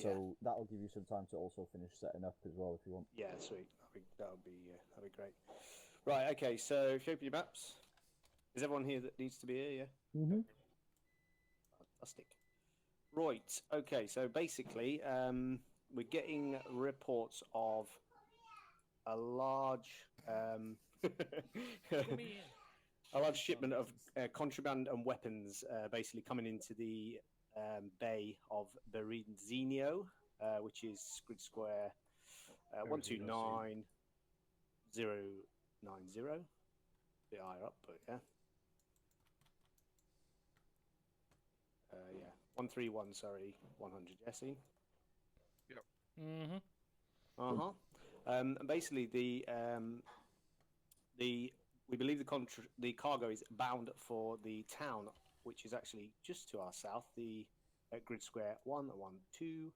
So that'll give you some time to also finish setting up as well if you want. Yeah, sweet. That'll be great. Right. Okay. So if you open your maps, is everyone here that needs to be here? Yeah. Mm-hmm. Fantastic. Right. Okay. So basically, we're getting reports of a large, a large shipment of contraband and weapons, basically coming into the bay of Berenzino, which is grid square 129090. Bit higher up, but yeah. Yeah, 131. Sorry, 100. Jesse. Yep. And basically, we believe the cargo is bound for the town, which is actually just to our south. The grid square 112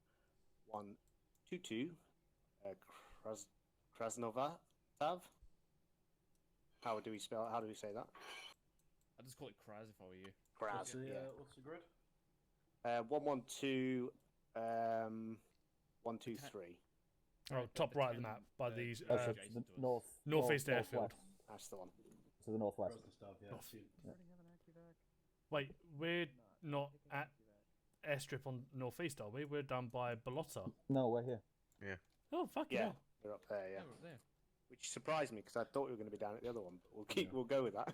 Krasnovatab. How do we spell? How do we say that? I'd just call it Kraz if I were you. Kraz. What's the grid? 112 123. Oh, top right of the map by these So northeast northeast airfield. That's the one. To the northwest. Wait, we're not at airstrip on northeast, are we? We're down by Balota. No, we're here. Oh, fuck Yeah, yeah. we're up there. Yeah, Oh, there. which surprised me because I thought we were going to be down at the other one. But we'll go with that.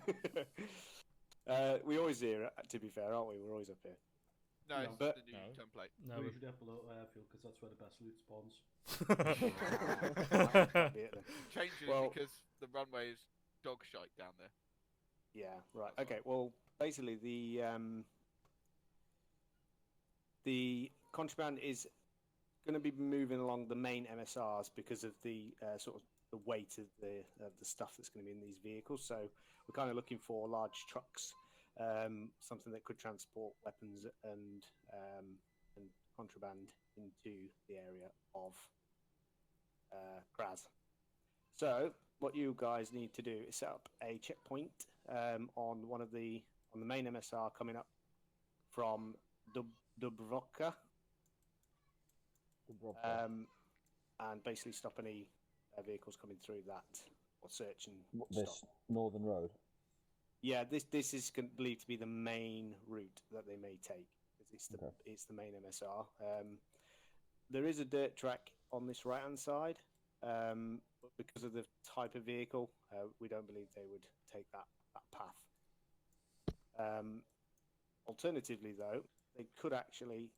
We always here, to be fair, aren't we? We're always up here. No, No. it's But- the new template. No, we we're- should have below airfield because that's where the best loot spawns. Can't be it then. Changes Well- because the runway is dog shite down there. Yeah, right. Okay. Well, basically, the contraband is going to be moving along the main MSRs because of the sort of the weight of the stuff that's going to be in these vehicles. So we're kind of looking for large trucks, something that could transport weapons and contraband into the area of Kraz. So what you guys need to do is set up a checkpoint on the main MSR coming up from Dubrovka, and basically stop any vehicles coming through that or search and This stop. northern road. Yeah, this is believed to be the main route that they may take. It's the main MSR. There is a dirt track on this right hand side, but because of the type of vehicle, we don't believe they would take that path. Alternatively, though, they could actually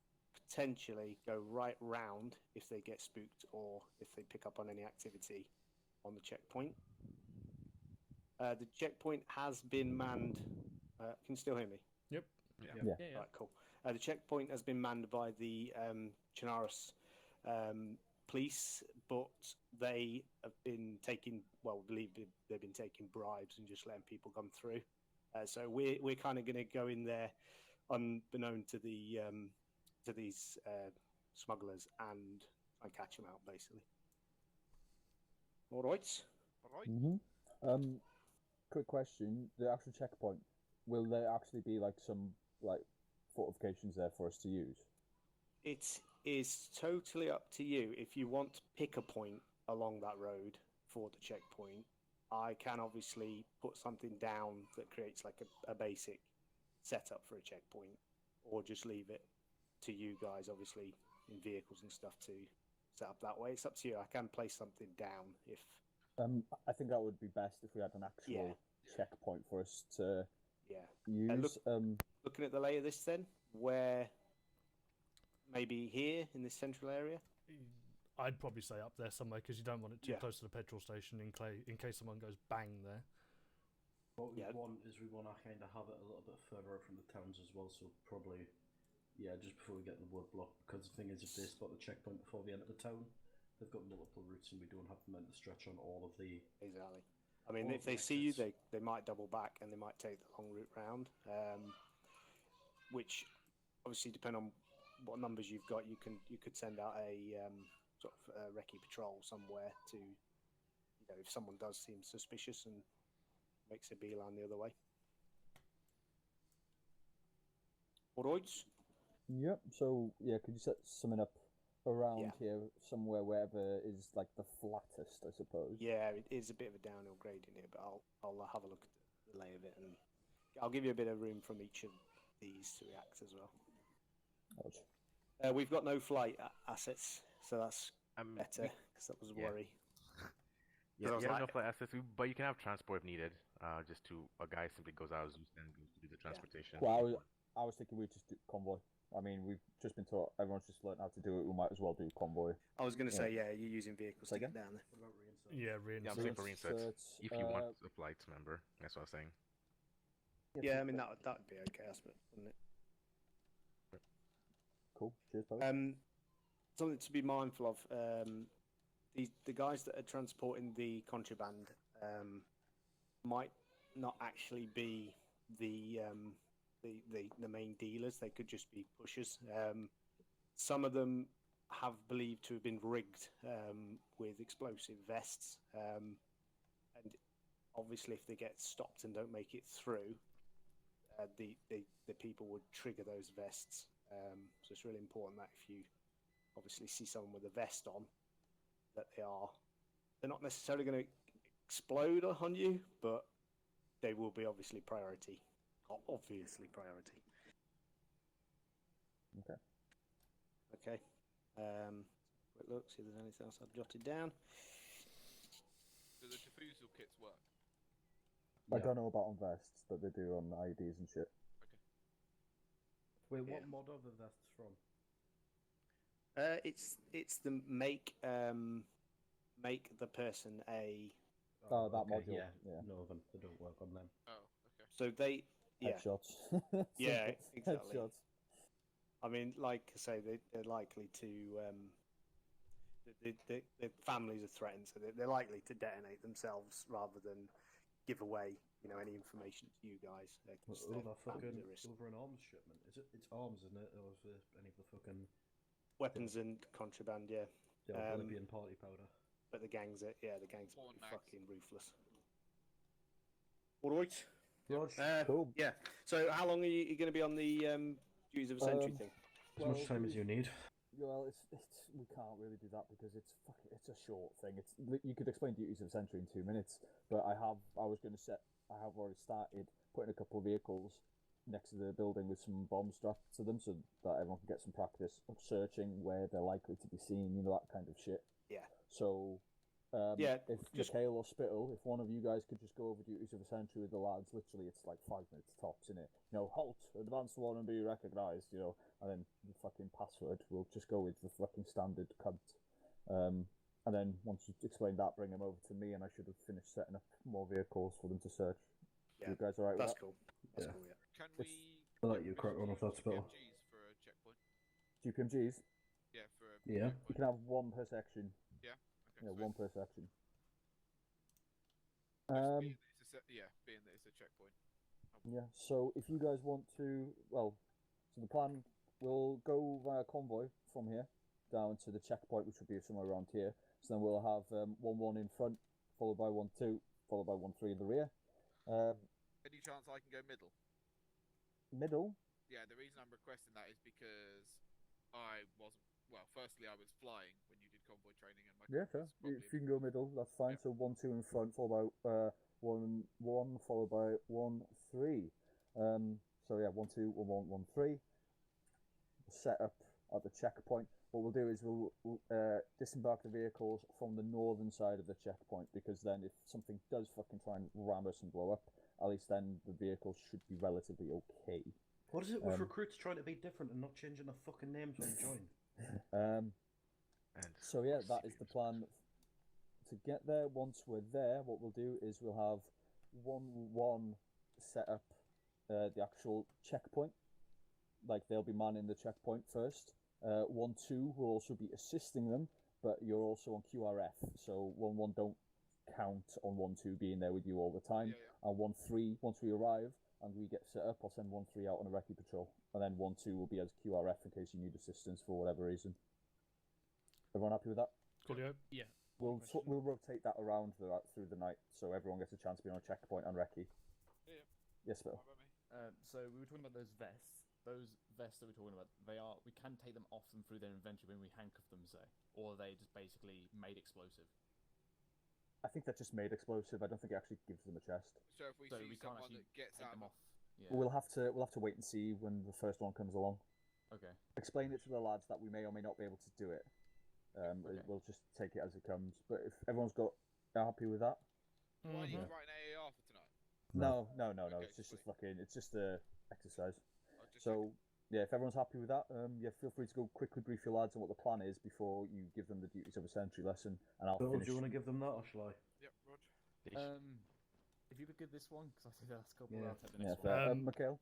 potentially go right round if they get spooked or if they pick up on any activity on the checkpoint. The checkpoint has been manned. Can you still hear me? Yep. Yeah. Right, cool. The checkpoint has been manned by the Chinaris police, but they have been taking, believe they've been taking bribes and just letting people come through. So we're kind of going to go in there, unbeknown to these smugglers, and try and catch them out, basically. All right. Alright. Mm-hmm. Quick question: the actual checkpoint, will there actually be some fortifications there for us to use? It is totally up to you. If you want to pick a point along that road for the checkpoint, I can obviously put something down that creates a basic setup for a checkpoint, or just leave it to you guys, obviously, in vehicles and stuff to set up that way. It's up to you. I can place something down if. I think that would be best if we had an actual checkpoint for us to use. Looking at the lay of this, then, where maybe here in this central area. I'd probably say up there somewhere because you don't want it too Yeah. close to the petrol station in case someone goes bang there. What we want is we want to kind of have it a little bit further out from the towns as well, so probably, just before we get the wood block, because the thing is, if they spot the checkpoint before we enter the town, they've got multiple routes and we don't have them to stretch on all of the... Exactly. I mean, all if of the they see you, exits. they might double back and they might take the long route round, which obviously depend on what numbers you've got. You could send out a sort of recce patrol somewhere to, if someone does seem suspicious and makes a beeline the other way. All right. Yep. So could you set something up around Yeah. here somewhere, wherever is like the flattest, I suppose. Yeah, it is a bit of a downhill grade in here, but I'll have a look at the lay of it, and I'll give you a bit of room from each of these to react as well. Ouch. We've got no flight assets, so that's better we- because that was a yeah. worry. Yeah, I was you have no like- flight access, but you can have transport if needed. Just to a guy simply goes out and goes to do the transportation. Well, I was thinking we'd just do convoy. I mean, we've just been taught, everyone's just learned how to do it. We might as well do convoy. I was going to Yeah. say, yeah, you're using vehicles to Say get down there. What about reinserts? Yeah, Yeah, I'm reinserts. saying for Reinserts, reinserts. If you want a flight member, that's what I was saying. Yeah, I mean that'd be okay, I suppose, wouldn't it? Cool. Cheers, Bowie. Something to be mindful of. The guys that are transporting the contraband might not actually be the main dealers. They could just be pushers. Some of them have believed to have been rigged with explosive vests, and obviously, if they get stopped and don't make it through, the people would trigger those vests. So it's really important that if you obviously see someone with a vest on, that they're not necessarily going to explode on you, but they will be obviously priority. Obviously priority. Okay. Okay. Quick look, see if there's anything else I've jotted down. Do the defusal kits work? I Yeah. don't know about on vests, but they do on IEDs and shit. Wait, Yeah. what mod are the vests from? It's the make the person a. Oh, that okay, module, Yeah. yeah. No, they don't work on them. Oh, okay. So they Headshots. Yeah, Simple. exactly. Headshots. I mean, like I say, they're likely to. The families are threatened, so they're likely to detonate themselves rather than give away, any information to you guys. 'Cause their Over families fucking are risk. over an arms shipment. It's arms, isn't it? Or is it any of the fucking Weapons and contraband, yeah. Libyan party powder? But the gangs are Porn pretty mags. fucking ruthless. All right. Rog, Cool. Yeah. So how long are you going to be on the duties of a century thing? as much time as you need. Well, it's we can't really do that because it's a short thing. You could explain duties of century in 2 minutes, but I have already started putting a couple of vehicles next to the building with some bombs strapped to them so that everyone can get some practice of searching where they're likely to be seen, that kind of shit. Yeah. So, Yeah, if just- Mikhail or Spittle, if one of you guys could just go over duties of a century with the lads, literally it's like 5 minutes tops, innit? Halt, advance one and be recognised, and then the fucking password, we'll just go with the fucking standard cunt. And then once you explain that, bring them over to me, and I should have finished setting up more vehicles for them to search. Yeah, You guys alright with That's that? cool. That's Yeah. cool, yeah. Can Yes. we? I'll let can you we crack on if use that's better. PMGs for a checkpoint? GPMGs, Yeah, for a Yeah. you checkpoint. can have one per section. Okay, Yeah, sweet. one per section. Just being that it's being that it's a checkpoint. Yeah, so if you guys want to, so the plan, we'll go via convoy from here down to the checkpoint, which will be somewhere around here. So then we'll have 1-1 in front, followed by 1-2, followed by 1-3 in the rear. Any chance I can go middle? Middle, Yeah, the reason I'm requesting that is because I wasn't. Well, firstly, I was flying when you did convoy training, and my yeah, convoy sure. was probably If you can go middle, that's fine. Yeah. So 1-2 in front, followed by 1-1, followed by 1-3. So yeah, 1-2, 1-1, 1-3. Set up at the checkpoint. What we'll do is we'll disembark the vehicles from the northern side of the checkpoint, because then if something does fucking try and ram us and blow up, at least then the vehicles should be relatively okay. What is it with Um, recruits trying to be different and not changing their fucking names when you join? Um, And so yeah, of that course is the CPMs. plan. To get there, once we're there, what we'll do is we'll have 1-1 set up the actual checkpoint. Like, they'll be manning the checkpoint first. 1-2 will also be assisting them, but you're also on QRF, so 1-1 don't count on 1-2 being there with you all the time. Yeah. And 1-3, once we arrive and we get set up, I'll send 1-3 out on a recce patrol, and then 1-2 will be as QRF in case you need assistance for whatever reason. Everyone happy with that? Coolio. Yeah. We'll Question. we'll rotate that around through the night, so everyone gets a chance to be on a checkpoint and recce. Yeah. Yes, Bill. Fine by me. So we were talking about those vests. Those vests that we're talking about, we can take them off them through their inventory when we handcuff them, say, or are they just basically made explosive? I think that's just made explosive. I don't think it actually gives them a chest. So if we So see we can't someone actually that gets take out them of off. Yeah. We'll have to wait and see when the first one comes along. Okay. Explain it to the lads that we may or may not be able to do it. Okay. We'll just take it as it comes. But if everyone's happy with that, Do I need Mhm. to write an AAR for tonight? no. Okay, It's just a sweet. it's just a exercise. I'll just So yeah, if everyone's happy with that, yeah, feel free to go quickly brief your lads on what the plan is before you give them the duties of a sentry lesson, and I'll Bill, do finish. you want to give them that, or shall I? Yep, Rog. If you could give this one, because I think that's a couple. Yeah. I'll take the Yeah, next one. fair. Um, Mikhail.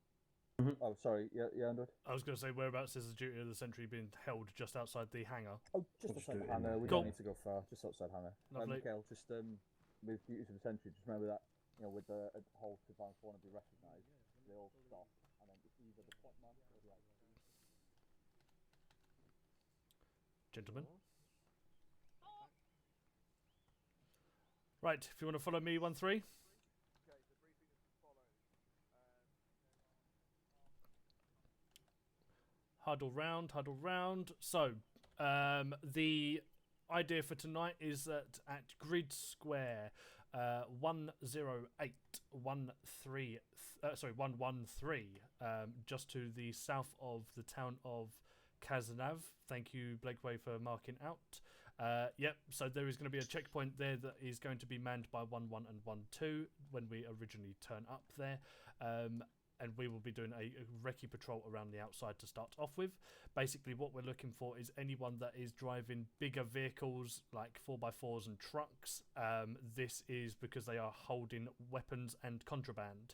Mhm. Oh, sorry. Yeah, Android. I was going to say, whereabouts is the duty of the sentry being held just outside the hangar? Oh, just We'll just outside do the it in hangar. there. We Cool. don't need to go far. Just outside hangar. Lovely. Mikhail, just with duties of the sentry, just remember that with the whole advanced want to be recognised, they all stop, and then it's either the point man or the IC. Gentlemen. Right, if you want to follow me, 1-3. Huddle round. So, the idea for tonight is that at Grid Square 113, just to the south of the town of Kazanav. Thank you, Blakeway, for marking out. Yep, so there is going to be a checkpoint there that is going to be manned by 1-1 and 1-2 when we originally turn up there. And we will be doing a recce patrol around the outside to start off with. Basically, what we're looking for is anyone that is driving bigger vehicles like 4x4s and trucks. This is because they are holding weapons and contraband.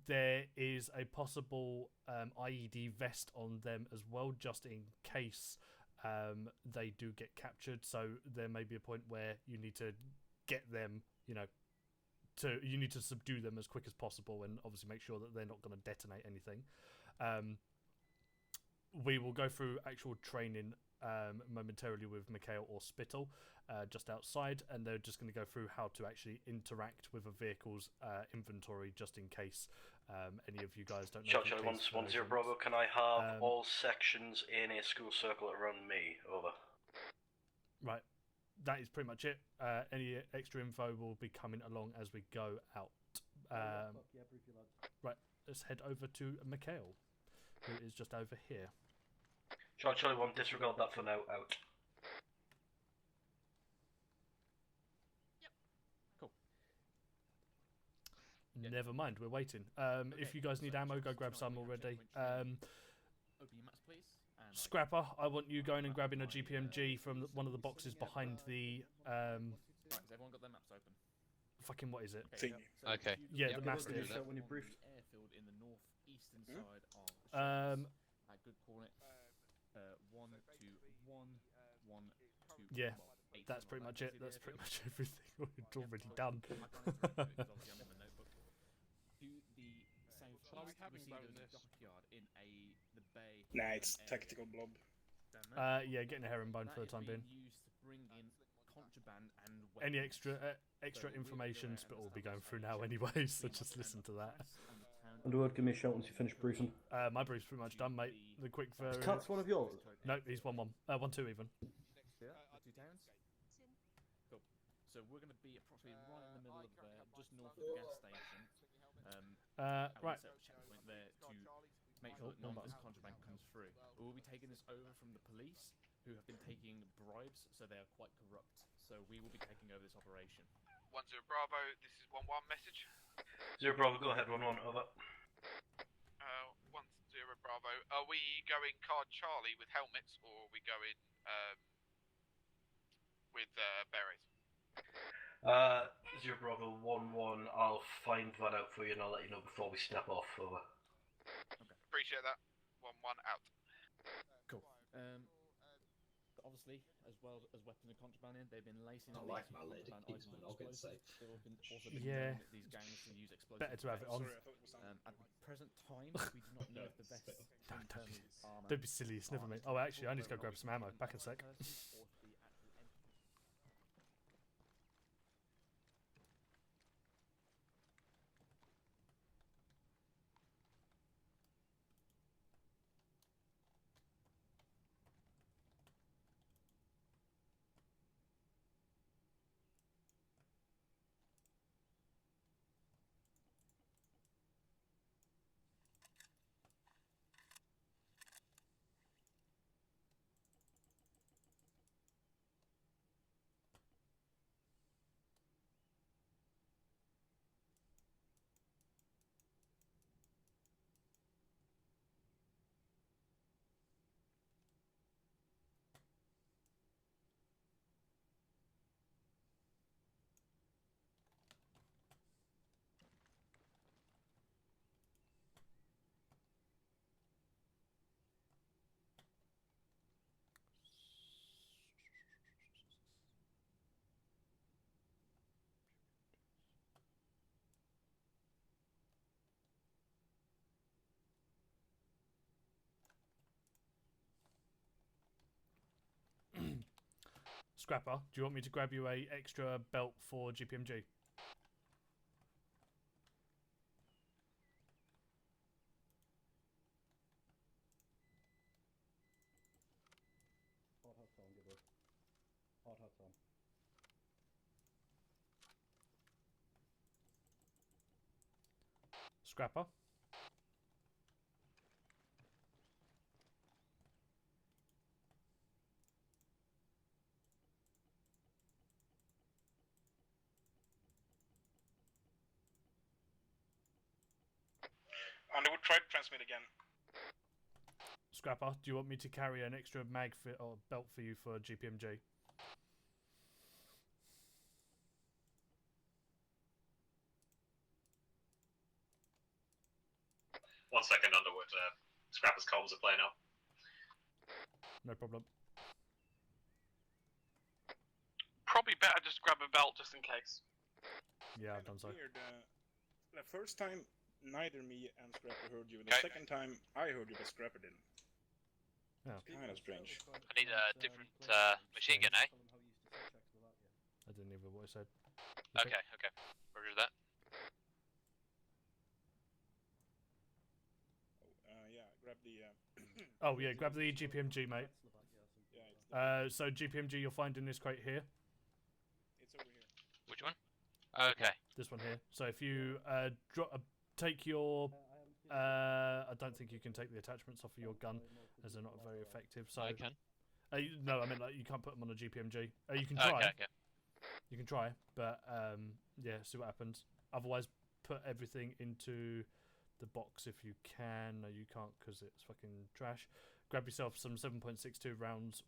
There is a possible IED vest on them as well, just in case they do get captured. So there may be a point where you need to get them, you need to subdue them as quick as possible, and obviously make sure that they're not going to detonate anything. We will go through actual training momentarily with Mikhail or Spittle just outside, and they're just going to go through how to actually interact with a vehicle's inventory, just in case any of you guys don't know. Charlie 110 Bravo, can I have all sections in a school circle around me? Over. Right. That is pretty much it. Any extra info will be coming along as we go out. Right, let's head over to Mikhail, who is just over here. Charlie 1, disregard that for now, out. Cool. Never mind, we're waiting. If you guys need ammo, go grab some already. Open your maps, please. And Scrapper, I want you going and grabbing a GPMG from one of the boxes behind the right, has everyone got their maps open? fucking what is it? Okay. Okay. Yeah, the if you Mastiff. look When you on briefed. the airfield in the northeastern side of the good coordinates. 1 2 1 1 2. Yeah, 8, that's something pretty like much that. it. See the That's airfield? pretty much everything we'd already Cool. done. I can't interrupt you, because obviously I'm in the notebook. To the south, Shall we east, have we him see vote there's a this? dockyard in the bay. Nah, it's area tactical blob. down there. Yeah, getting a herringbone That for the is time being. used to bring in contraband and Any weapons. extra So we'll information, go Spit out will and be going through establish now a anyway, so pretty just much listen an to that. address on the town Underwood, give me a shout once you finish briefing. My brief's pretty much done, mate. The quick Is Cat's one of yours? No, he's 1-1. 1-2 even. Yeah, the two towns. Cool. So we're going to be approximately right in the middle of just north of the gas station. And Right. we'll set up a checkpoint there to make sure that Oh, none of no. this contraband comes through. We'll be taking this over from the police, who have been taking bribes, so they are quite corrupt. So we will be taking over this operation. 10 Bravo, this is 1-1 message. 0 Bravo, go ahead, 1-1, over. 10 Bravo. Are we going card Charlie with helmets, or are we going with berets? 0 Bravo, 1-1, I'll find that out for you and I'll let you know before we step off, over. Appreciate that. 1-1 out. Cool. Obviously, as well as weapons and contraband in, they've been lacing I these like my lady. contraband Keeps items my with noggin explosives. safe. They've also been Yeah. known that these gangs can use explosives. Better to have it on. Sorry, I thought it was something. At the present time, we do not know if the vest internal armor. Don't be silly, it's never me. Oh, actually, I need to go grab some ammo. Back in a sec. Scrapper, do you want me to grab you a extra belt for GPMG? Hard hats on, Gibber. Hard hats on. Scrapper? Underwood, try to transmit again. Scrapper, do you want me to carry an extra mag or belt for you for GPMG? One second, Underwood. Scrapper's comms are playing out. No problem. Probably better just grab a belt just in case. Yeah, I've done so. Weird. The first time, neither me and Scrapper heard you. The second time, I heard you, but Scrapper didn't. Yeah. Kind of strange. I need a different machine gun, eh? I didn't hear what I said. Okay, okay. Roger that. Yeah, grab the. Oh yeah, grab the GPMG, mate. Yeah, So GPMG you'll find in this crate here. it's over here. Which one? Okay. This one here. So if you take your, I don't think you can take the attachments off of your gun, as they're not very effective. So I can. No, I mean like you can't put them on a GPMG. You can try. Okay. You can try, but yeah, see what happens. Otherwise, put everything into the box if you can. No, you can't because it's fucking trash. Grab yourself some 7.62 rounds,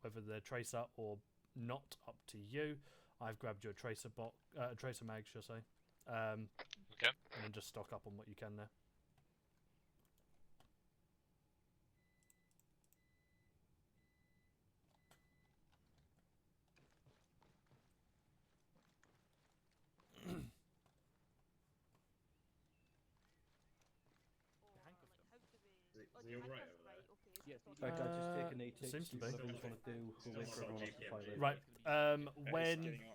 whether they're tracer or not, up to you. I've grabbed your tracer tracer mag, shall I say? Okay. And then just stock up on what you can there. Right, guys, just take a knee. Seems to be. Whatever you want to do, we'll wait for everyone else to fire in. Right.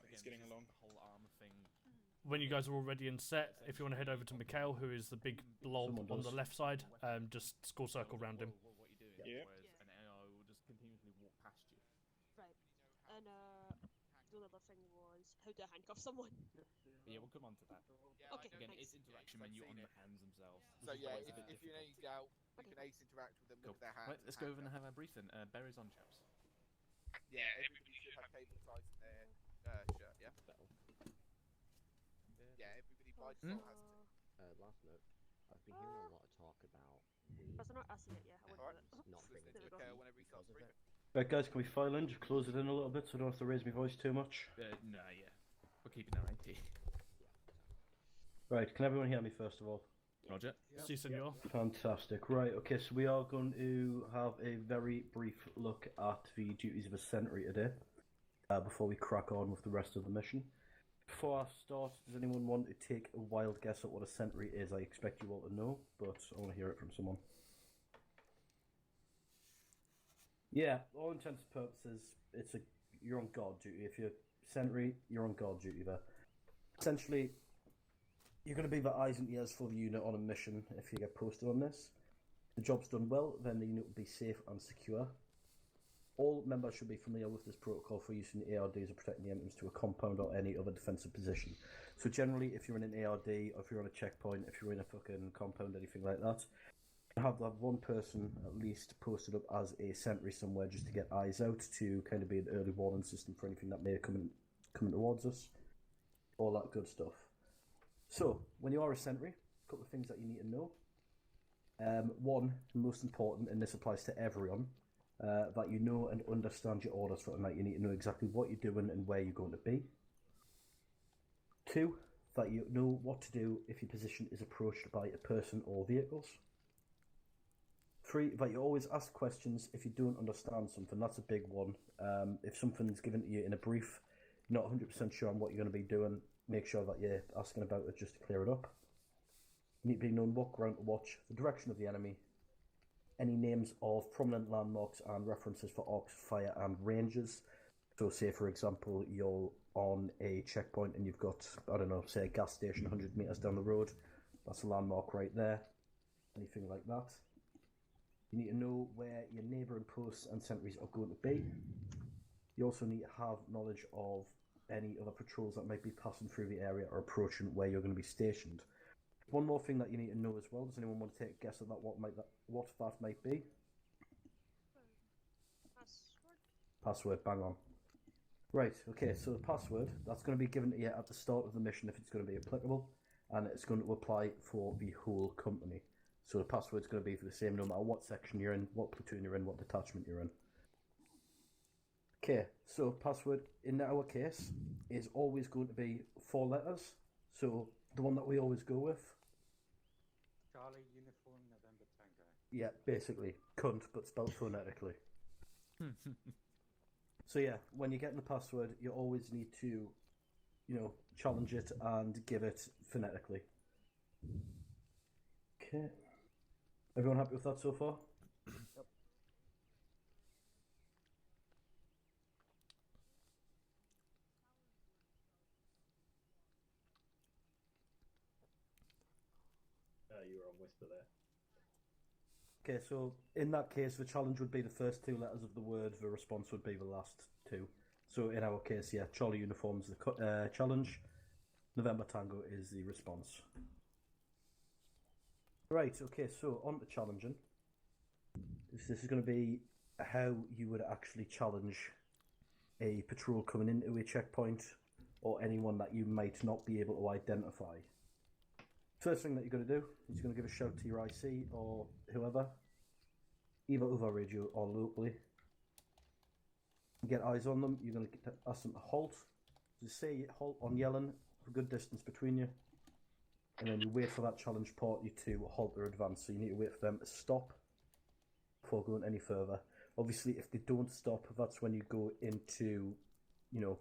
He's getting along. Whole armor thing. When you guys are all ready and set, if you want to head over to Mikhail, who is the big blob Someone on the does. left side, just score circle around him. What you're doing, Yeah. whereas an AI will just continuously walk past you. Right. And the other thing was how to handcuff someone. Yeah, we'll come on to that. Okay, Again, thanks. it's interaction when you're on the hands themselves. So This is yeah, why it's a bit if you difficult. need out, you can ace interact with them, Cool. look at their hands. Right, let's go over and have our briefing. Berries on, chaps. Yeah, everybody should have cable ties in their shirt, yeah? That'll. Yeah, everybody by default has to. Last note, I've been hearing a lot of talk about That's not us yet, yeah. I Alright, wouldn't do it. not listen being to There we go. Mikhail whenever he starts because of briefing. Right, guys, can we file in? Just close it in a little bit so I don't have to raise my voice too much. No, yeah. We're keeping our IP. Right, can everyone hear me first of all? Roger. Si, senor. Fantastic. Right, okay, so we are going to have a very brief look at the duties of a sentry today, before we crack on with the rest of the mission. Before I start, does anyone want to take a wild guess at what a sentry is? I expect you all to know, but I want to hear it from someone. Yeah, all intents and purposes, you're on guard duty. If you're sentry, you're on guard duty there. Essentially, you're going to be the eyes and ears for the unit on a mission if you get posted on this. If the job's done well, then the unit will be safe and secure. All members should be familiar with this protocol for using ARDs or protecting the entrance to a compound or any other defensive position. So generally, if you're in an ARD, or if you're on a checkpoint, if you're in a fucking compound, anything like that, you have to have one person at least posted up as a sentry somewhere just to get eyes out, to kind of be an early warning system for anything that may come towards us. All that good stuff. So, when you are a sentry, a couple of things that you need to know. One, most important, and this applies to everyone, that you know and understand your orders for the night. You need to know exactly what you're doing and where you're going to be. Two, that you know what to do if your position is approached by a person or vehicles. Three, that you always ask questions if you don't understand something. That's a big one. If something's given to you in a brief, you're not 100% sure on what you're going to be doing, make sure that you're asking about it just to clear it up. You need to be known what ground to watch, the direction of the enemy, any names of prominent landmarks and references for orcs, fire and rangers. So, say for example, you're on a checkpoint and you've got, I don't know, say a gas station 100 meters down the road. That's a landmark right there. Anything like that. You need to know where your neighbouring posts and sentries are going to be. You also need to have knowledge of any other patrols that might be passing through the area or approaching where you're going to be stationed. One more thing that you need to know as well. Does anyone want to take a guess at that? What that might be? Password, bang on. Right, okay, so the password, that's going to be given to you at the start of the mission if it's going to be applicable, and it's going to apply for the whole company. So the password's going to be for the same no matter what section you're in, what platoon you're in, what detachment you're in. Okay, so password in our case is always going to be 4 letters. So the one that we always go with. Charlie, Uniform, November, Tango. Yeah, basically, cunt, but spelled phonetically. So yeah, when you're getting the password, you always need to, challenge it and give it phonetically. Okay. Everyone happy with that so far? Yep. You were on whisper there. Okay, so in that case, the challenge would be the first 2 letters of the word, the response would be the last 2. So in our case, yeah, Charlie Uniform is the challenge, November Tango is the response. Right, okay, so on to challenging. This is going to be how you would actually challenge a patrol coming into a checkpoint or anyone that you might not be able to identify. First thing that you're going to do is you're going to give a shout to your IC or whoever, either over radio or locally. You get eyes on them, you're going to ask them to halt. Just say halt on yelling for a good distance between you. And then you wait for that challenge party to halt their advance. So you need to wait for them to stop before going any further. Obviously, if they don't stop, that's when you go into,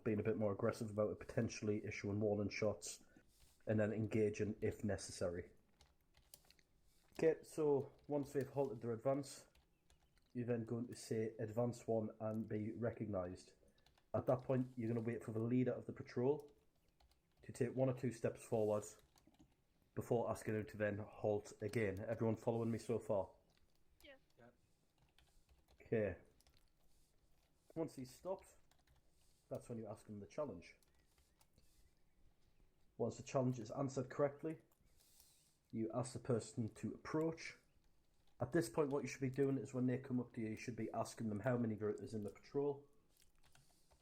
being a bit more aggressive about it, potentially issuing warning shots, and then engaging if necessary. Okay, so once they've halted their advance, you're then going to say advance 1 and be recognised. At that point, you're going to wait for the leader of the patrol to take 1 or 2 steps forward before asking him to then halt again. Everyone following me so far? Yeah. Okay. Once he's stopped, that's when you ask him the challenge. Once the challenge is answered correctly, you ask the person to approach. At this point, what you should be doing is when they come up to you, you should be asking them how many there is in the patrol.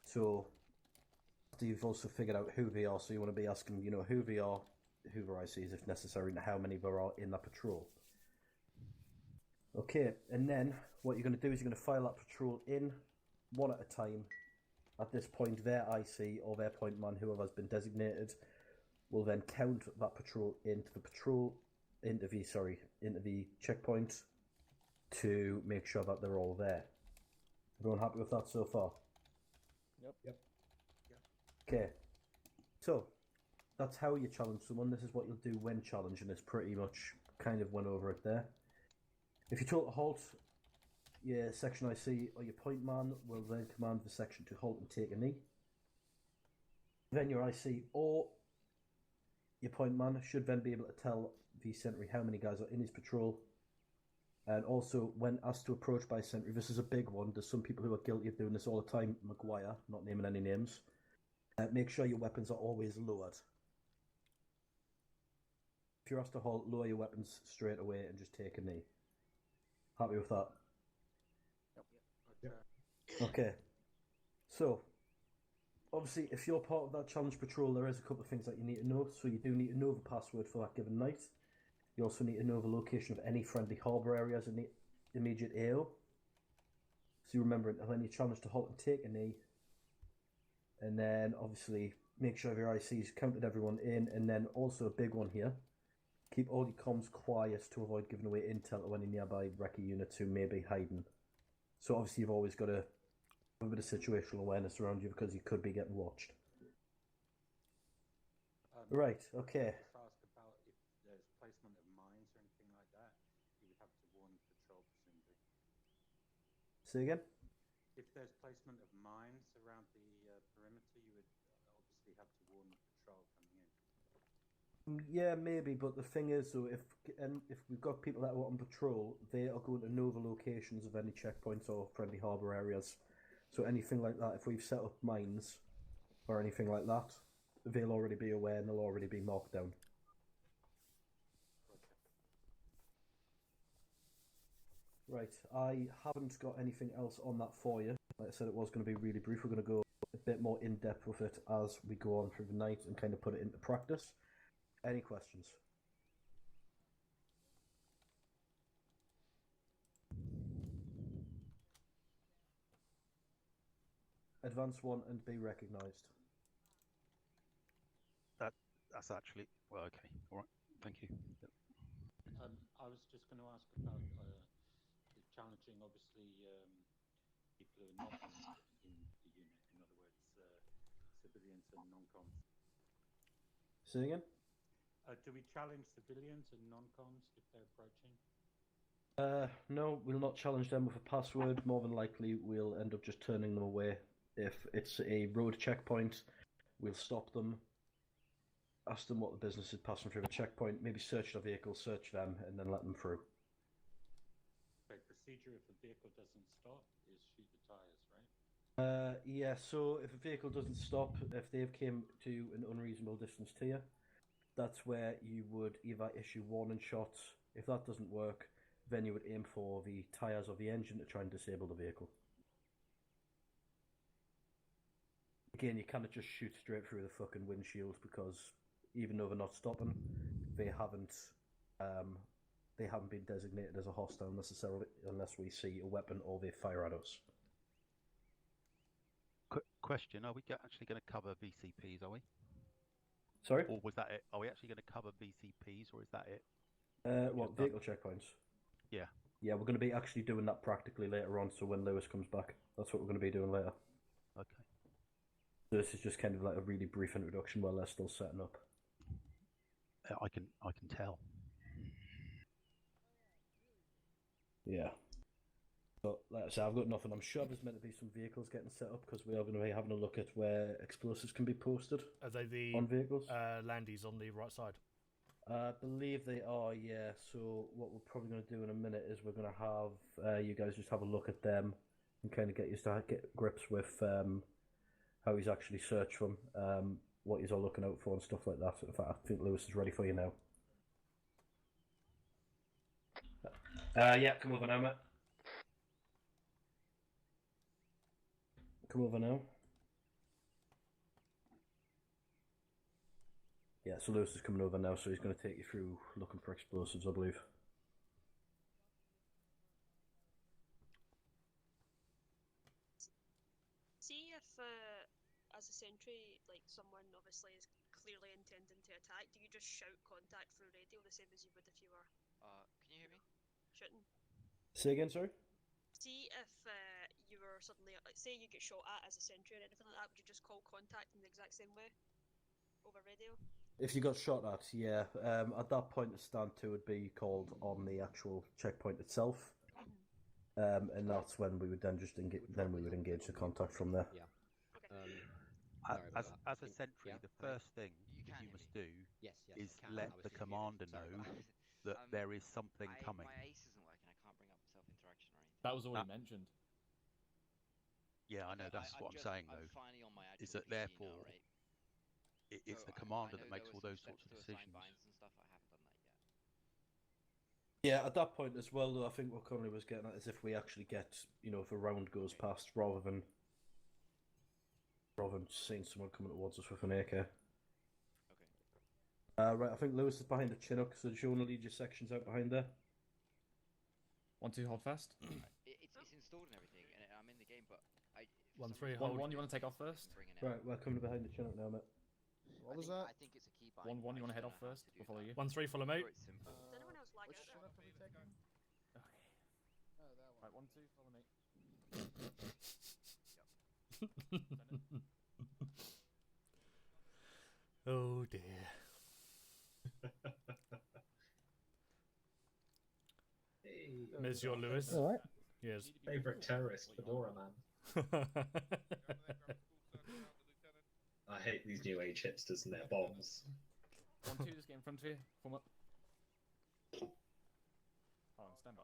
So, after you've also figured out who they are, so you want to be asking, who they are, who their IC is if necessary, and how many there are in that patrol. Okay, and then what you're going to do is you're going to file that patrol in, one at a time. At this point, their IC or their point man, whoever has been designated, will then count that patrol into the checkpoint to make sure that they're all there. Everyone happy with that so far? Yep. Okay, so that's how you challenge someone. This is what you'll do when challenging. It's pretty much kind of went over it there. If you told to halt, your section IC or your point man will then command the section to halt and take a knee. Then your IC or your point man should then be able to tell the sentry how many guys are in his patrol. And also, when asked to approach by a sentry, this is a big one. There's some people who are guilty of doing this all the time. Maguire, not naming any names. Make sure your weapons are always lowered. If you're asked to halt, lower your weapons straight away and just take a knee. Happy with that? Yep. Okay. So, obviously, if you're part of that challenge patrol, there is a couple of things that you need to know. So you do need to know the password for that given night. You also need to know the location of any friendly harbour areas in the immediate AO. So you remember when you challenge to halt and take a knee. And then, obviously, make sure your IC's counted everyone in. And then also a big one here. Keep all your comms quiet to avoid giving away intel to any nearby recce units who may be hiding. So obviously you've always got to have a bit of situational awareness around you because you could be getting watched. Right, okay. Just ask about if there's placement of mines or anything like that. You would have to warn the patrol presumably. Say again? If there's placement of mines around the perimeter, you would obviously have to warn the patrol coming in. Yeah, maybe, but the thing is, though, if we've got people that are on patrol, they are going to know the locations of any checkpoints or friendly harbour areas. So anything like that, if we've set up mines or anything like that, they'll already be aware and they'll already be marked down. Right, I haven't got anything else on that for you. Like I said, it was going to be really brief. We're going to go a bit more in depth with it as we go on through the night and kind of put it into practice. Any questions? Advance 1 and be recognised. That's actually well. Okay, all right. Thank you. Yep. I was just going to ask about the challenging, obviously, people who are not in the unit. In other words, civilians and non-coms. Say again? Do we challenge civilians and non-coms if they're approaching? No, we'll not challenge them with a password. More than likely, we'll end up just turning them away. If it's a road checkpoint, we'll stop them, ask them what the business is passing through the checkpoint, maybe search the vehicle, search them, and then let them through. Okay, procedure if a vehicle doesn't stop is shoot the tires, right? Yeah, so if a vehicle doesn't stop, if they've came to an unreasonable distance to you, that's where you would either issue warning shots. If that doesn't work, then you would aim for the tyres of the engine to try and disable the vehicle. Again, you cannot just shoot straight through the fucking windshield because even though they're not stopping, they haven't been designated as a hostile necessarily unless we see a weapon or they fire at us. Quick question: are we actually going to cover VCPs? Are we? Sorry? Or was that it? Are we actually going to cover VCPs, or is that it? What, vehicle checkpoints? Yeah. Yeah, we're going to be actually doing that practically later on, so when Lewis comes back, that's what we're going to be doing later. Okay. So this is just kind of like a really brief introduction while they're still setting up. I can tell. Yeah. So, like I say, I've got nothing. I'm sure there's meant to be some vehicles getting set up because we are going to be having a look at where explosives can be posted. Are they the on vehicles? landies on the right side? I believe they are, yeah. So what we're probably going to do in a minute is we're going to have you guys just have a look at them and kind of get grips with how he's actually searched them, what he's all looking out for and stuff like that. In fact, I think Lewis is ready for you now. Yeah, come over now, mate. Come over now. Yeah, so Lewis is coming over now, so he's going to take you through looking for explosives, I believe. See if, as a sentry, like someone obviously is clearly intending to attack, do you just shout contact through radio the same as you would if you were can you hear me? Shooting? Say again, sorry? See if you were suddenly, like, say you get shot at as a sentry or anything like that, would you just call contact in the exact same way? Over radio? If you got shot at, yeah. At that point, the stand to would be called on the actual checkpoint itself. And that's when we would then just engage the contact from there. Yeah. As a sentry, the first thing you must do is let the commander know that there is something coming. My ace isn't working. I can't bring up self-interaction or anything. That was already mentioned. Yeah, I know. That's what I'm saying, though. Is that therefore it's the commander that makes all those sorts of decisions. Yeah, at that point as well, though, I think what Conley was getting at is if we actually get, if a round goes past, rather than seeing someone coming towards us with an AK. Okay. Right, I think Lewis is behind the Chinook, so do you want to lead your sections out behind there? 1-2, hold fast. It's installed and everything, and I'm in the game, but 1-3, hold. 1-1, you want to take off first? Right, we're coming behind the Chinook now, mate. What was that? I think it's a key 1-1, you want to head off first? We'll follow you. 1-3, follow me. Does anyone else lag out there? Right, 1-2, follow me. Oh dear. Hey, Monsieur Lewis. All right. Yes. Favorite terrorist, Fedora Man. I hate these new age hipsters and their bombs. 1-2, just get in front of you. Form up. Oh, stand by.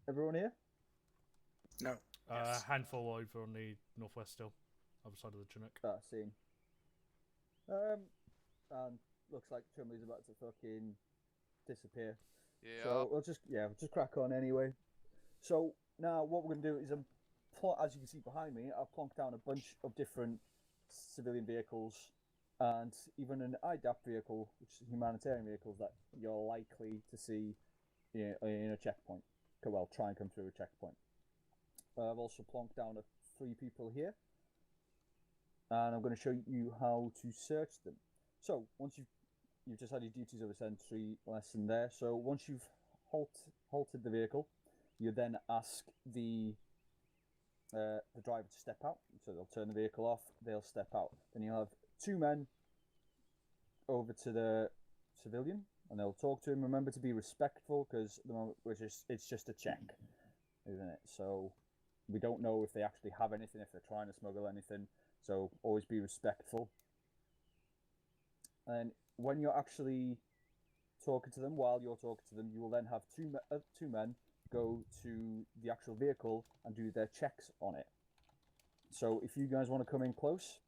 Everyone here? No. Handful over on the northwest still, other side of the Chinook. Seen. And looks like Chumley's about to fucking disappear. Yeah. So we'll just crack on anyway. So now what we're gonna do is as you can see behind me, I've plonked down a bunch of different civilian vehicles and even an IDAP vehicle, which is humanitarian vehicles that you're likely to see in a checkpoint. Well, try and come through a checkpoint. I've also plonked down 3 people here, and I'm going to show you how to search them. So once you've just had your duties of a sentry lesson there. So once you've halted the vehicle, you then ask the driver to step out. So they'll turn the vehicle off. They'll step out. Then you'll have 2 men over to the civilian, and they'll talk to him. Remember to be respectful, because at the moment it's just a check, isn't it? So we don't know if they actually have anything, if they're trying to smuggle anything. So always be respectful. And when you're actually talking to them, while you're talking to them, you will then have two men go to the actual vehicle and do their checks on it. So if you guys want to come in close.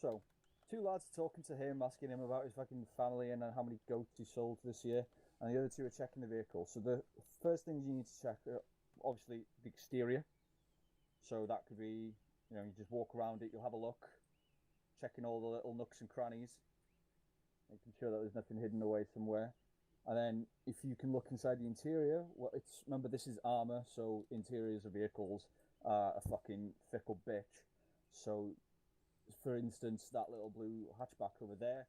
So, 2 lads are talking to him, asking him about his fucking family and how many goats he sold this year, and the other 2 are checking the vehicle. So the first things you need to check are obviously the exterior. So that could be, you just walk around it, you'll have a look, checking all the little nooks and crannies, making sure that there's nothing hidden away somewhere. And then if you can look inside the interior, remember this is armor, so interiors of vehicles are a fucking fickle bitch. So for instance, that little blue hatchback over there,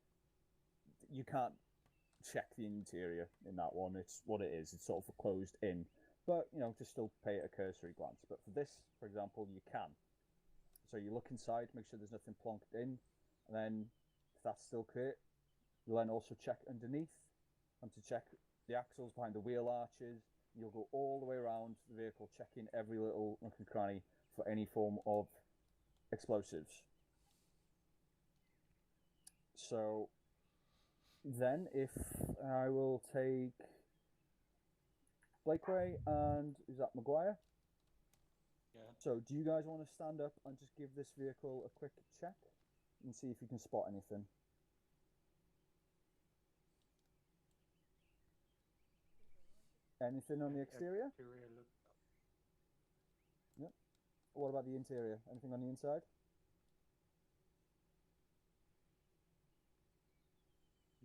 you can't check the interior in that one. It's what it is. It's sort of closed in. But, just still pay it a cursory glance. But for this, for example, you can. So you look inside, make sure there's nothing plonked in. And then, if that's still clear, you'll then also check underneath. And to check the axles behind the wheel arches, you'll go all the way around the vehicle, checking every little nook and cranny for any form of explosives. So then if I will take Blakeway and is that Maguire? Yeah. So do you guys want to stand up and just give this vehicle a quick check and see if you can spot anything? Anything on the exterior? Yep. What about the interior? Anything on the inside?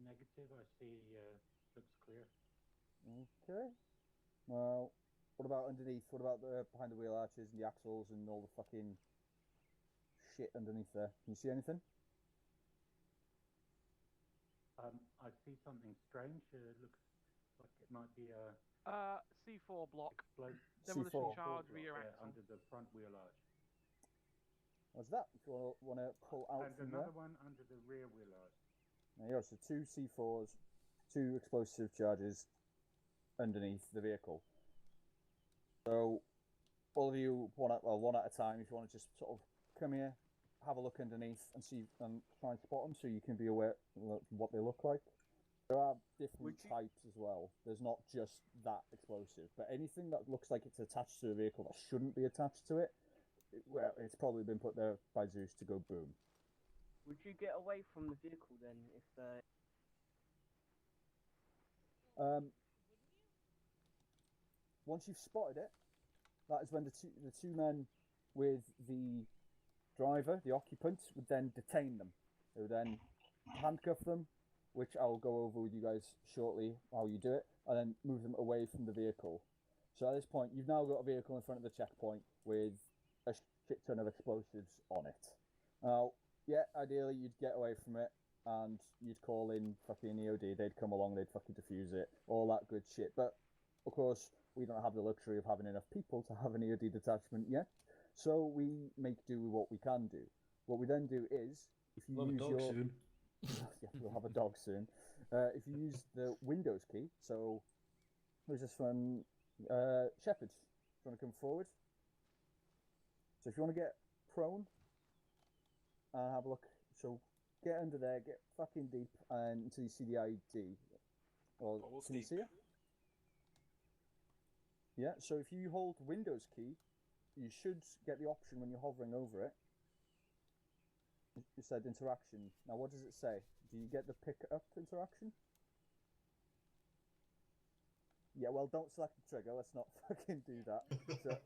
Negative, I see, looks clear. Okay. Well, what about underneath? What about behind the wheel arches and the axles and all the fucking shit underneath there? Can you see anything? I see something strange. It looks like it might be a C4 block. Demolition charge rear under the front wheel arch. What's that? If you want to pull out And from another there. one under the rear wheel arch. There you go. So 2 C4s, 2 explosive charges underneath the vehicle. So all of you, one at a time, if you want to just sort of come here, have a look underneath and see and try and spot them so you can be aware what they look like. There are different types as well. There's not just that explosive, but anything that looks like it's attached to a vehicle that shouldn't be attached to it, it's probably been put there by Zeus to go boom. Would you get away from the vehicle then if Once you've spotted it, that is when the two men with the driver, the occupant, would then detain them. They would then handcuff them, which I'll go over with you guys shortly how you do it, and then move them away from the vehicle. So at this point, you've now got a vehicle in front of the checkpoint with a shit ton of explosives on it. Now, yeah, ideally you'd get away from it and you'd call in fucking EOD, they'd come along, they'd fucking defuse it, all that good shit. But, of course, we don't have the luxury of having enough people to have an EOD detachment yet, so we make do with what we can do. what we then do is, if you We'll have a use dog your soon. yeah, we'll have a dog soon. If you use the Windows key, so who's this one? Shepherd, do you want to come forward? So if you want to get prone and have a look, so get under there, get fucking deep, and until you see the ID. Or can you see it? Yeah. So if you hold Windows key, you should get the option when you're hovering over it. It said interaction. Now, what does it say? Do you get the pick up interaction? Yeah, well, don't select the trigger. Let's not fucking do that. So,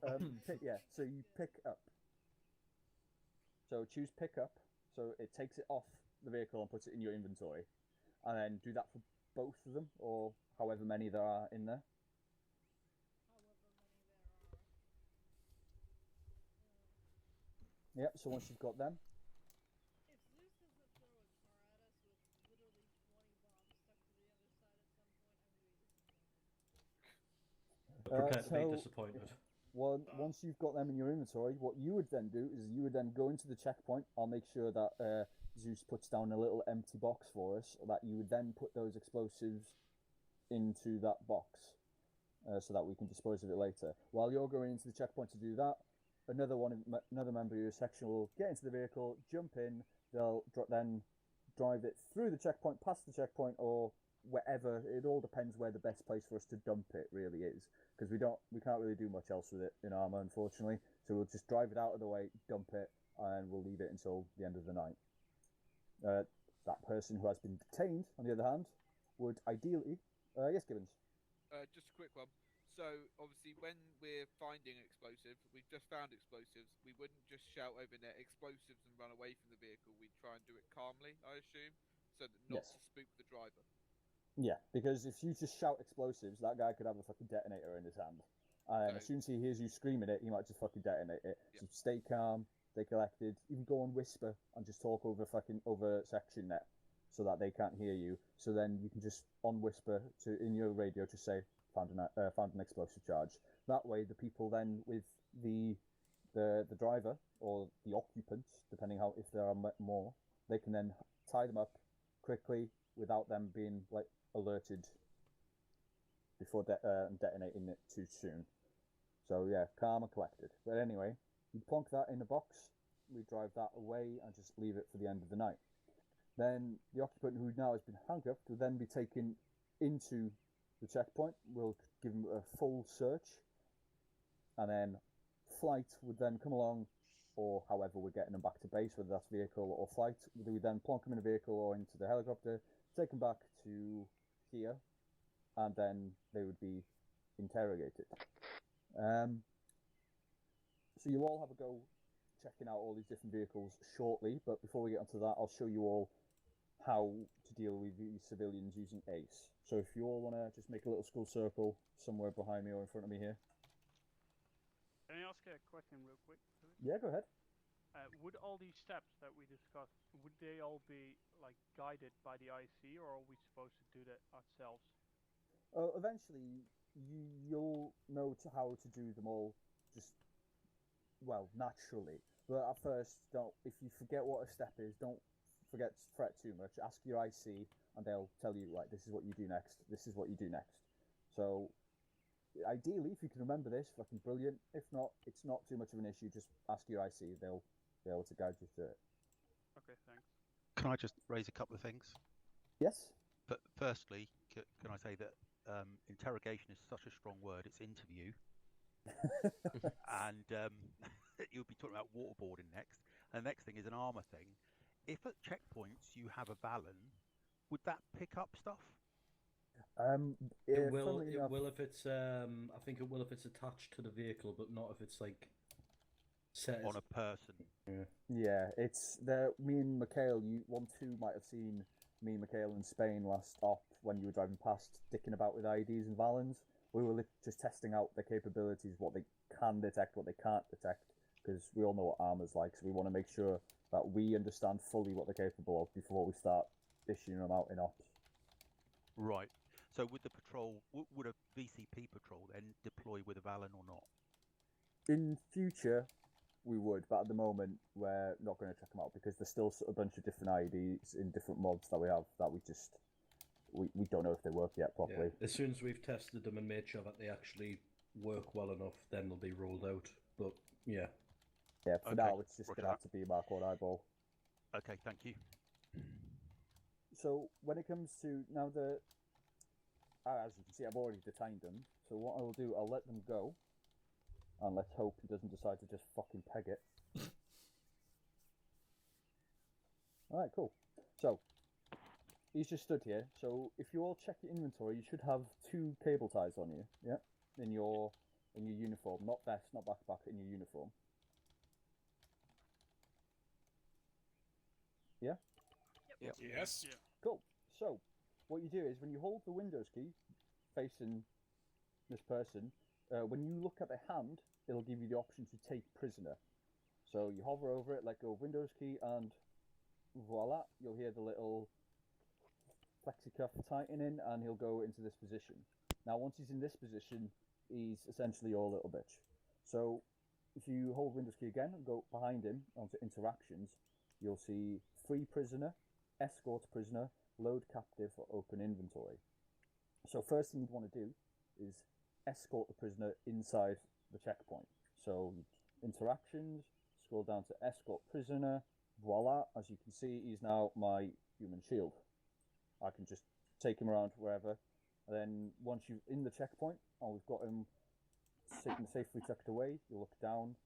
so you pick up. So choose pick up. So it takes it off the vehicle and puts it in your inventory. And then do that for both of them, or however many there are in there. Yep, so once you've got them. Prepare to be disappointed. Once you've got them in your inventory, what you would then do is you would then go into the checkpoint. I'll make sure that Zeus puts down a little empty box for us, that you would then put those explosives into that box, so that we can dispose of it later. While you're going into the checkpoint to do that, another member of your section will get into the vehicle, jump in. They'll then drive it through the checkpoint, past the checkpoint, or wherever. It all depends where the best place for us to dump it really is, because we can't really do much else with it in Arma, unfortunately. So we'll just drive it out of the way, dump it, and we'll leave it until the end of the night. That person who has been detained, on the other hand, would ideally... yes, Gibbons? Just a quick one. So, obviously, when we're finding an explosive, we've just found explosives, we wouldn't just shout over there explosives and run away from the vehicle. We'd try and do it calmly, I assume, so that not to spook the driver. Yeah, because if you just shout explosives, that guy could have a fucking detonator in his hand. And as soon as he hears you screaming it, he might just fucking detonate it. Yeah. So stay calm, stay collected, even go on whisper and just talk over section net so that they can't hear you. So then you can just on whisper in your radio to say, found an explosive charge. That way, the people then with the driver or the occupant, depending if there are more, they can then tie them up quickly without them being alerted before detonating it too soon. So yeah, calm and collected. But anyway, we plonk that in a box. We drive that away and just leave it for the end of the night. Then the occupant who now has been handcuffed will then be taken into the checkpoint. We'll give him a full search, and then flight would then come along, or however we're getting them back to base, whether that's vehicle or flight. We then plonk them in a vehicle or into the helicopter, take them back to here, and then they would be interrogated. So you'll all have a go checking out all these different vehicles shortly, but before we get onto that, I'll show you all how to deal with these civilians using ACE. So if you all want to just make a little school circle somewhere behind me or in front of me here. Can I ask a question real quick? Yeah, go ahead. Would all these steps that we discussed, would they all be guided by the IC, or are we supposed to do that ourselves? Eventually, you'll know how to do them all just, naturally. But at first, if you forget what a step is, don't fret too much. Ask your IC and they'll tell you, right, this is what you do next, this is what you do next. So ideally, if you can remember this, fucking brilliant. If not, it's not too much of an issue. Just ask your IC, they'll be able to guide you through it. Okay, thanks. Can I just raise a couple of things? Yes. But firstly, can I say that interrogation is such a strong word, it's interview. And you'll be talking about waterboarding next. And the next thing is an armor thing. If at checkpoints you have a Valen, would that pick up stuff? It will if it's I think it will if it's attached to the vehicle, but not if it's set on a person. Yeah, it's me and Mikhail, you 1-2 might have seen me and Mikhail in Spain last op when you were driving past, dicking about with IDs and Valens. We were just testing out their capabilities, what they can detect, what they can't detect, because we all know what armor's like, so we want to make sure that we understand fully what they're capable of before we start issuing them out in ops. Right. So would the patrol, would a VCP patrol then deploy with a Valen or not? In future, we would, but at the moment we're not going to check them out because there's still a bunch of different IDs in different mods that we have that we don't know if they work yet properly. Yeah. As soon as we've tested them and made sure that they actually work well enough, then they'll be rolled out. But yeah. Yeah, for now it's just going to have to be Mark 1 eyeball. Okay, thank you. So when it comes to now as you can see, I've already detained them. So what I will do, I'll let them go, and let's hope he doesn't decide to just fucking peg it. All right, cool. So he's just stood here. So if you all check your inventory, you should have 2 cable ties on you. Yeah, in your uniform, not vest, not backpack, in your uniform. Yeah. Yep. Yes. Yeah. Cool. So, what you do is when you hold the Windows key facing this person, when you look at the hand, it'll give you the option to take prisoner. So you hover over it, let go of Windows key, and voila, you'll hear the little flexicuff tightening, and he'll go into this position. Now, once he's in this position, he's essentially your little bitch. So if you hold Windows key again and go behind him onto interactions, you'll see free prisoner, escort prisoner, load captive, or open inventory. So first thing you'd want to do is escort the prisoner inside the checkpoint. So interactions, scroll down to escort prisoner, voila, as you can see, he's now my human shield. I can just take him around wherever, and then once you're in the checkpoint and we've got him safely tucked away, you look down,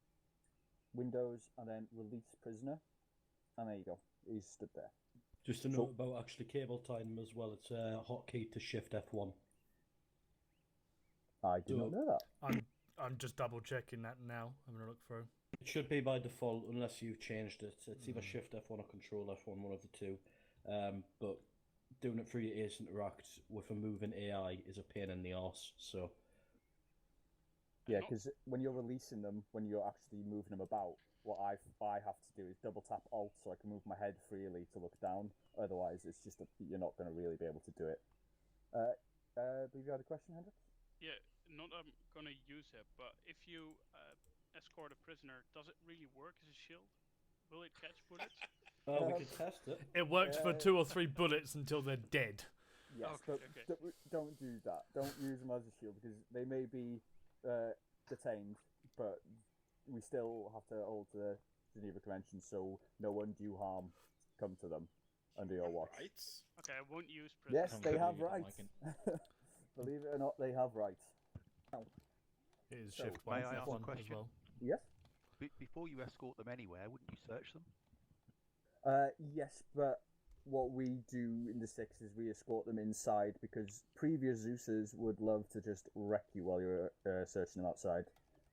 Windows, and then release prisoner, and there you go, he's stood there. Just a note about actually cable tying as well. It's a hotkey to Shift F1. I did not know that. I'm just double checking that now. I'm gonna look through. It should be by default unless you've changed it. It's either Shift F1 or Control F1, one of the two. But doing it through your Ace Interact with a moving AI is a pain in the arse. So yeah, because when you're releasing them, when you're actually moving them about, what I have to do is double tap Alt so I can move my head freely to look down. Otherwise, it's just you're not going to really be able to do it. I believe you had a question, Hendrik? Yeah, not going to use it, but if you escort a prisoner, does it really work as a shield? Will it catch bullets? We can test it. It works for 2 or 3 bullets until they're dead. Yes, okay. Don't do that. Don't use them as a shield because they may be detained, but we still have to hold the Geneva Convention, so no undue harm come to them under your watch. Rights? Okay, I won't use prisoners. Yes, they have rights. Believe it or not, they have rights. It is So, Shift may 1 I ask a F1 as question? well. Yes? Before you escort them anywhere, wouldn't you search them? Yes, but what we do in the 6 is we escort them inside because previous Zeusers would love to just wreck you while you're searching them outside.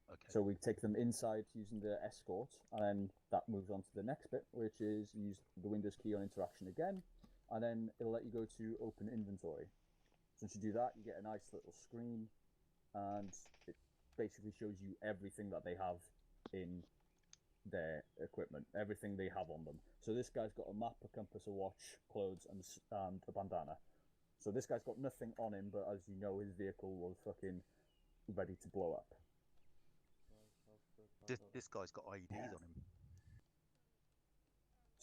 Okay. So we take them inside using the escort, and then that moves on to the next bit, which is use the Windows key on interaction again, and then it'll let you go to open inventory. Once you do that, you get a nice little screen, and it basically shows you everything that they have in their equipment, everything they have on them. So this guy's got a map, a compass, a watch, clothes, and a bandana. So this guy's got nothing on him, but as you know, his vehicle was fucking ready to blow up. This guy's got IEDs on him.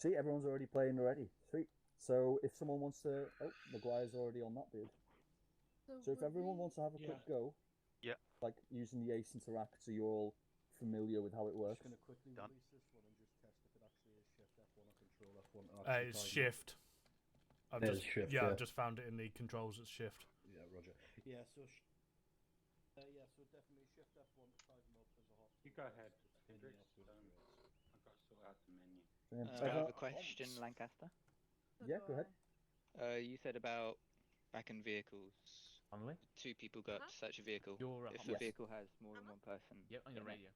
See, everyone's already playing already. Sweet. So if someone wants to... Oh, Maguire's already on that dude. So if everyone wants to have a quick go, like using the Ace Interact so you're all familiar with how it works. I'm just going to quickly release this one and just test if it actually is Shift F1 or Control F1. It's Shift. Shift, I've just found it in the controls. It's Shift. Yeah, Roger. Yeah, so so definitely Shift F1 to tie them up as a hot. You go ahead. I've got to sort out the menu. I have a question, Lancaster. Yeah, go ahead. You said about back in vehicles. Finally? 2 people go up to search a vehicle. You're if the vehicle has more than one person. Yep, on your in it, radio.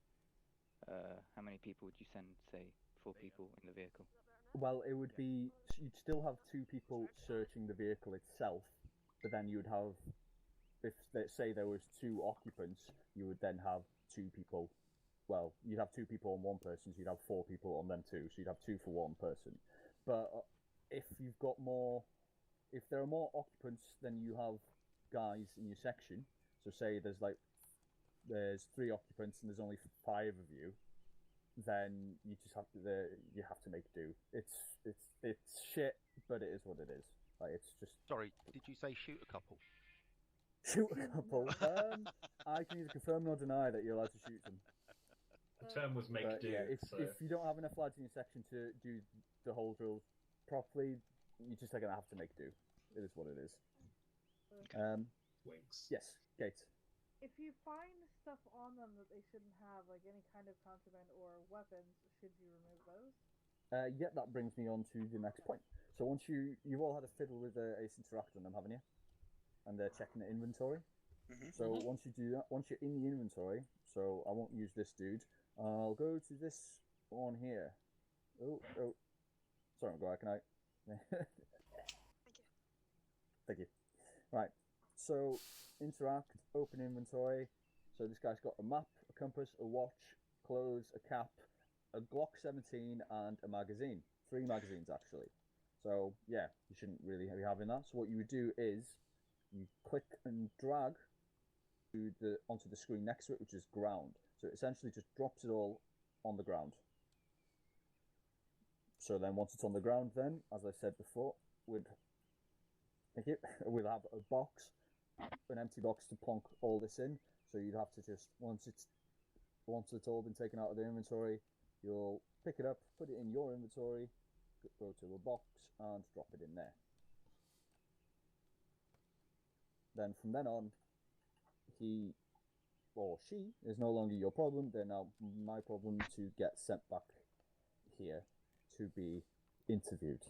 how many people would you send, say, 4 people in the vehicle? Well, it would be... You'd still have 2 people searching the vehicle itself, but then you'd have... If, say, there was 2 occupants, you would then have 2 people... Well, you'd have 2 people on 1 person, so you'd have 4 people on them too, so you'd have 2 for 1 person. But if you've got more... If there are more occupants than you have guys in your section, so say there's 3 occupants and there's only 5 of you, then you just have to you have to make do. It's shit, but it is what it is. Like it's just. Sorry, did you say shoot a couple? Shoot a couple. I can either confirm or deny that you're allowed to shoot them. The term was make do. Yeah, if so... you don't have enough lads in your section to do the whole drill properly, you're just gonna have to make do. It is what it is. Winks. Yes, Gates. If you find stuff on them that they shouldn't have, like any kind of contraband or weapons, should you remove those? Yeah, that brings me on to the next point. So once you've all had a fiddle with Ace Interact on them, haven't you? And they're checking the inventory. So once you do that, once you're in the inventory, so I won't use this dude. I'll go to this one here. Oh, sorry, McGuire, can I? Thank you. Right. So interact, open inventory. So this guy's got a map, a compass, a watch, clothes, a cap, a Glock 17, and a magazine. 3 magazines actually. So yeah, you shouldn't really be having that. So what you would do is you click and drag onto the screen next to it, which is ground. So it essentially just drops it all on the ground. So then once it's on the ground, then as I said before, we'll have a box, an empty box to plonk all this in. So you'd have to just once it's all been taken out of the inventory, you'll pick it up, put it in your inventory, go to a box and drop it in there. Then from then on, he or she is no longer your problem. They're now my problem to get sent back here to be interviewed.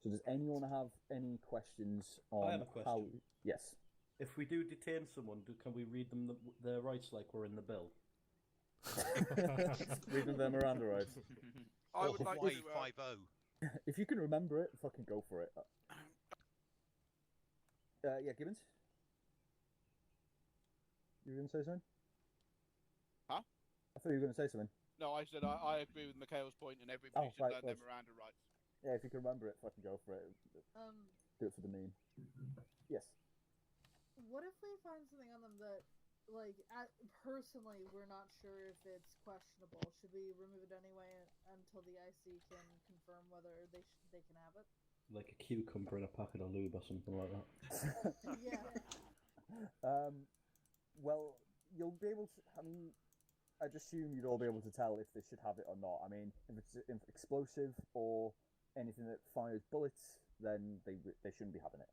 So does anyone have any questions on I have a question. how... Yes. If we do detain someone, can we read them their rights like we're in the bill? Read them their Miranda rights. I would like to... 50. If you can remember it, fucking go for it. Yeah, Gibbons? You were going to say something? Huh? I thought you were going to say something. No, I said I agree with Mikhail's point and everybody should learn their Miranda rights. Yeah, if you can remember it, fucking go for it. Do it for the meme. Yes. What if we find something on them that, like, personally, we're not sure if it's questionable? Should we remove it anyway until the IC can confirm whether they can have it? Like a cucumber in a packet of lube or something like that. Yeah. Well, you'll be able to. I mean, I'd assume you'd all be able to tell if they should have it or not. I mean, if it's explosive or anything that fires bullets, then they shouldn't be having it.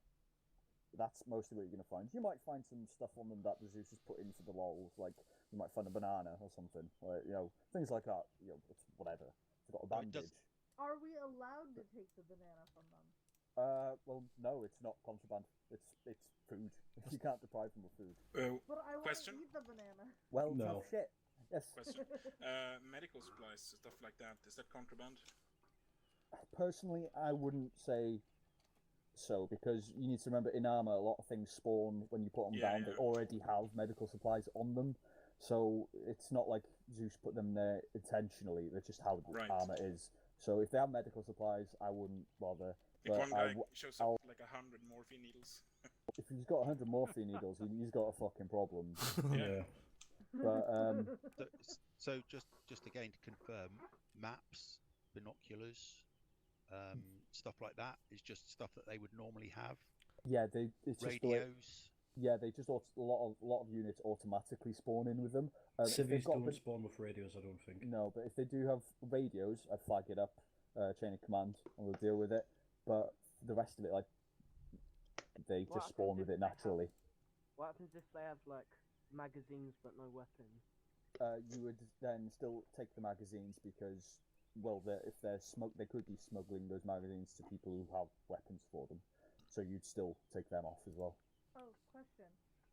That's mostly what you're going to find. You might find some stuff on them that the Zeus has put in for the lols, like you might find a banana or something, like, things like that. It's whatever. It's got a bandage. Are we allowed to take the banana from them? Well, no, it's not contraband. It's food. You can't deprive them of food. But I want Question? to eat the banana. Well, no. tough shit. Yes. Question. Medical supplies, stuff like that, is that contraband? Personally, I wouldn't say so, because you need to remember in armor, a lot of things spawn when you put them down. They already have medical supplies on them, so it's not like Zeus put them there intentionally. That's just how the armor is. So if they have medical supplies, I wouldn't bother. If one guy shows up like 100 morphine needles. If he's got 100 morphine needles, he's got a fucking problem. Yeah. But so just again to confirm, maps, binoculars, stuff like that is just stuff that they would normally have. Yeah, it's just radios. They just a lot of units automatically spawn in with them. Civvies don't spawn with radios, I don't think. No, but if they do have radios, I'd flag it up, chain of command, and we'll deal with it. But the rest of it, like, they just spawn with it naturally. What happens if they have, like, magazines but no weapons? You would then still take the magazines because, well, if they're they could be smuggling those magazines to people who have weapons for them. So you'd still take them off as well. Oh, question.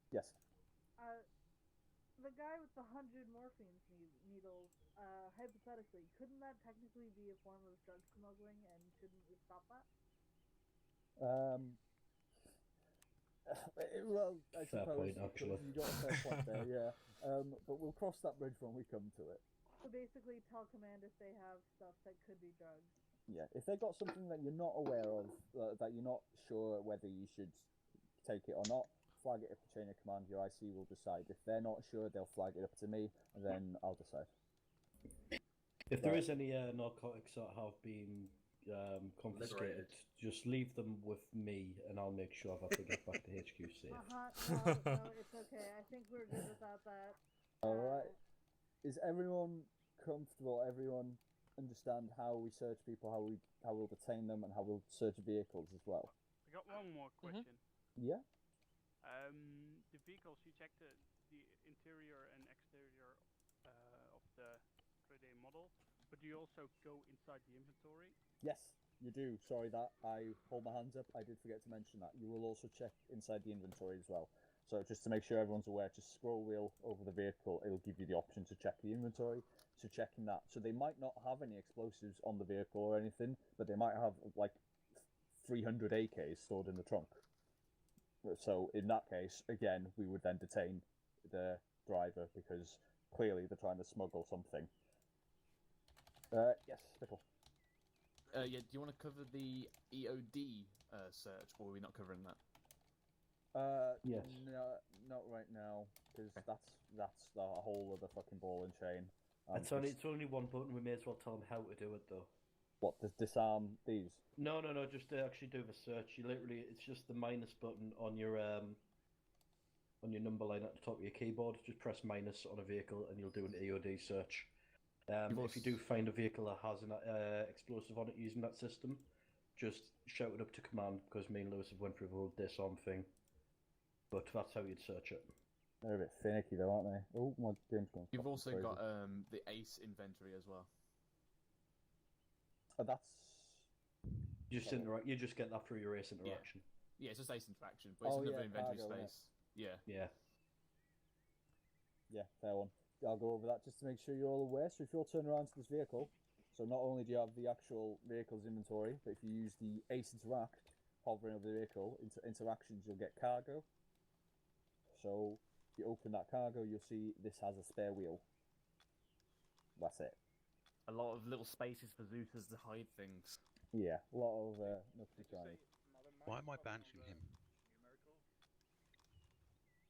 Yes. The guy with the 100 morphine needles, hypothetically, couldn't that technically be a form of drug smuggling, and shouldn't we stop that? Well, I fair suppose point, actually. You got a fair point there, yeah. But we'll cross that bridge when we come to it. So basically, tell command if they have stuff that could be drugs. Yeah, if they got something that you're not aware of, that you're not sure whether you should take it or not, flag it up to chain of command. Your IC will decide. If they're not sure, they'll flag it up to me, and then I'll decide. If there is any narcotics that have been confiscated, just leave them with me, and I'll make sure that they get back to HQ safe. No, it's okay. I think we're good without that. All right. Is everyone comfortable? Everyone understand how we search people, how we'll detain them, and how we'll search vehicles as well? I got one more question. Yeah. The vehicles, you check the interior and exterior of the 3D model, but do you also go inside the inventory? Yes, you do. Sorry that I hold my hands up. I did forget to mention that. You will also check inside the inventory as well. So just to make sure everyone's aware, just scroll wheel over the vehicle. It'll give you the option to check the inventory. So checking that. So they might not have any explosives on the vehicle or anything, but they might have like 300 AKs stored in the trunk. So in that case, again, we would then detain the driver because clearly they're trying to smuggle something. Yes, Pickle. Yeah, do you want to cover the EOD search, or are we not covering that? Yes. No, not right now, because that's the whole other fucking ball and chain. It's only one button. We may as well tell them how to do it, though. What, disarm these? No, just to actually do the search. You literally, it's just the minus button on your number line at the top of your keyboard. Just press minus on a vehicle, and you'll do an EOD search. If you do find a vehicle that has an explosive on it using that system, just shout it up to command, because me and Lewis have went through the whole disarm thing. But that's how you'd search it. They're a bit finicky though, aren't they? Oh, my game's gone. You've also got the ACE inventory as well. Oh, that's... You just get that through your ACE interaction. Yeah, it's just ACE interaction, but it's another inventory cargo, space. Yeah. Yeah, fair one. I'll go over that just to make sure you're all aware. So if you'll turn around to this vehicle, so not only do you have the actual vehicle's inventory, but if you use the ACE interact, hovering over the vehicle, into interactions, you'll get cargo. So if you open that cargo, you'll see this has a spare wheel. That's it. A lot of little spaces for Zooters to hide things. Yeah, a lot of nothing shiny. Why am I banishing him?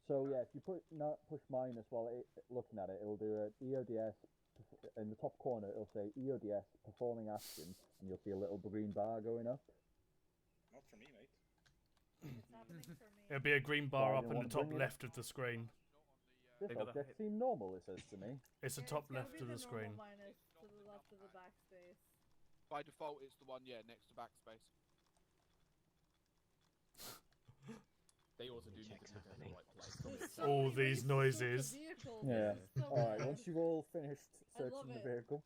So yeah, if you push minus while looking at it, it'll do an EODS. In the top corner, it'll say EODS performing action, and you'll see a little green bar going up. Not for me, mate. It's happening for me. It'll be a green bar up in the top left of the screen. This object seemed normal, it says to me. It's the top left of the screen. Minus to the left of the backspace. By default, it's the one, next to backspace. They also do need to put it in the right place. All these noises. Yeah. Alright, once you've all finished searching the vehicle.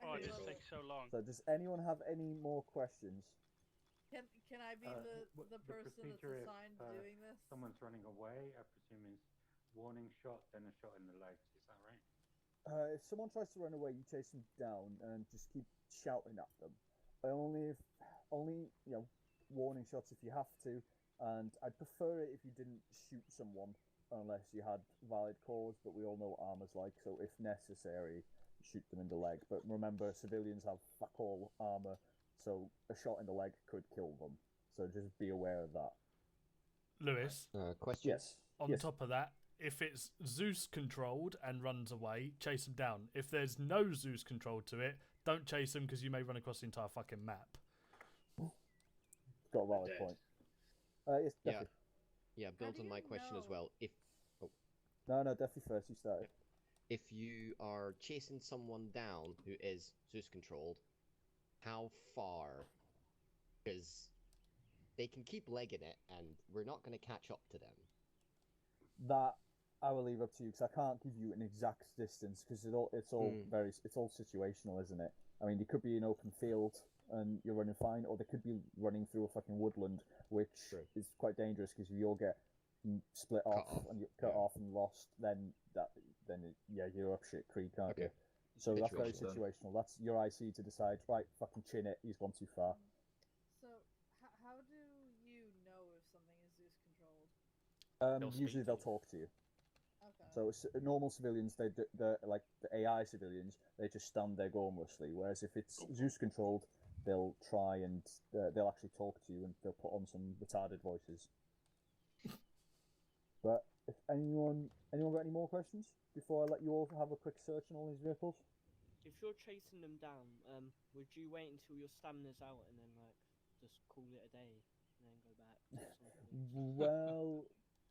Oh, this takes so long. So does anyone have any more questions? Can I be the person that's assigned doing this? Someone's running away, I presume is warning shot, then a shot in the legs. Is that right? If someone tries to run away, you chase them down and just keep shouting at them. Only warning shots if you have to, and I'd prefer it if you didn't shoot someone unless you had valid cause. But we all know what armor's like, so if necessary, shoot them in the leg. But remember, civilians have fuck all armor, so a shot in the leg could kill them. So just be aware of that. Lewis. Question. Yes. On top of that, if it's Zeus controlled and runs away, chase them down. If there's no Zeus controlled to it, don't chase them because you may run across the entire fucking map. Got a valid point. Yes, definitely. Yeah, builds on my question as well. No, definitely first you started. If you are chasing someone down who is Zeus controlled, how far? Because they can keep legging it, and we're not going to catch up to them. That I will leave up to you because I can't give you an exact distance because it's all situational, isn't it? I mean, you could be in open field and you're running fine, or they could be running through a fucking woodland, which is quite dangerous because if you all get split off and you cut off and lost, then you're up shit creek, aren't you? So that's very situational. That's your IC to decide. Right, fucking chin it. He's gone too far. So how do you know if something is Zeus controlled? Usually they'll talk to you. Okay. So normal civilians, like the AI civilians, they just stand there gormlessly. Whereas if it's Zeus controlled, they'll try and they'll actually talk to you and they'll put on some retarded voices. But if anyone got any more questions before I let you all have a quick search on all these vehicles? If you're chasing them down, would you wait until your stamina's out and then like just call it a day and then go back? Well,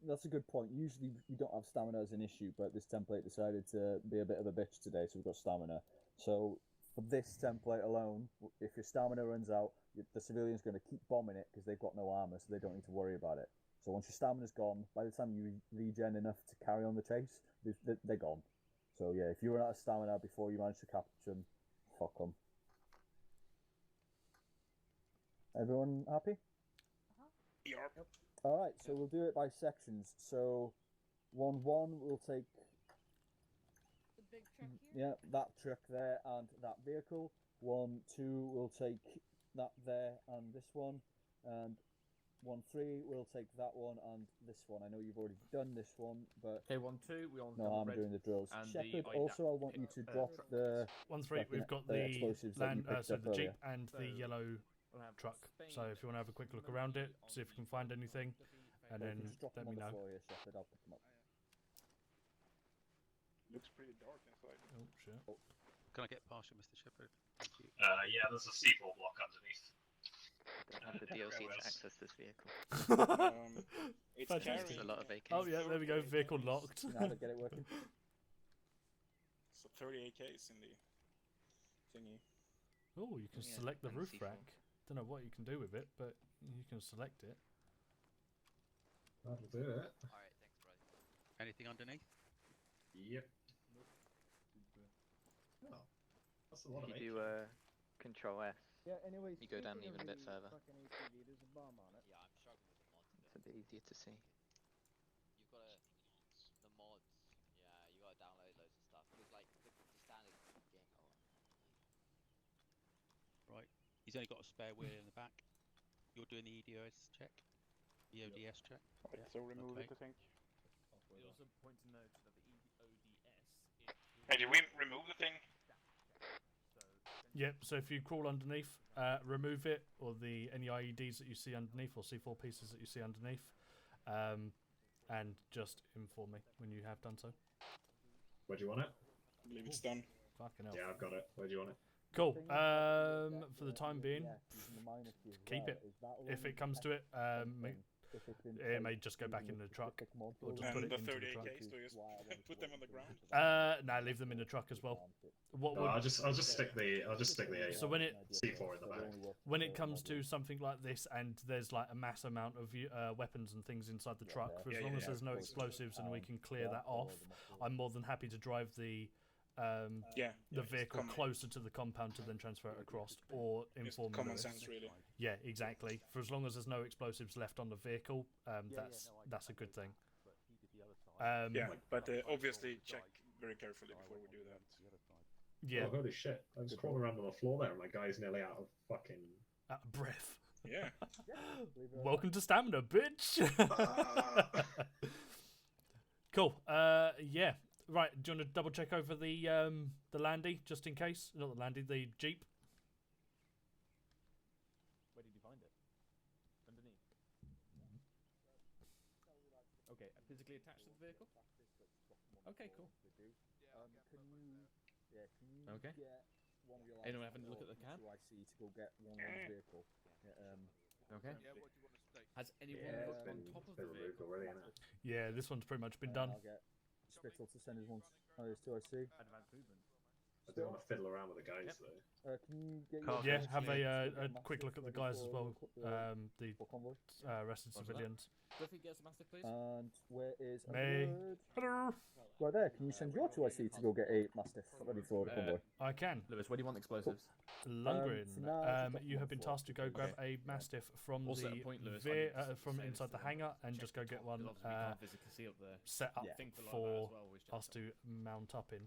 that's a good point. Usually you don't have stamina as an issue, but this template decided to be a bit of a bitch today, so we've got stamina. So for this template alone, if your stamina runs out, the civilian's going to keep bombing it because they've got no armor, so they don't need to worry about it. So once your stamina's gone, by the time you regen enough to carry on the chase, they're gone. So yeah, if you run out of stamina before you manage to capture them, fuck them. Everyone happy? Yep. All right, so we'll do it by sections. So 1-1 will take The big truck here? yeah, that truck there and that vehicle. 1-2 will take that there and this one, and 1-3 will take that one and this one. I know you've already done this one, but Okay, 1-2. We all no, I'm doing the drills. and Shepard, the also I want you to drop the 1-3. We've got the explosives that you land, picked so up the jeep earlier. and the yellow truck. So if you want to have a quick look around it, see if you can find anything, and Or you then can just drop let them me on the know. floor here, Shepard. I'll pick them up. Looks pretty dark inside. Oh shit. Can I get past you, Mr. Shepard? Thank you. Yeah, there's a C4 block underneath. Don't have the DLC to access this vehicle. It's Fantastic. carrying. A lot of AKs. Oh yeah, there we go. Vehicle locked. Now to get it working. So 30 AKs in the thingy. Oh, you can Yeah, select the and roof C4. rack. Don't know what you can do with it, but you can select it. That'll do it. Alright, thanks, bro. Anything underneath? Yep. Oh, that's a lot If of you do Control S, Yeah, anyways, you go down speaking even a of bit the further. fucking ATV, there's a bomb on it. Yeah, I'm struggling with the mods. it's a bit easier to see. You've got to the mods. Yeah, you got to download loads of stuff because like the standard game. Right. He's only got a spare wheel in the back. You're doing the EDOS check? EODS check? Right, so remove Okay. it, I think. It also point to note that the EODS Hey, did we remove the thing? Yep. So if you crawl underneath, remove it, or any IEDs that you see underneath, or C4 pieces that you see underneath, and just inform me when you have done so. Where do you want it? I believe it's done. Fucking hell. Yeah, I've got it. Where do you want it? Cool. For the time being, keep it. If it comes to it, it may just go back in the truck, or just put And it the into 30 the truck. AKs, do you just put them on the ground? No, leave them in the truck as well. What No, would, I'll just stick the So when it C4 in the back. when it comes to something like this, and there's like a mass amount of weapons and things inside the truck, for as long as there's no explosives and we can clear that off, I'm more than happy to drive the vehicle closer to the compound to then transfer it across, or inform me. Common sense, really. Yeah, exactly. For as long as there's no explosives left on the vehicle, that's a good thing. Yeah, but obviously check very carefully before we do that. Yeah. Oh, holy shit. I was crawling around on the floor there and my guy's nearly out of fucking... Out of breath. Yeah. Welcome to stamina, bitch! Cool. Yeah. Right, do you want to double check over the Landy, just in case? Not the Landy, the Jeep. Where did you find it? Underneath. Okay, physically attached to the vehicle? Okay, cool. Okay. Anyone having a look at the cab? To go get one on the vehicle. Okay. Yeah, what do you want to stake? Has anyone looked on top of the vehicle? Already, isn't it? Yeah, this one's pretty much been done. I'll get Spittle to send his one. Oh, there's two I see. Advanced movement. I do want to fiddle around with the guys though. Can you get Yeah, your have a Mastiff quick look at the ready guys as for well. The convoy? arrested civilians. Duffy, get some Mastiff, please. And where is Me. Edward? Hello. Right there. Can you send your 2IC to go get a Mastiff ready for the convoy? I can. Lewis, where do you want the explosives? Lundgren, for now, I'll just you have been drop tasked to go grab a Mastiff from Also the at a point, Lewis, I need to from say inside this the hangar and just go get one Obviously, we can't physically see up there. set up Yeah. Think for like for that as well, which us to mount up in.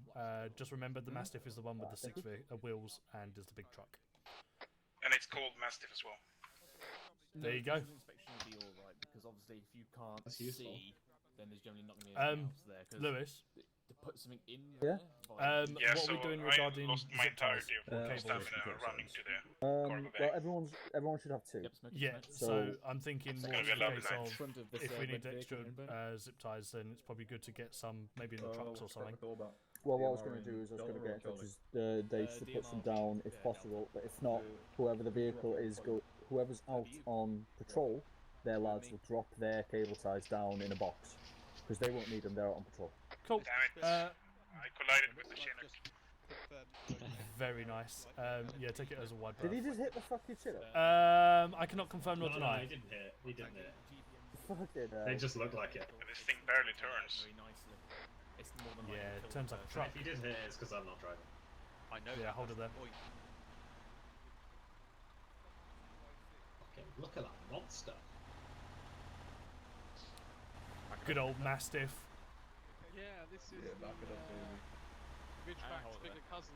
Just remember the Mastiff is the one with the six wheels and is the big truck. And it's called Mastiff as well. There you go. Visual inspection will be alright, because obviously if you can't That's useful. see, then there's generally not going to be anything else there. 'cause Lewis, the put something in Yeah. there? Yeah, what so are we doing I regarding lost my zip ties? entirety of Or cables? stamina running to the cargo Well, bay. everyone should have 2. Yeah, so I'm thinking more gonna in be a the lovely case night. of Front of this, if we red need vehicle extra in Burn. zip ties, then it's probably good to get some maybe in the trucks or something. Well, what I was going to do is I was going to get in touch with they should put some down if possible, but if not, whoever the vehicle is, whoever's out on patrol, their lads will drop their cable ties down in a box because they won't need them. They're out on patrol. Cool. Damn it! I collided with the Chinook. Very nice. Yeah, take it as a wide Did he berth. just hit the fucking Chinook? I cannot confirm nor No, deny. he didn't hit. He didn't hit. Fucking hell. They just look like it. This thing barely turns. Very nicely. It's more than Yeah, like it turns like a truck. If he did hit, it's because I'm not driving. I know. Yeah, hold it there. Okay, look at that monster. Good old Mastiff. Yeah, this is Ridgeback's bigger cousin.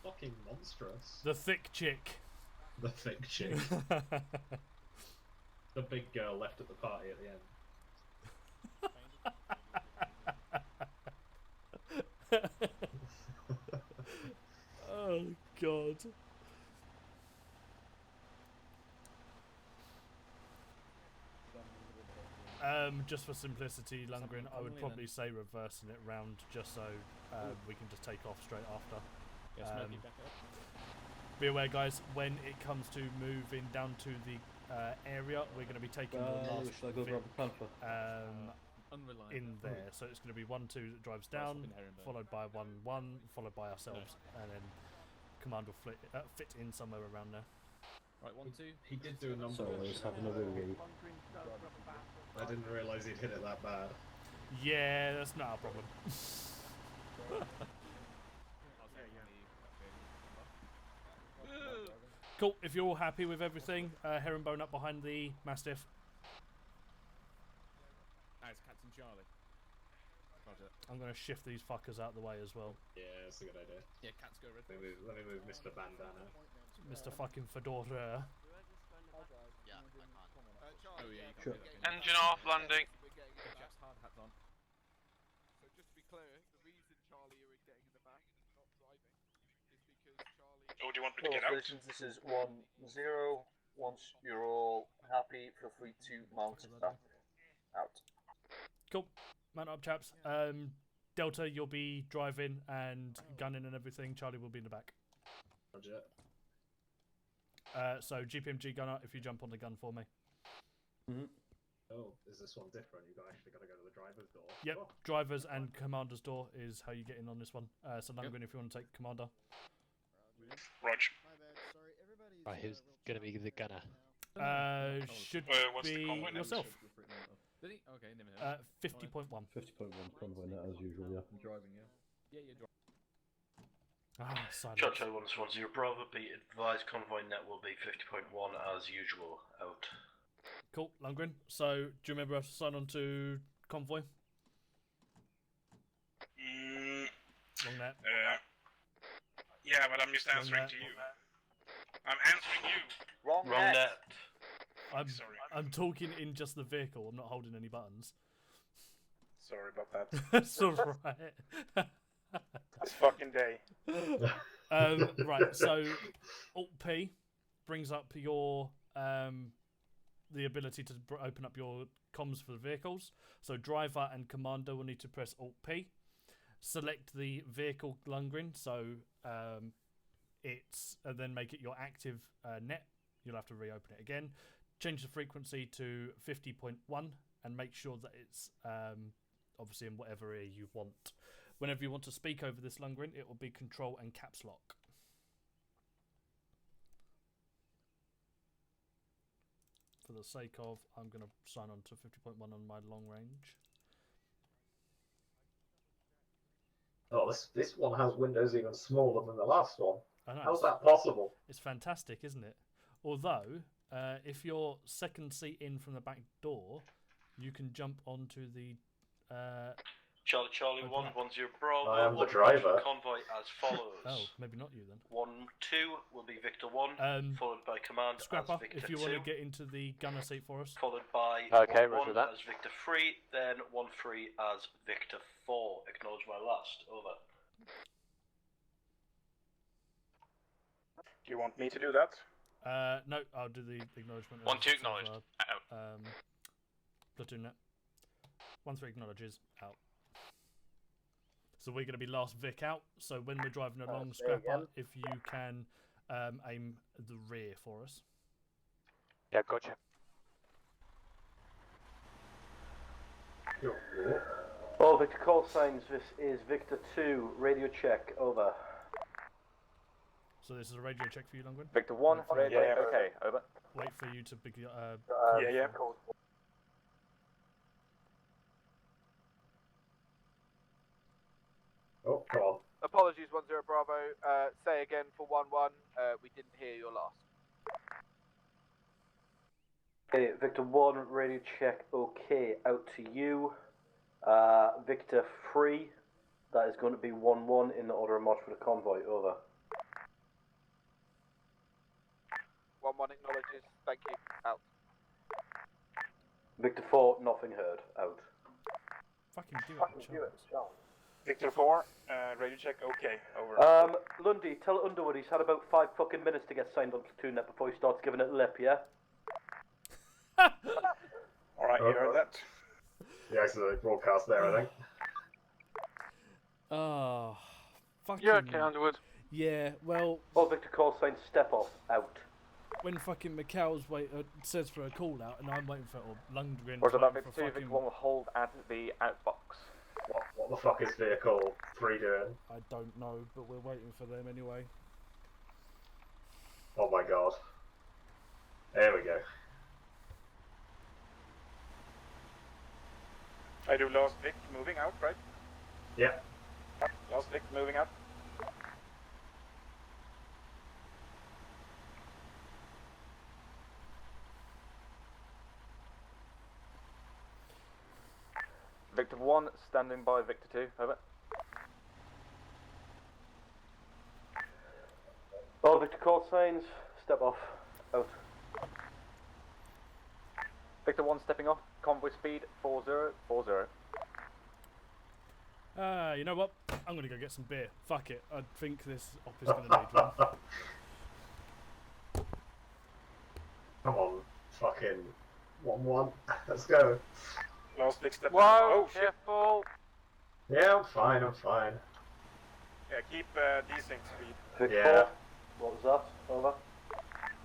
Fucking monstrous. The thick chick. The thick chick. The big girl left at the party at the end. Oh god. Just for simplicity, Lundgren, I would probably say reversing it round just so we can just take off straight after. Yeah, Smokey, back up. Be aware, guys, when it comes to moving down to the area, we're going to be taking the last Shall I go grab the panther? Unreliable. in there. So it's going to be 1-2 that drives down, followed by 1-1, followed by ourselves, and then command will fit in somewhere around there. Right, 1-2. He did do a number. Sorry, I was having a wee. I didn't realise he'd hit it that bad. Yeah, that's not a problem. Cool, if you're all happy with everything, herringbone up behind the Mastiff. As Captain Charlie. Roger. I'm going to shift these fuckers out the way as well. Yeah, that's a good idea. Yeah, cats go red. Let me move Mr. Bandana. Mr. fucking Fedora. Yeah, I can't. Oh yeah, you Sure. can't. Engine off, landing. Just hard hats on. So just to be clear, the reason Charlie you're getting in the back, not driving, is because Charlie. Oh, do you want me to get out? This is 1-0. Once you're all happy, feel free to mount back out. Cool. Mount up, chaps. Delta, you'll be driving and gunning and everything. Charlie will be in the back. Roger. So GPMG gunner, if you jump on the gun for me. Oh, is this one different? You actually got to go to the driver's door. Yep, Oh. driver's and commander's door is how you get in on this one. So Lundgren, if you want to take commander. Rog. Right, who's gonna be the gunner? Should what's the be convoy name? yourself. Did he? Okay, never heard. 50.1. 50.1 convoy net as usual, yeah. I'm driving, yeah. Yeah, you're driving. Ah, silence. Chacho 110 Bravo, be advised convoy net will be 50.1 as usual, out. Cool, Lundgren. So, do you remember us to sign on to convoy? Wrong net. Yeah, but I'm just answering to you. I'm answering you. Wrong net. Sorry. I'm talking in just the vehicle. I'm not holding any buttons. Sorry about that. That's alright. This fucking day. Right, so Alt P brings up your the ability to open up your comms for the vehicles. So driver and commander will need to press Alt P. Select the vehicle Lundgren, so it's and then make it your active net. You'll have to reopen it again. Change the frequency to 50.1 and make sure that it's obviously in whatever area you want. Whenever you want to speak over this Lundgren, it will be control and caps lock. For the sake of, I'm going to sign on to 50.1 on my long range. Oh, this one has windows even smaller than the last one. I know, How's that possible? It's fantastic, isn't it? Although, if you're second seat in from the back door, you can jump onto the Charlie Charlie Okay. 110 Bravo. I am the will driver. Convoy as follows. Oh, maybe not you then. 1-2 will be Victor 1, followed by Command Scrapper, as Victor if you 2, want to get into the gunner seat for us. followed by Okay, 1-1 roger that. as Victor 3, then 1-3 as Victor 4. Acknowledge my last. Over. Do you want me to do that? No, I'll do the acknowledgement. 1-2 acknowledged. Out. Platoon net. 1-3 acknowledges. Out. So we're going to be last Vic out. So when we're driving along, say again. Scrapper, if you can aim the rear for us. Yeah, gotcha. Well, Victor call signs, this is Victor 2, radio check, over. So this is a radio check for you, Longwin? Victor 1, radio, Yeah. okay, over. Wait for you to begin. Yeah. Cool. Oh, come on. Apologies, 10 Bravo. Say again for 1-1. We didn't hear your last. Okay, Victor 1, radio check, okay, out to you. Victor 3, that is going to be 1-1 in the order of march for the convoy, over. 1-1 acknowledges. Thank you. Out. Victor 4, nothing heard, out. Fucking do it, Charles. Victor 4, radio check, okay, over. Lundy, tell Underwood he's had about 5 fucking minutes to get signed on platoon net before he starts giving it lip, yeah? Alright, you heard that? You accidentally broadcast there, I think. Oh, fucking. You're okay, Underwood. Yeah, well. Oh, Victor call sign, step off, out. When fucking Mikhail's says for a call out, and I'm waiting for Lundgren. What about waiting Victor for 2, Victor 1 will hold at the outbox. What the fuck is vehicle 3 doing? I don't know, but we're waiting for them anyway. Oh my god. There we go. I do last Vic moving out, right? Yep. Last Vic moving out. Victor 1, standing by Victor 2, over. Oh, Victor call signs, step off, out. Victor 1 stepping off, convoy speed 4040. You know what? I'm gonna go get some beer. Fuck it. I think this op is gonna need one. Come on, fucking 1-1. Let's go. Last Vic step Whoa, down. Oh, shit. careful. Yeah, I'm fine, I'm fine. Yeah, keep desync speed. Vic Yeah. 4, what was that, over?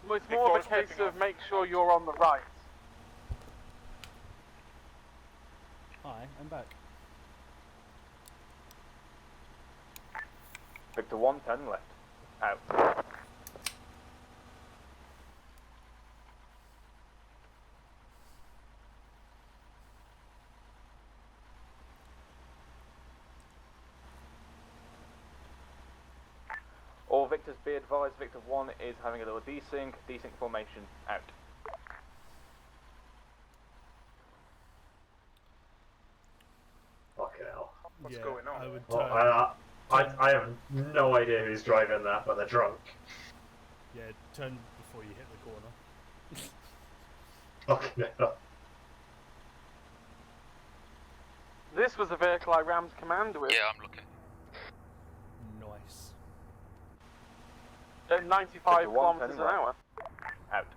Well, it's Vic more of a 4 case stepping of off. make sure you're on the right. Hi, I'm back. Victor 1, turn left. Out. All Victors be advised, Victor 1 is having a little desync formation, out. Fucking hell. What's Yeah, going on? I would Well, I have no idea who's driving that, but they're drunk. Yeah, turn before you hit the corner. Fucking hell. This was a vehicle I rammed commander with. Yeah, I'm looking. Nice. At 95 Victor 1, kilometers an turning right. hour. Out.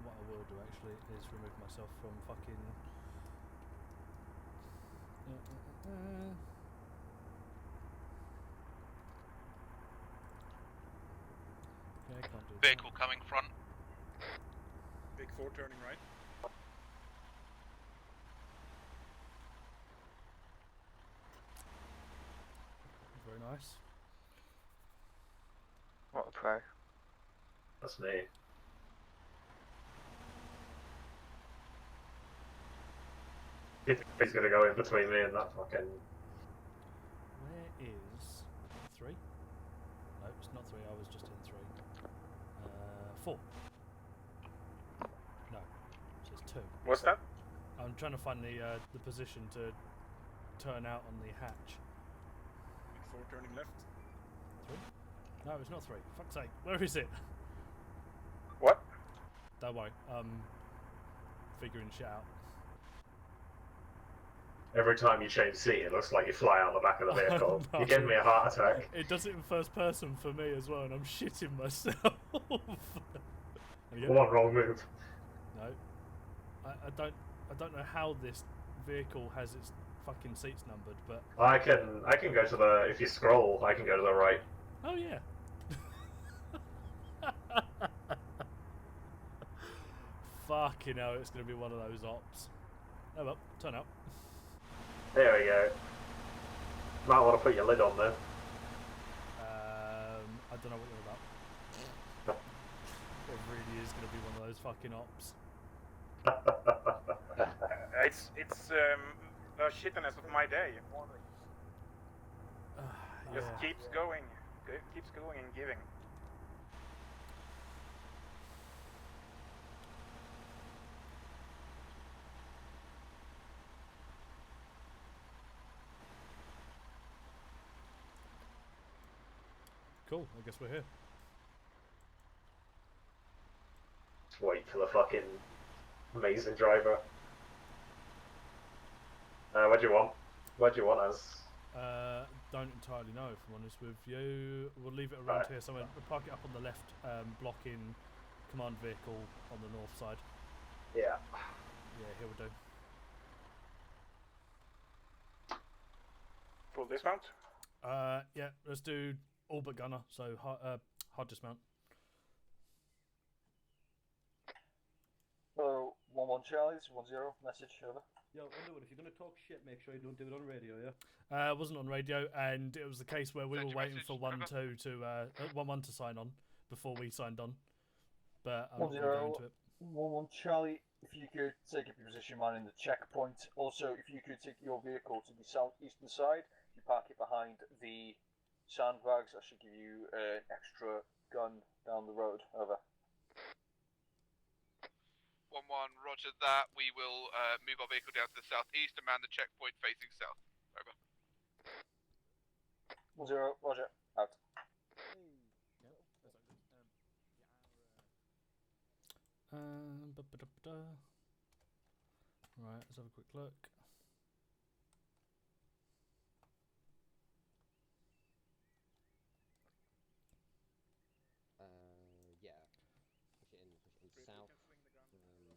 What I will do actually is remove myself from fucking. Yeah, I can't do that. Vehicle coming front. Vic 4 turning right. Very nice. What a pro. That's me. He's gonna go in between me and that fucking. Where is 3? No, it's not 3. I was just in 3. 4. No, so it's 2. What's that? I I'm trying to find the position to turn out on the hatch. Before turning left. 3? No, it's not 3. Fuck's sake. Where is it? What? Don't worry. Figuring shit out. Every time you change seat, it looks like you fly out the back of the vehicle. No. You're giving me a heart attack. It does it in first person for me as well, and I'm shitting myself. Yeah. One wrong move. No, I don't know how this vehicle has its fucking seats numbered, but I can go to the, if you scroll, I can go to the right. oh yeah. Fucking hell, it's gonna be one of those ops. Oh well, turn up. There we go. Might want to put your lid on there. I don't know what you're about. It really is gonna be one of those fucking ops. It's the shittiness of my day. Just Yeah. keeps going and giving. Cool, I guess we're here. Just wait for the fucking amazing driver. What do you want? What do you want us? Don't entirely know, if I'm honest with you. We'll leave it around here somewhere. We'll park it up on the left, blocking command vehicle on the north side. Yeah. Yeah, here we do. Full dismount? Yeah, let's do all but gunner, so hard dismount. Hello, 1-1 Charlie, 1-0, message, over. Yo, Underwood, if you're going to talk shit, make sure you don't do it on radio, yeah? It wasn't on radio, and it was the case where we were waiting for 1-2 to 1-1 to sign on before we signed on. But I'm not going to go into it. 1-1 Charlie, if you could take up your position man in the checkpoint. Also, if you could take your vehicle to the southeastern side, you park it behind the sandbags. I should give you an extra gun down the road. Over. 1-1, roger that. We will move our vehicle down to the southeast and man the checkpoint facing south. Over. 1-0, roger. Out. Right, let's have a quick look. Yeah. Push it in south. And then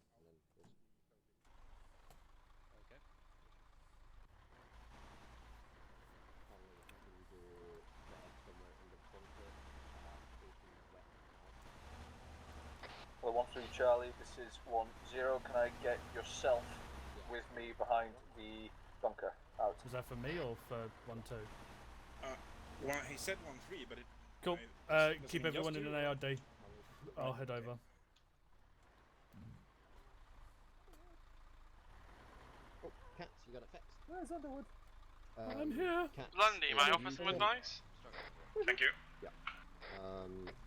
Okay. probably have to do that somewhere in the bunker, facing west south. Well, 1-3 Charlie, this is 1-0. Can I get yourself with me behind the bunker? Out. Was that for me or for 1-2? He said 1-3, but it. Cool. Does Keep mean everyone just in you? an ARD. I'll head over. Oh, Cats, you got it fixed. Where's Underwood? I'm here. Cats, Lundy, may I you offer some can- advice? Thank you. Yeah.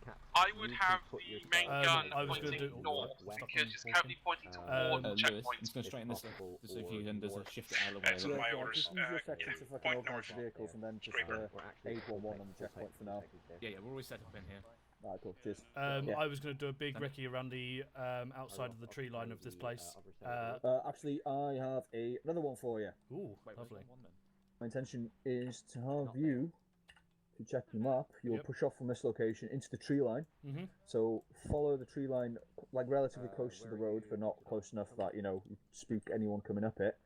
Cats, I would you have can put the yourself main gun I was gonna pointing do- north stop because on it's walking. currently pointing toward the Lewis, checkpoint. I'm just going to straighten this possible, just so if or you can, there's a north. shift it out of the way. Excellent. Yeah, my yeah, orders, just use your section to fucking point organise the north. vehicles and then just Screamer. We're actually aid 1-1 on the checkpoint for now. Yeah, we're always set up in here. Alright, cool. Cheers. I Yeah. was going to do a big recce around the outside of the tree line of this place. Actually, I have another one for you. Ooh, Wait, lovely. one then? My intention is to have you, if you check your map, you'll Yep. push off from this location into the tree line. Mhm. So follow the tree line, like relatively close to the road, but not close enough that, you spook anyone coming up it.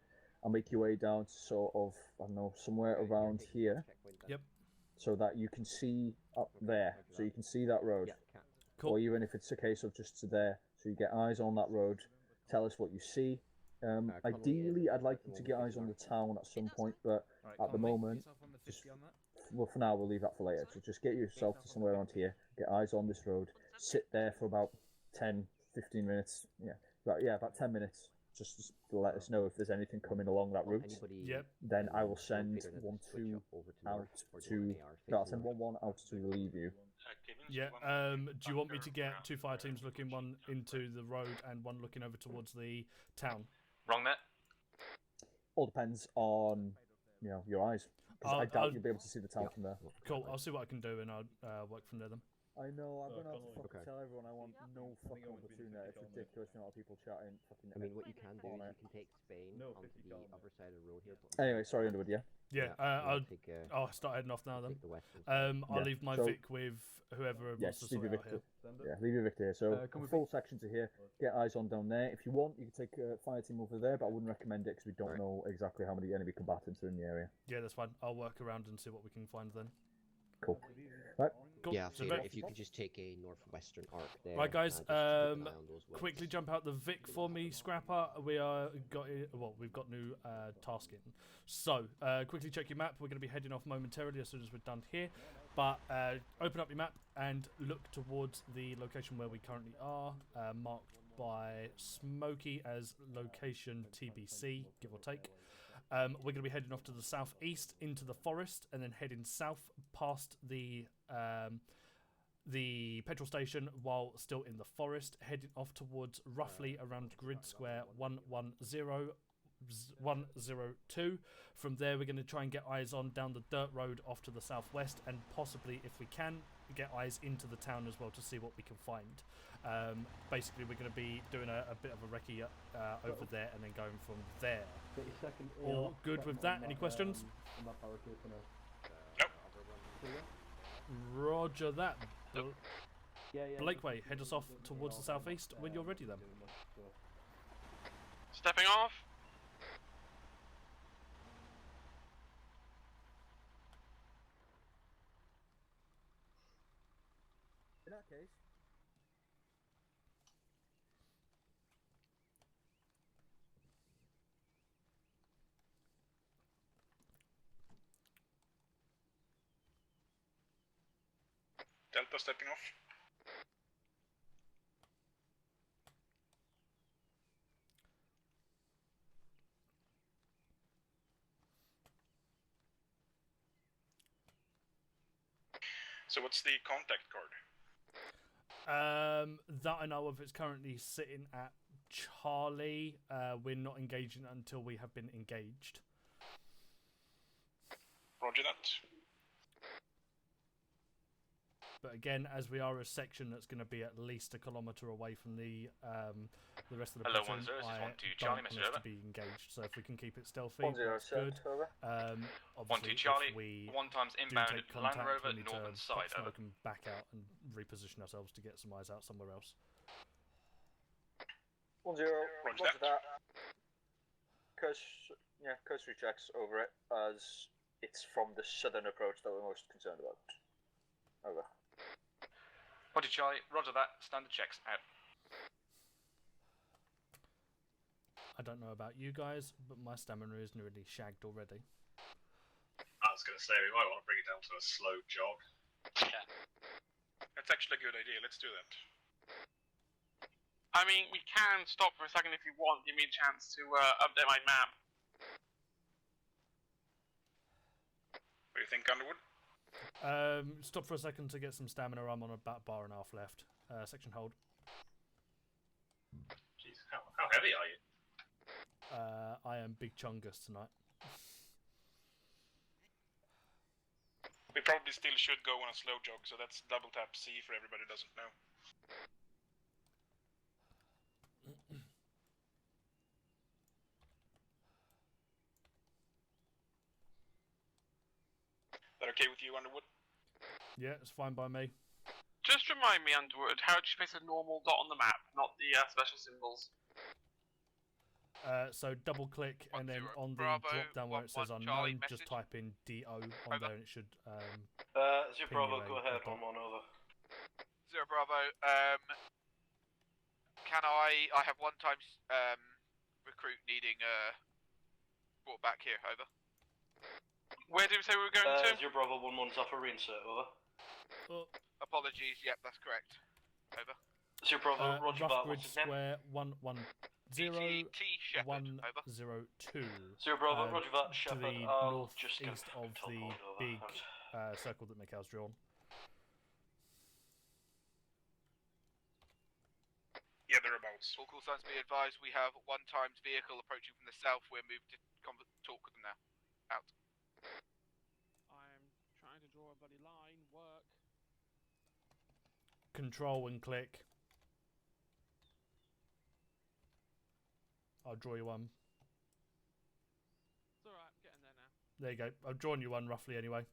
And make your way down to sort of, I don't know, somewhere around here. Yep. So that you can see up there. So you can see that road. Cool. Or even if it's a case of just to there. So you get eyes on that road. Tell us what you see. Ideally, I'd like you to get eyes on the town at some point, but at the moment, well, for now, we'll leave that for later. So just get yourself to somewhere around here, get eyes on this road, sit there for about 10, 15 minutes. About 10 minutes. Just to let us know if there's anything coming along that route. Yep. Then I will send 1-2 out to. No, I'll send 1-1 out to relieve you. Yeah. Do you want me to get 2 fire teams looking, one into the road and one looking over towards the town? Wrong net. all depends on your eyes. 'Cause I doubt you'll be able to see the town from there. Cool. I'll see what I can do, and I'll work from there then. I know, I'm gonna have to fucking tell everyone I want no fucking opportunity. It's ridiculous the amount of people chatting fucking. I mean, what you can do is you can take Spain on the other side of the road here. Anyway, sorry, Underwood, yeah? Yeah, I'll start heading off now then. I'll leave my Vic with whoever wants to sort it out here. Yeah, leave your Vic here. So, full sections are here. Get eyes on down there. If you want, you can take a fire team over there, but I wouldn't recommend it because we don't know exactly how many enemy combatants are in the area. Yeah, that's fine. I'll work around and see what we can find then. Cool. Right. Cool. Yeah, so if you could just take a northwestern arc there. Right, guys. Quickly jump out the Vic for me, Scrapper. We've got new tasking. So quickly check your map. We're going to be heading off momentarily as soon as we're done here. But open up your map and look towards the location where we currently are, marked by Smokey as location TBC, give or take. We're going to be heading off to the southeast into the forest, and then heading south past the petrol station while still in the forest, heading off towards roughly around grid square 102. From there, we're going to try and get eyes on down the dirt road off to the southwest, and possibly, if we can, get eyes into the town as well to see what we can find. Basically, we're going to be doing a bit of a recce over there and then going from there. All good with that? Any questions? Nope. Roger that. Blakeway, head us off towards the southeast when you're ready then. Stepping off. In that case. Delta stepping off. So what's the contact card? That I know of. It's currently sitting at Charlie. We're not engaging until we have been engaged. Roger that. But again, as we are a section that's going to be at least a kilometre away from the rest of the platoon, I don't want us to be engaged. So if we can keep it stealthy, that's good. Obviously, 1-2 Charlie. if we 1 times do inbound take Land contact, Rover, we need northern to side. pop smoke and back out and reposition ourselves to get some eyes out somewhere else. 1-0. Roger that. Coast checks over it as it's from the southern approach that we're most concerned about. Over. 1-2 Charlie, roger that. Standard checks out. I don't know about you guys, but my stamina is nearly shagged already. I was going to say, we might want to bring it down to a slow jog. Yeah. That's actually a good idea. Let's do that. I mean, we can stop for a second if you want. Give me a chance to update my map. What do you think, Underwood? Stop for a second to get some stamina. I'm on about bar and a half left. Section hold. Jeez, how heavy are you? I am Big Chungus tonight. We probably still should go on a slow jog, so that's double tap C for everybody who doesn't know. That okay with you, Underwood? Yeah, it's fine by me. Just remind me, Underwood, how do you place a normal dot on the map, not the special symbols? So double click and then on the Bravo, drop down where it says Charlie, unknown, just type in DO on there and it should. Zero Bravo, go ahead. 1-1 over. 0 Bravo. Can I have 1 times recruit needing brought back here. Over. Where did we say we were going to? 0 Bravo 1-1's off a reinsert. Over. Apologies. Yep, that's correct. Over. 0 Bravo. Roger that. Grid What's his name? square 110 102. 0 Bravo. Roger that. To Shepard. the I'll just go northeast of the big circle that Mikhail's drawn. Yeah, they're about scouts. All call signs be advised, we have 1 times vehicle approaching from the south. We're moved to talk with them now. Out. I'm trying to draw a bloody line. Work. Control and click. I'll draw you one. It's alright, I'm getting there now. There you go. I've drawn you one roughly anyway.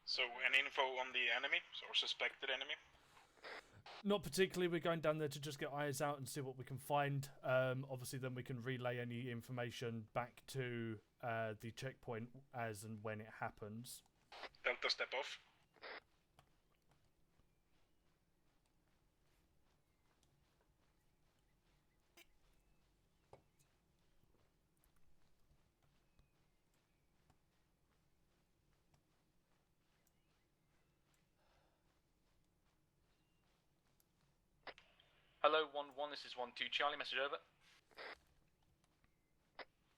So, any info on the enemy, or suspected enemy? Not particularly. We're going down there to just get eyes out and see what we can find. Obviously, then we can relay any information back to the checkpoint as and when it happens. Delta, step off. Hello, 1-1, this is 1-2 Charlie, message over.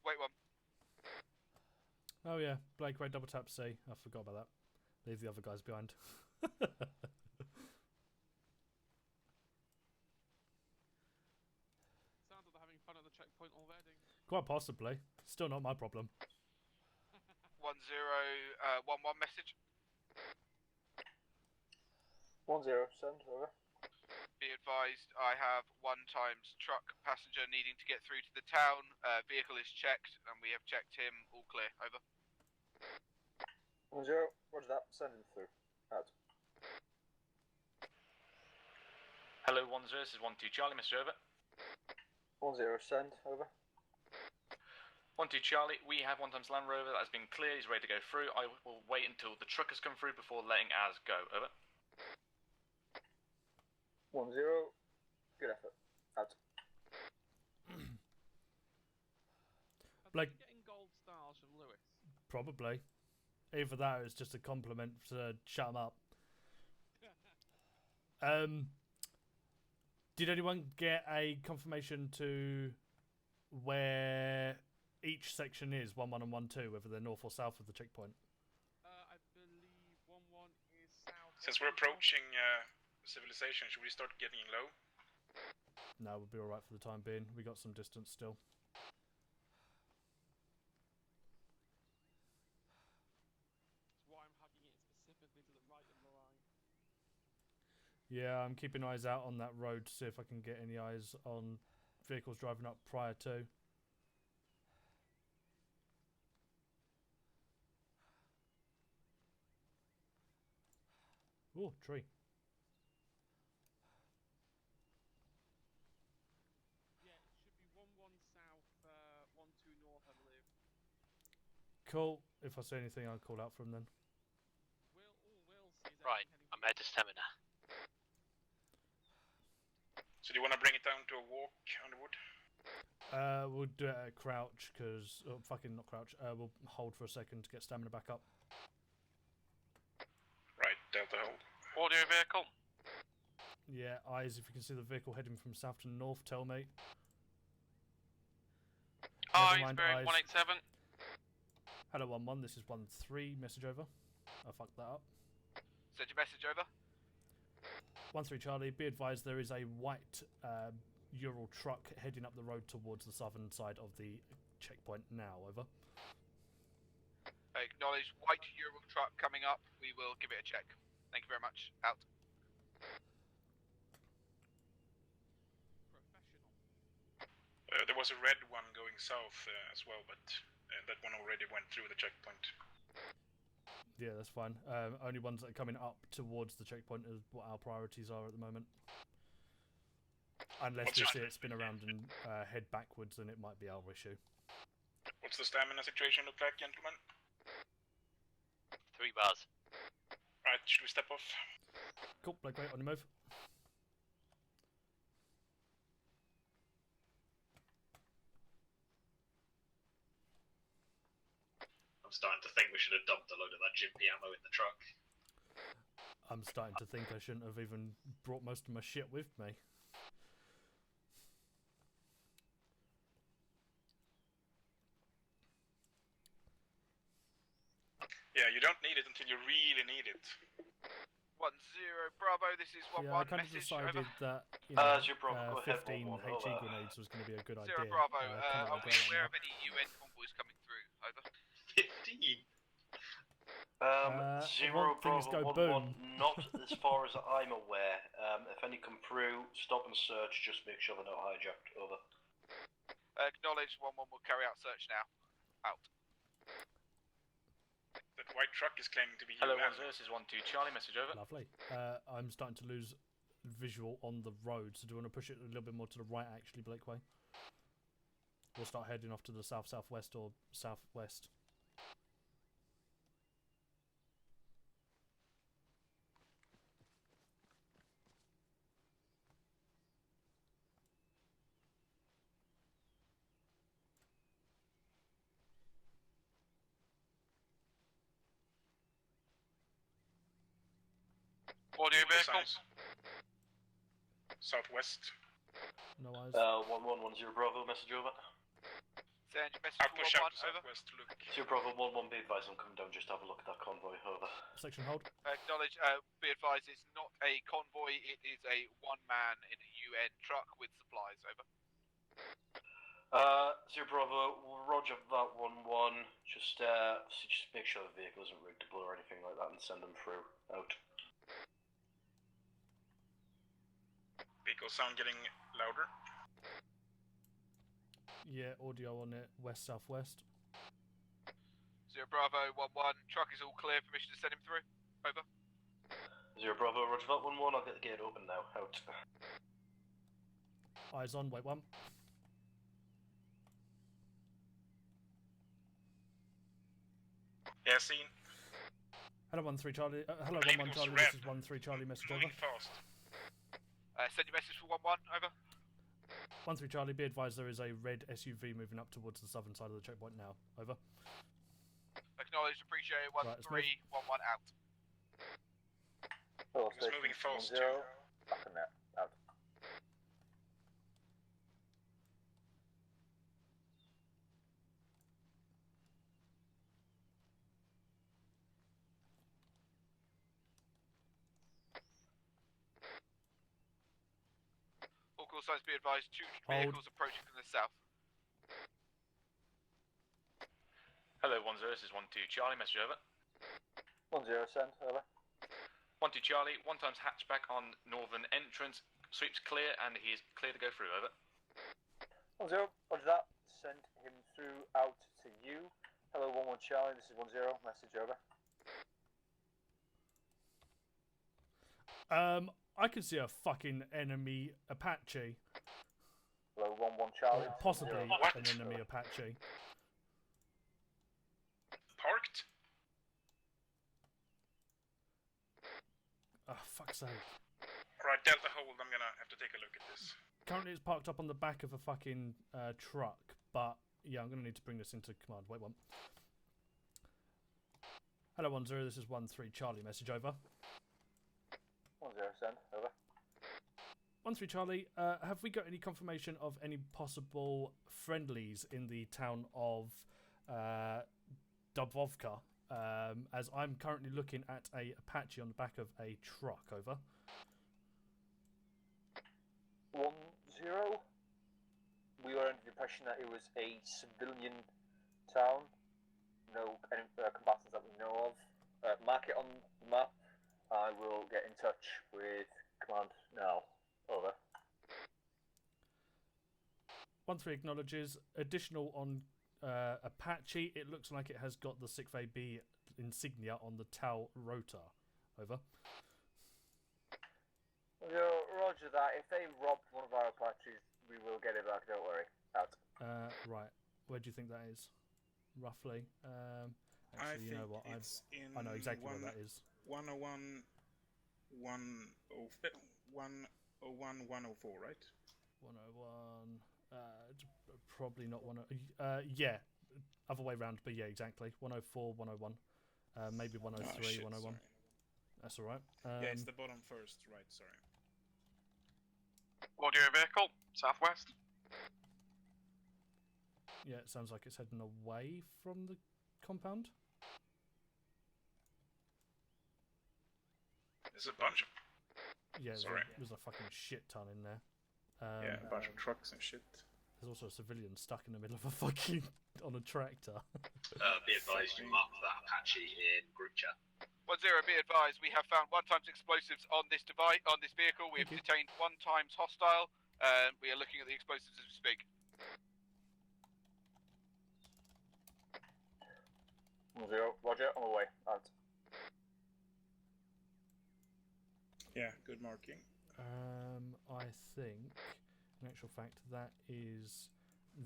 Wait, 1. Oh yeah, Blake, right, double tap C. I forgot about that. Leave the other guys behind. Sounds like they're having fun at the checkpoint already. Quite possibly. Still not my problem. 1-0, 1-1 message. 1-0, send over. Be advised, I have 1 times truck passenger needing to get through to the town. Vehicle is checked, and we have checked him. All clear. Over. 1-0, roger that. Send him through. Out. Hello, 1-0, this is 1-2 Charlie, message over. 1-0, send. Over. 1-2 Charlie, we have 1 times Land Rover that has been clear. He's ready to go through. I will wait until the truck has come through before letting ours go. Over. 1-0. Good effort. Out. Blake, Getting gold stars from Lewis. probably. Either that or it's just a compliment to shut him up. Did anyone get a confirmation to where each section is, 1-1 and 1-2, whether they're north or south of the checkpoint? I believe 1-1 is south. Since we're approaching civilization, should we start getting low? No, we'll be alright for the time being. We got some distance still. That's why I'm hugging it specifically to the right of the line. Yeah, I'm keeping eyes out on that road to see if I can get any eyes on vehicles driving up prior to. Oh, tree. Yeah, it should be 1-1 south, 1-2 north, I believe. Cool. If I see anything, I'll call out from then. Will sees Right, I'm at the stamina. So do you want to bring it down to a walk, Underwood? We'll do it at crouch, because... Oh, fucking not crouch. We'll hold for a second to get stamina back up. Right, Delta hold. Audio vehicle. Yeah, eyes, if you can see the vehicle heading from south to north, tell me. Eyes, Never mind, bearing 187. Hello, 1-1, this is 1-3, message over. I fucked that up. Send your message over. 1-3 Charlie, be advised there is a white Ural truck heading up the road towards the southern side of the checkpoint now, over. Acknowledged. White Euro truck coming up. We will give it a check. Thank you very much. Out. There was a red one going south as well, but that one already went through the checkpoint. Yeah, that's fine. Only ones that are coming up towards the checkpoint is what our priorities are at the moment. Unless we see it spin around and head backwards, then it might be our issue. What's the stamina situation look like, gentlemen? 3 bars. Right, should we step off? Cool, Blake, wait, on your move. I'm starting to think we should have dumped a load of that Jimpy ammo in the truck. I'm starting to think I shouldn't have even brought most of my shit with me. Yeah, you don't need it until you really need it. 1-0, Bravo, this is 1-1. Yeah, I kind of message, decided over. that Zero Bravo, go ahead, 15 1-1, HE over. grenades was going to be a good idea. Zero Bravo, Kinda are regret we that aware now. of any UN convoys coming through? Over. 15. Zero things Bravo go 1-1, boom. not as far as I'm aware. If any come through, stop and search, just make sure they're not hijacked. Over. Acknowledge 1-1 will carry out search now. Out. That white truck is claiming to be Hello, UN. 10, this is 12 Charlie, message over. Lovely. I'm starting to lose visual on the road, so do you want to push it a little bit more to the right, actually, Blakeway? We'll start heading off to the south-southwest or southwest. Audio vehicle. Southwest. No eyes. 1110 Bravo, message over. Send your message I'll to push 1-1, out to over. southwest to look. 0 Bravo 11, be advised I'm coming down just to have a look at that convoy. Over. Section hold. Acknowledge, be advised it's not a convoy, it is a one-man in a UN truck with supplies. Over. 0 Bravo, roger that 1-1. Just make sure the vehicle isn't riggable or anything like that and send them through. Out. Vehicle sound getting louder. Yeah, audio on it, west-southwest. 0 Bravo 1-1, truck is all clear, permission to send him through. Over. 0 Bravo, roger that 1-1, I'll get the gate open now. Out. Eyes on, wait 1. Yeah, seen. Hello, 1-3 Charlie. Hello, I believe 1-1 it was Charlie. red. This is 1-3 Charlie. Message over. Moving fast. Send your message for 1-1. Over. 1-3 Charlie. Be advised there is a red SUV moving up towards the southern side of the checkpoint now. Over. Acknowledge, appreciate it. 1-3, Right, let's 1-1 out. It's moving fast too. Back on there. Out. All call signs be advised, 2 Hold. vehicles approaching from the south. Hello, 10, this is 12 Charlie, message over. 10, send, over. 12 Charlie, 1 times hatchback on northern entrance, sweeps clear and he is clear to go through, over. 10, roger that. Send him through out to you. Hello, 11 Charlie, this is 10, message over. I can see a fucking enemy Apache. Hello, 11 Charlie. Or possibly What? an enemy Apache. Parked? Oh, fuck's sake. Alright, Delta hold, I'm gonna have to take a look at this. Currently it's parked up on the back of a fucking truck, but yeah, I'm going to need to bring this into command. Wait 1. Hello, 10, this is 13 Charlie, message over. 10, send, over. 13 Charlie, have we got any confirmation of any possible friendlies in the town of Dubrovka? As I'm currently looking at a Apache on the back of a truck, over. 10. We were under the impression that it was a civilian town. No combatants that we know of. Mark it on the map. I will get in touch with command now. Over. 13 acknowledges. Additional on Apache. It looks like it has got the 6AB insignia on the tail rotor. Over. Roger that. If they rob one of our Apaches, we will get it back. Don't worry. Out. Right. Where do you think that is? Roughly. I Actually, you know what? think it's in I know exactly where that is. 101, 101, 104, right? 101. Probably not 10. Yeah. Other way round, but yeah, exactly. 104, 101. Maybe 103, shit, 101. sorry. That's alright. Yeah, it's the bottom first, right, sorry. Audio vehicle, southwest. Yeah, it sounds like it's heading away from the compound. There's a bunch of. Yeah, Sorry. there's a fucking shit ton in there. Yeah, a bunch of trucks and shit. There's also a civilian stuck in the middle of a fucking on a tractor. Be advised, you marked that Apache in group chat. 1-0, be advised, we have found 1 times explosives on this device, on this vehicle. We have detained 1 times hostile, and we are looking at the explosives as we speak. 1-0, Roger, on the way. Out. Yeah, good marking. I think, in actual fact, that is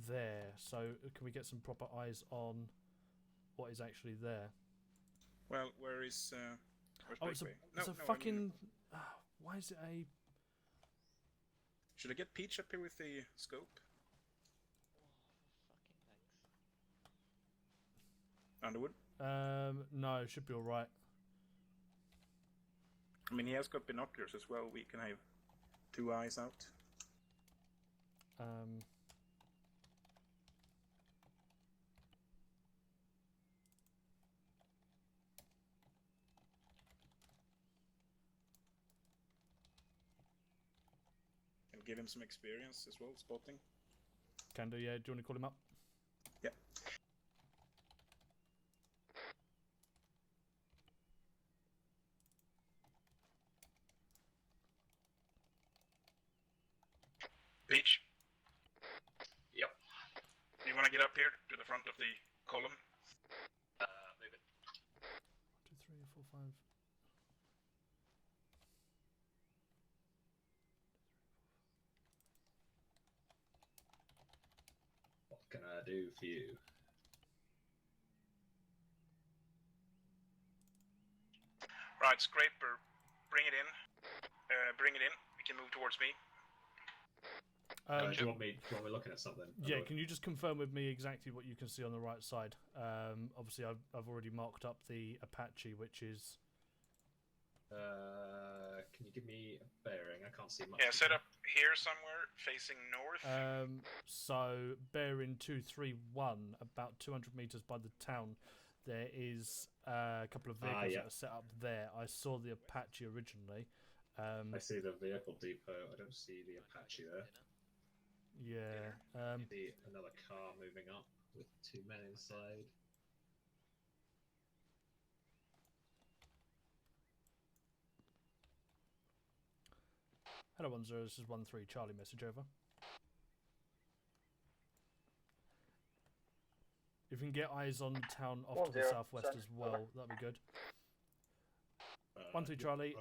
there. So can we get some proper eyes on what is actually there? Well, where is? Where's Oh, it's a, Blakeway? it's a fucking. Why is it a? Should I get Peach up here with the scope? Underwood? No, it should be alright. I mean, he has got binoculars as well. We can have 2 eyes out. And give him some experience as well, spotting. Can do, yeah. Do you want to call him up? Yeah. Peach? Yep. You want to get up here to the front of the column? Move it. 2, 3, 4, 5. What can I do for you? Right, Scraper, bring it in. Bring it in. We can move towards me. Do you want me looking at something? Yeah, can you just confirm with me exactly what you can see on the right side? Obviously, I've already marked up the Apache, which is. Can you give me a bearing? I can't see much. Yeah, set up here somewhere, facing north. So bearing 231, about 200 meters by the town, there is a couple of vehicles that are set up there. I saw the Apache originally. I see the vehicle depot. I don't see the Apache there. Yeah. I see another car moving up with 2 men inside. Hello, 10. This is 13 Charlie. Message over. If you can get eyes on the town off to the southwest as well, that'd be good. 13 Charlie.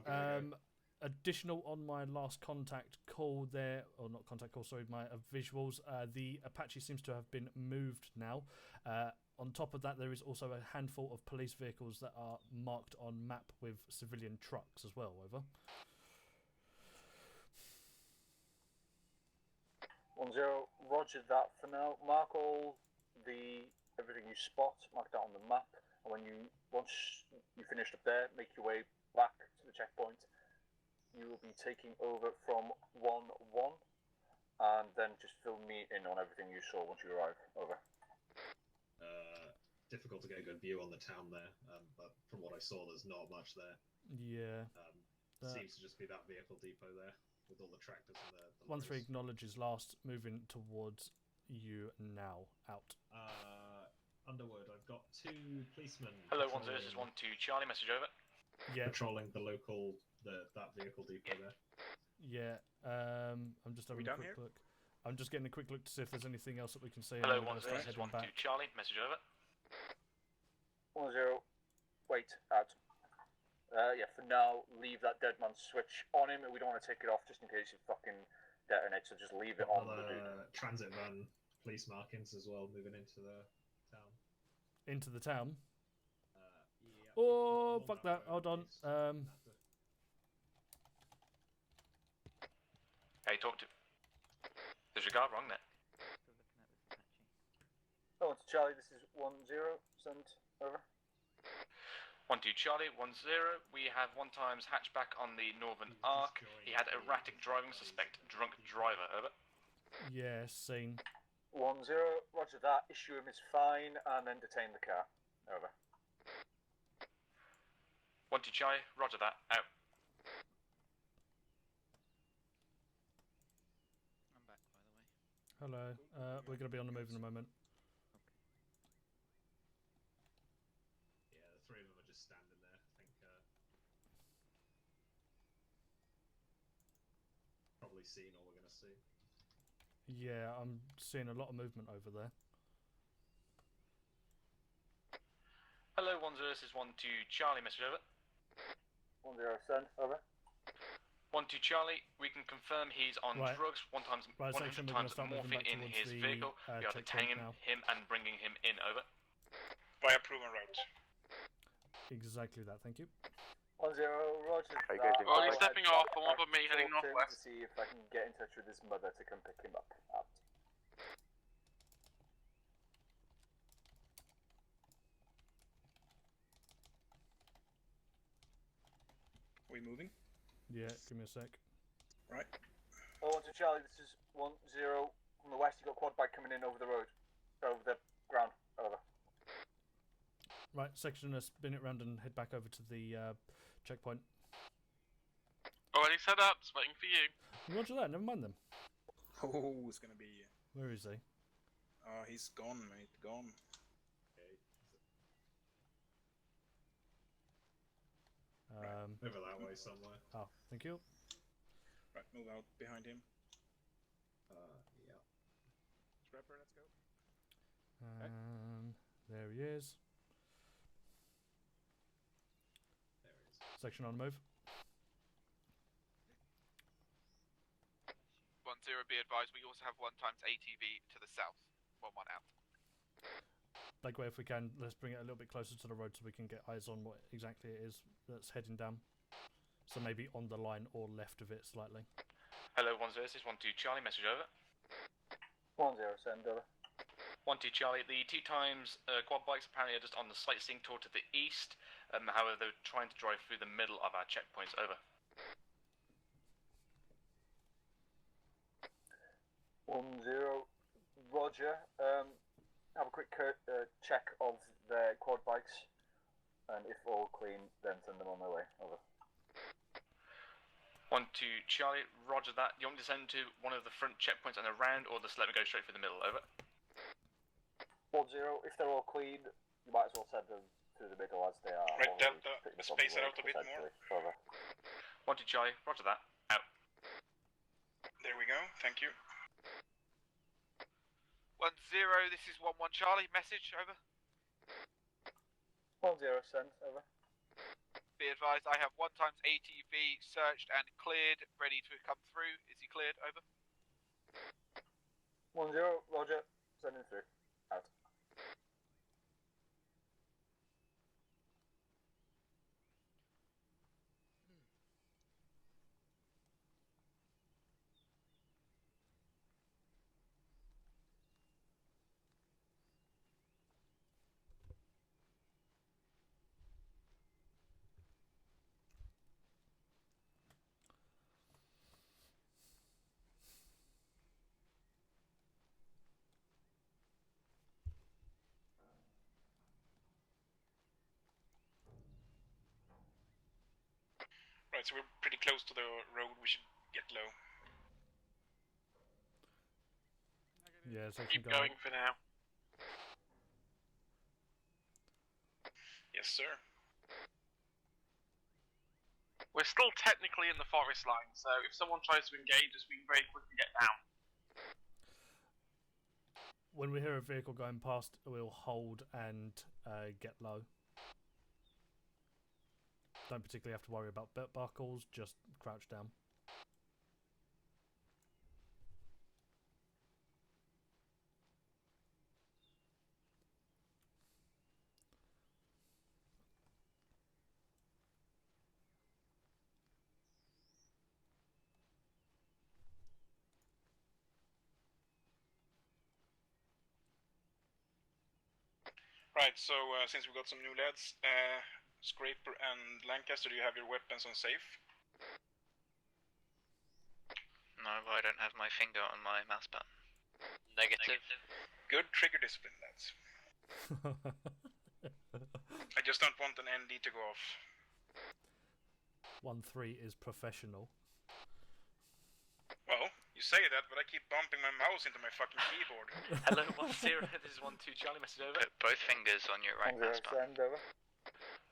Additional on my last contact call there, or not contact call, sorry, my visuals. The Apache seems to have been moved now. On top of that, there is also a handful of police vehicles that are marked on map with civilian trucks as well. Over. 1-0, Roger that for now. Mark all everything you spot, mark that on the map, and once you finished up there, make your way back to the checkpoint. You will be taking over from 1-1, and then just fill me in on everything you saw once you arrive. Over. Difficult to get a good view on the town there, but from what I saw, there's not much there. Yeah. Seems to just be that vehicle depot there with all the tractors and the 13 acknowledges last, moving towards you now. Out. Underwood, I've got 2 policemen. Hello, 10. This is 12 Charlie. Message over. Yeah. Patrolling the local, that vehicle depot there. Yeah. I'm just having a quick look. I'm just getting a quick look to see if there's anything else that we can see. Hello, 10. This is 12 Charlie. Message over. 10. Wait. Out. Yeah, for now, leave that dead man switch on him. We don't want to take it off just in case he fucking detonates, so just leave it on the dude. Transit van police markings as well, moving into the town. Into the town? Yeah. Oh, fuck that. Hold on. Hey, talk to. There's your guard wrong there. Oh, it's Charlie. This is 10. Send over. 12 Charlie, 10. We have 1 times hatchback on the Northern Arc. He had erratic driving, suspect drunk driver. Over. Yeah, seen. 10. Roger that. Issue him is fine, and then detain the car. Over. 12 Charlie. Roger that. Out. Hello. We're going to be on the move in a moment. Yeah, the three of them are just standing there. I think probably seeing all we're going to see. Yeah, I'm seeing a lot of movement over there. Hello, 10, this is 12 Charlie, message over. 10, send, over. 12 Charlie, we can confirm he's on drugs, 100 times morphine in his vehicle. We are detaining him and bringing him in, over. Via proven route. Exactly that, thank you. 10, Roger. Oh, he's stepping off, and one of me heading northwest. To see if I can get in touch with his mother to come pick him up. Out. We moving? Yeah, give me a sec. Right. Oh, 12 Charlie, this is 10 from the west. You got quad bike coming in over the road, over the ground. Over. Right, section, spin it round and head back over to the checkpoint. Already set up, just waiting for you. Roger that, never mind them. Oh, it's gonna be. Where is he? Oh, he's gone, mate. Gone. Over that way somewhere. Oh, thank you. Right, move out behind him. Yeah. Scrapper, let's go. There he is. There he is. Section on the move. 10, be advised, we also have 1 times ATV to the south. 1 out. Blakeway, if we can, let's bring it a little bit closer to the road so we can get eyes on what exactly it is that's heading down. So maybe on the line or left of it slightly. Hello, 10, this is 12 Charlie, message over. 10, send, over. 12 Charlie, the 2 times quad bikes apparently are just on the sightseeing tour to the east. However, they're trying to drive through the middle of our checkpoints, over. 10, Roger. Have a quick check of their quad bikes, and if all clean, then send them on their way. Over. 12 Charlie, Roger that. Do you want me to send to one of the front checkpoints and around, or just let me go straight through the middle? Over. 10, if they're all clean, you might as well send them through the middle as they are. Right, Delta, space it out a bit more. Over. 12 Charlie, Roger that. Out. There we go. Thank you. 10, this is 11 Charlie, message, over. 10, send, over. Be advised, I have 1 times ATV searched and cleared, ready to come through. Is he cleared, over? 10, Roger, send him through. Out. Right, so we're pretty close to the road. We should get low. Yeah, so keep going for now. Yes, sir. We're still technically in the forest line, so if someone tries to engage us, we can very quickly get down. When we hear a vehicle going past, we'll hold and get low. Don't particularly have to worry about belt buckles, just crouch down. Right, so since we've got some new lads, Scraper and Lancaster, do you have your weapons on safe? No, I don't have my finger on my mouse button. Negative. Good trigger discipline, lads. I just don't want an ND to go off. 1-3 is professional. Well, you say that, but I keep bumping my mouse into my fucking keyboard. Hello, 1-0. This is 1-2 Charlie. Message over. Put both fingers on your right mouse button. Send over.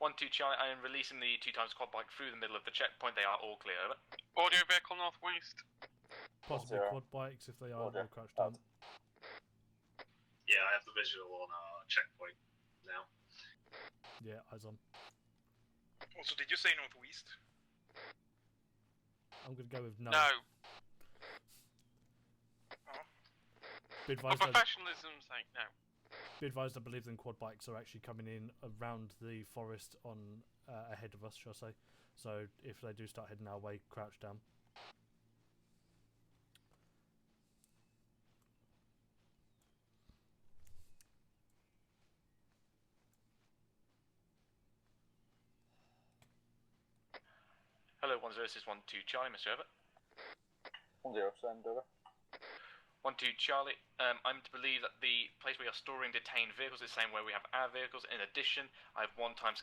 1-2 Charlie. I am releasing the 2 times quad bike through the middle of the checkpoint. They are all clear. Over. Audio vehicle northwest. Possibly quad bikes if they are all crouched down. Yeah, I have the visual on our checkpoint now. Yeah, eyes on. Also, did you say northwest? I'm gonna go with no. No. Be For advised, professionalism's sake, no. be advised, I believe them quad bikes are actually coming in around the forest on ahead of us, shall I say. So if they do start heading our way, crouch down. Hello, 1-0. This is 1-2 Charlie. Message over. 1-0. Send over. 1-2 Charlie. I'm to believe that the place we are storing detained vehicles is the same where we have our vehicles. In addition, I have 1 times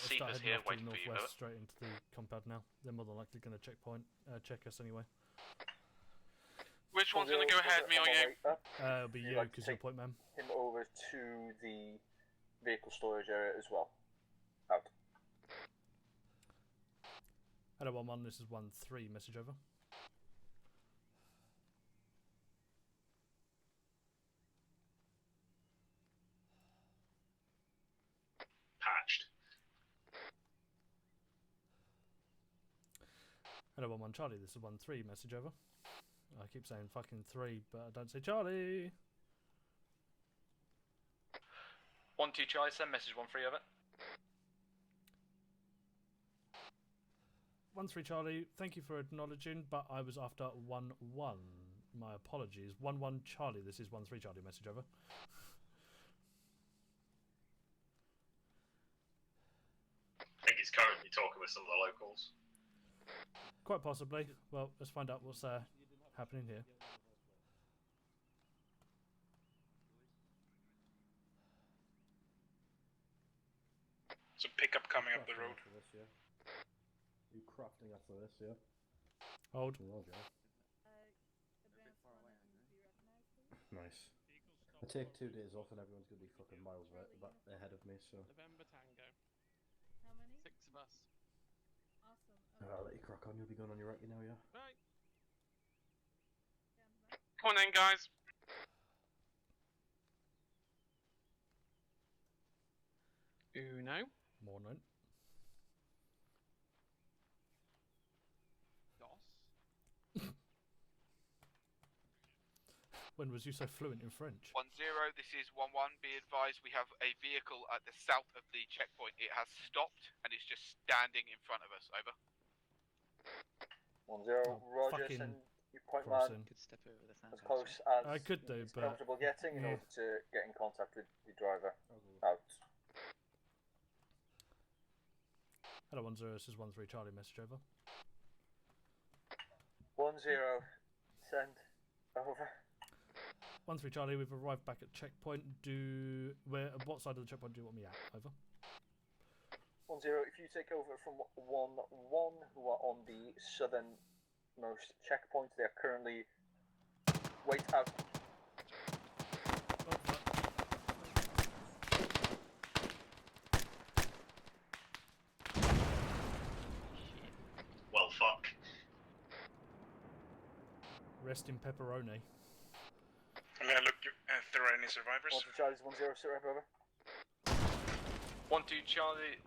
Cephas here waiting for you. Over. Straight into the compound now. They're more than likely going to check us anyway. Which one's going to go ahead, me or you? It'll be you, because you're point man. Him over to the vehicle storage area as well. Out. Hello, 1-1. This is 1-3. Message over. Patched. Hello, 1-1 Charlie. This is 1-3. Message over. I keep saying fucking 3, but I don't say Charlie. 1-2 Charlie. Send message 1-3 over. 1-3 Charlie. Thank you for acknowledging, but I was after 1-1. My apologies. 1-1 Charlie. This is 1-3 Charlie. Message over. I think he's currently talking with some of the locals. Quite possibly. Well, let's find out what's happening here. So pickup coming up the road. You crafting after this, yeah? Hold. Nice. I take 2 days off and everyone's gonna be fucking miles back ahead of me, so. November Tango. How many? 6 of us. Awesome. I'll let you crack on, you'll be going on your right now, yeah? Right. Come on then, guys. Uno. Morning. Dos. When was you so fluent in French? 1-0, this is 1-1. Be advised, we have a vehicle at the south of the checkpoint. It has stopped and it's just standing in front of us. Over. 1-0. Roger, send your point man Could step over the as close as I could do, it's but comfortable getting in yeah. order to get in contact with the driver. Out. Hello, 1-0. This is 1-3 Charlie. Message over. 1-0. Send over. 1-3 Charlie. We've arrived back at checkpoint. What side of the checkpoint do you want me at? Over. 1-0. If you take over from 1-1, who are on the southernmost checkpoint, they are currently. Wait out. Well, fuck. Rest in pepperoni. I'm gonna look if there are any survivors. 1-2 Charlie's 1-0. Sit right over. 1-2 Charlie.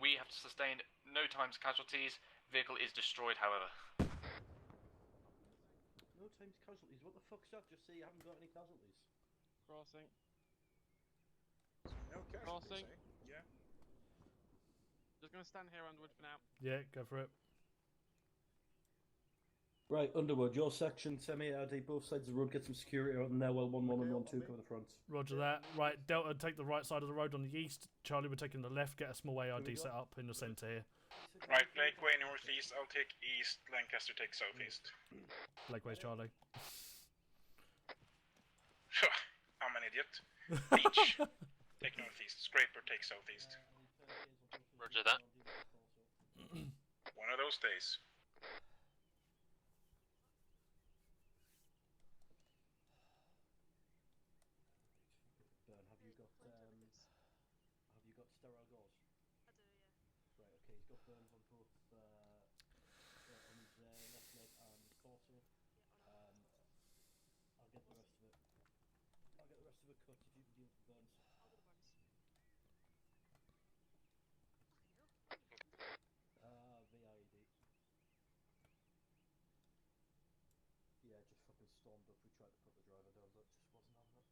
We have sustained no times casualties. Vehicle is destroyed, however. No times casualties. What the fuck's that? Just say you haven't got any casualties. Crossing. No casualties, Crossing. eh? Yeah. Just gonna stand here, Underwood, for now. Yeah, go for it. Right, Underwood, your section, semi-ARD, both sides of the road, get some security out in there while 1-1 and 1-2 cover the front. Roger that. Right, Delta, take the right side of the road on the east. Charlie, we're taking the left. Get a small ARD set up in the centre here. Right, Blakeway northeast, I'll take east, Lancaster take southeast. Blakeways, Charlie. I'm an idiot. Beach, take northeast, Scraper take southeast. Roger that. One of those days. Scott, if you can deal with burns. VIED. Yeah, just fucking stormed up. We tried to put the driver down, but just wasn't having it.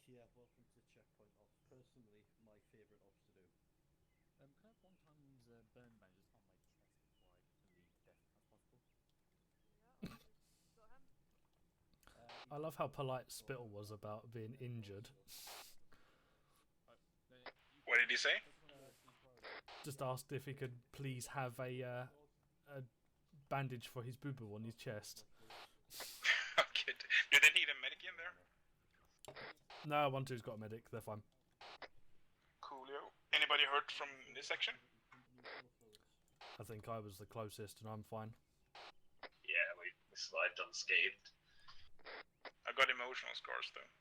Yeah, welcome to Checkpoint Ops. Personally, my favourite ops to do. Can I have one times burn bandages on my chest before I leave death, if that's possible? I love how polite Spittle was about being injured. What did he say? Just asked if he could please have a bandage for his boo-boo on his chest. Okay. Do they need a medic in there? No, 1-2's got a medic, they're fine. Coolio. Anybody hurt from this section? I think I was the closest and I'm fine. Yeah, we survived unscathed. I got emotional scars though.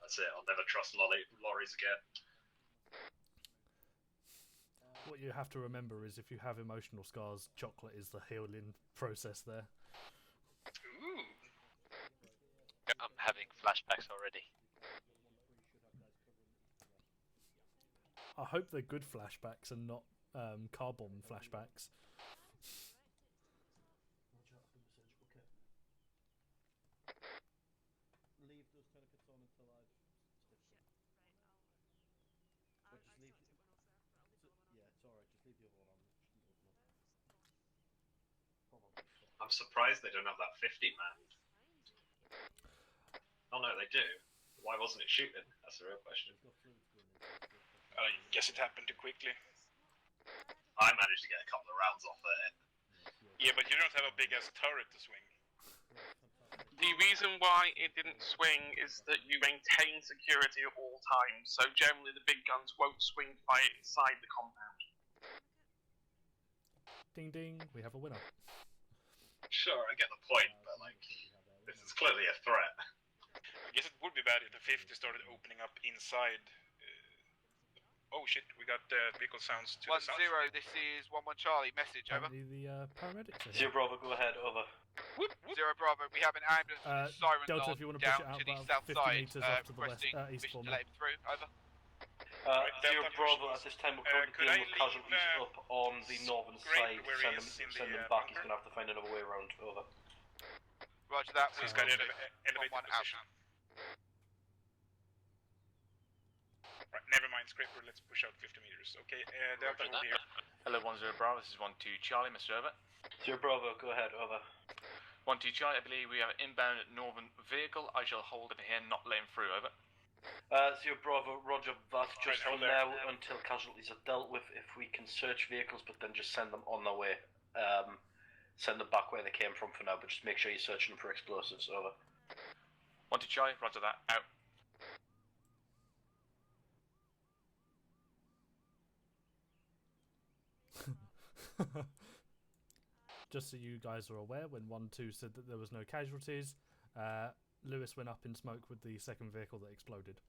That's it, I'll never trust lorries again. What you have to remember is if you have emotional scars, chocolate is the healing process there. Ooh. I'm having flashbacks already. I hope they're good flashbacks and not car bomb flashbacks. Leave those tourniquets on until I've stitched them. But just leave. Yeah, it's alright. Just leave the other one on. Hold on. I'm surprised they don't have that 50 man. Oh no, they do. Why wasn't it shooting? That's the real question. I guess it happened too quickly. I managed to get a couple of rounds off it. Yeah, but you don't have a big ass turret to swing. The reason why it didn't swing is that you maintain security at all times, so generally the big guns won't swing by inside the compound. Ding ding, we have a winner. Sure, I get the point, but like, this is clearly a threat. I guess it would be bad if the 50 started opening up inside. Oh shit, we got vehicle sounds to the south. 1-0, this is 1-1 Charlie, message, over. Apparently the paramedics are Zero here. Bravo, go ahead, over. 0 Bravo, we have an ambulance with a siren Delta, on if you want to push down it out to the about south 50 side, meters off to the west, requesting east permission for to me. let him through, over. Zero Bravo, at this time we're going to deal with casualties up on the northern side. Send them back, he's going to have to find another way around, over. Roger that, we've got elevated 1-1 out. position. Right, never mind, Scraper, let's push out 50 meters. Okay, Delta, hold here. Hello, 1-0 Bravo, this is 1-2 Charlie, Mr. Over. Zero Bravo, go ahead, over. 1-2 Charlie, I believe we have an inbound northern vehicle. I shall hold it here, not let him through, over. Zero Bravo, roger that, just for now, until casualties are dealt with. If we can search vehicles, but then just send them on their way. Send them back where they came from for now, but just make sure you're searching them for explosives, over. 1-2 Charlie, roger that, out. Just so you guys are aware, when 1-2 said that there was no casualties, Lewis went up in smoke with the second vehicle that exploded.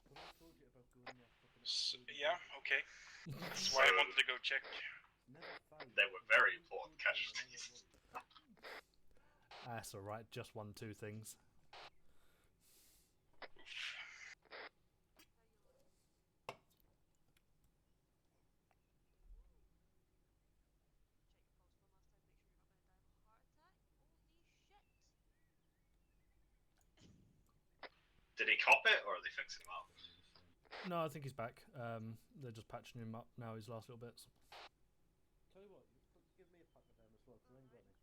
Yeah, okay. That's why I wanted to go check. They were very important casualties. That's alright, just 1-2 things. Did he cop it, or are they fixing him up? No, I think he's back. They're just patching him up now, his last little bits. Tell you what, give me a pack of them as well, because I ain't got any.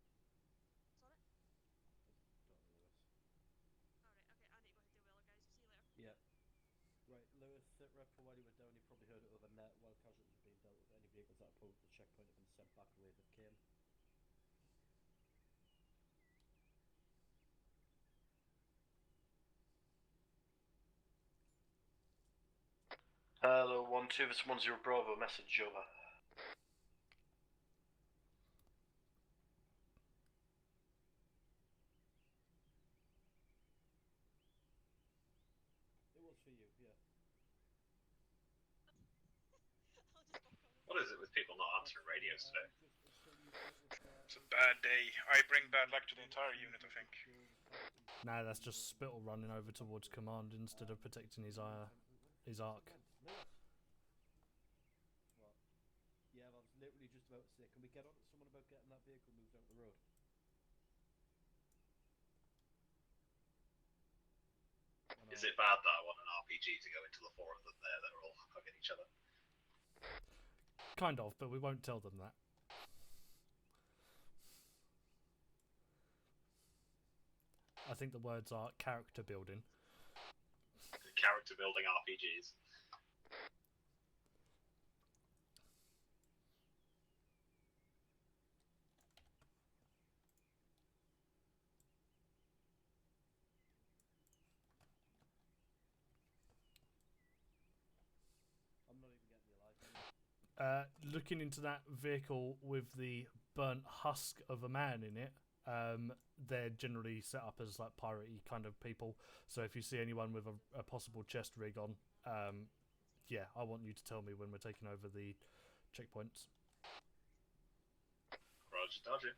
Yeah. Right, Lewis, sit rep for while you were down, you probably heard it over net while casualties were being dealt with. Any vehicles that are pulled at the checkpoint have been sent back the way they came. Hello, 1-2, this is 1-0 Bravo, message over. It was for you, yeah. What is it with people not answering radios today? It's a bad day. I bring bad luck to the entire unit, I think. Nah, that's just Spittle running over towards command instead of protecting his arc. What? Yeah, I was literally just about to say, can we get on to someone about getting that vehicle moved out the road? Is it bad that I want an RPG to go into the four of them there that are all hugging each other? Kind of, but we won't tell them that. I think the words are character building. Character building RPGs. I'm not even getting the alive. Looking into that vehicle with the burnt husk of a man in it, they're generally set up as like piratey kind of people. So if you see anyone with a possible chest rig on, yeah, I want you to tell me when we're taking over the checkpoints. Roger, dodger.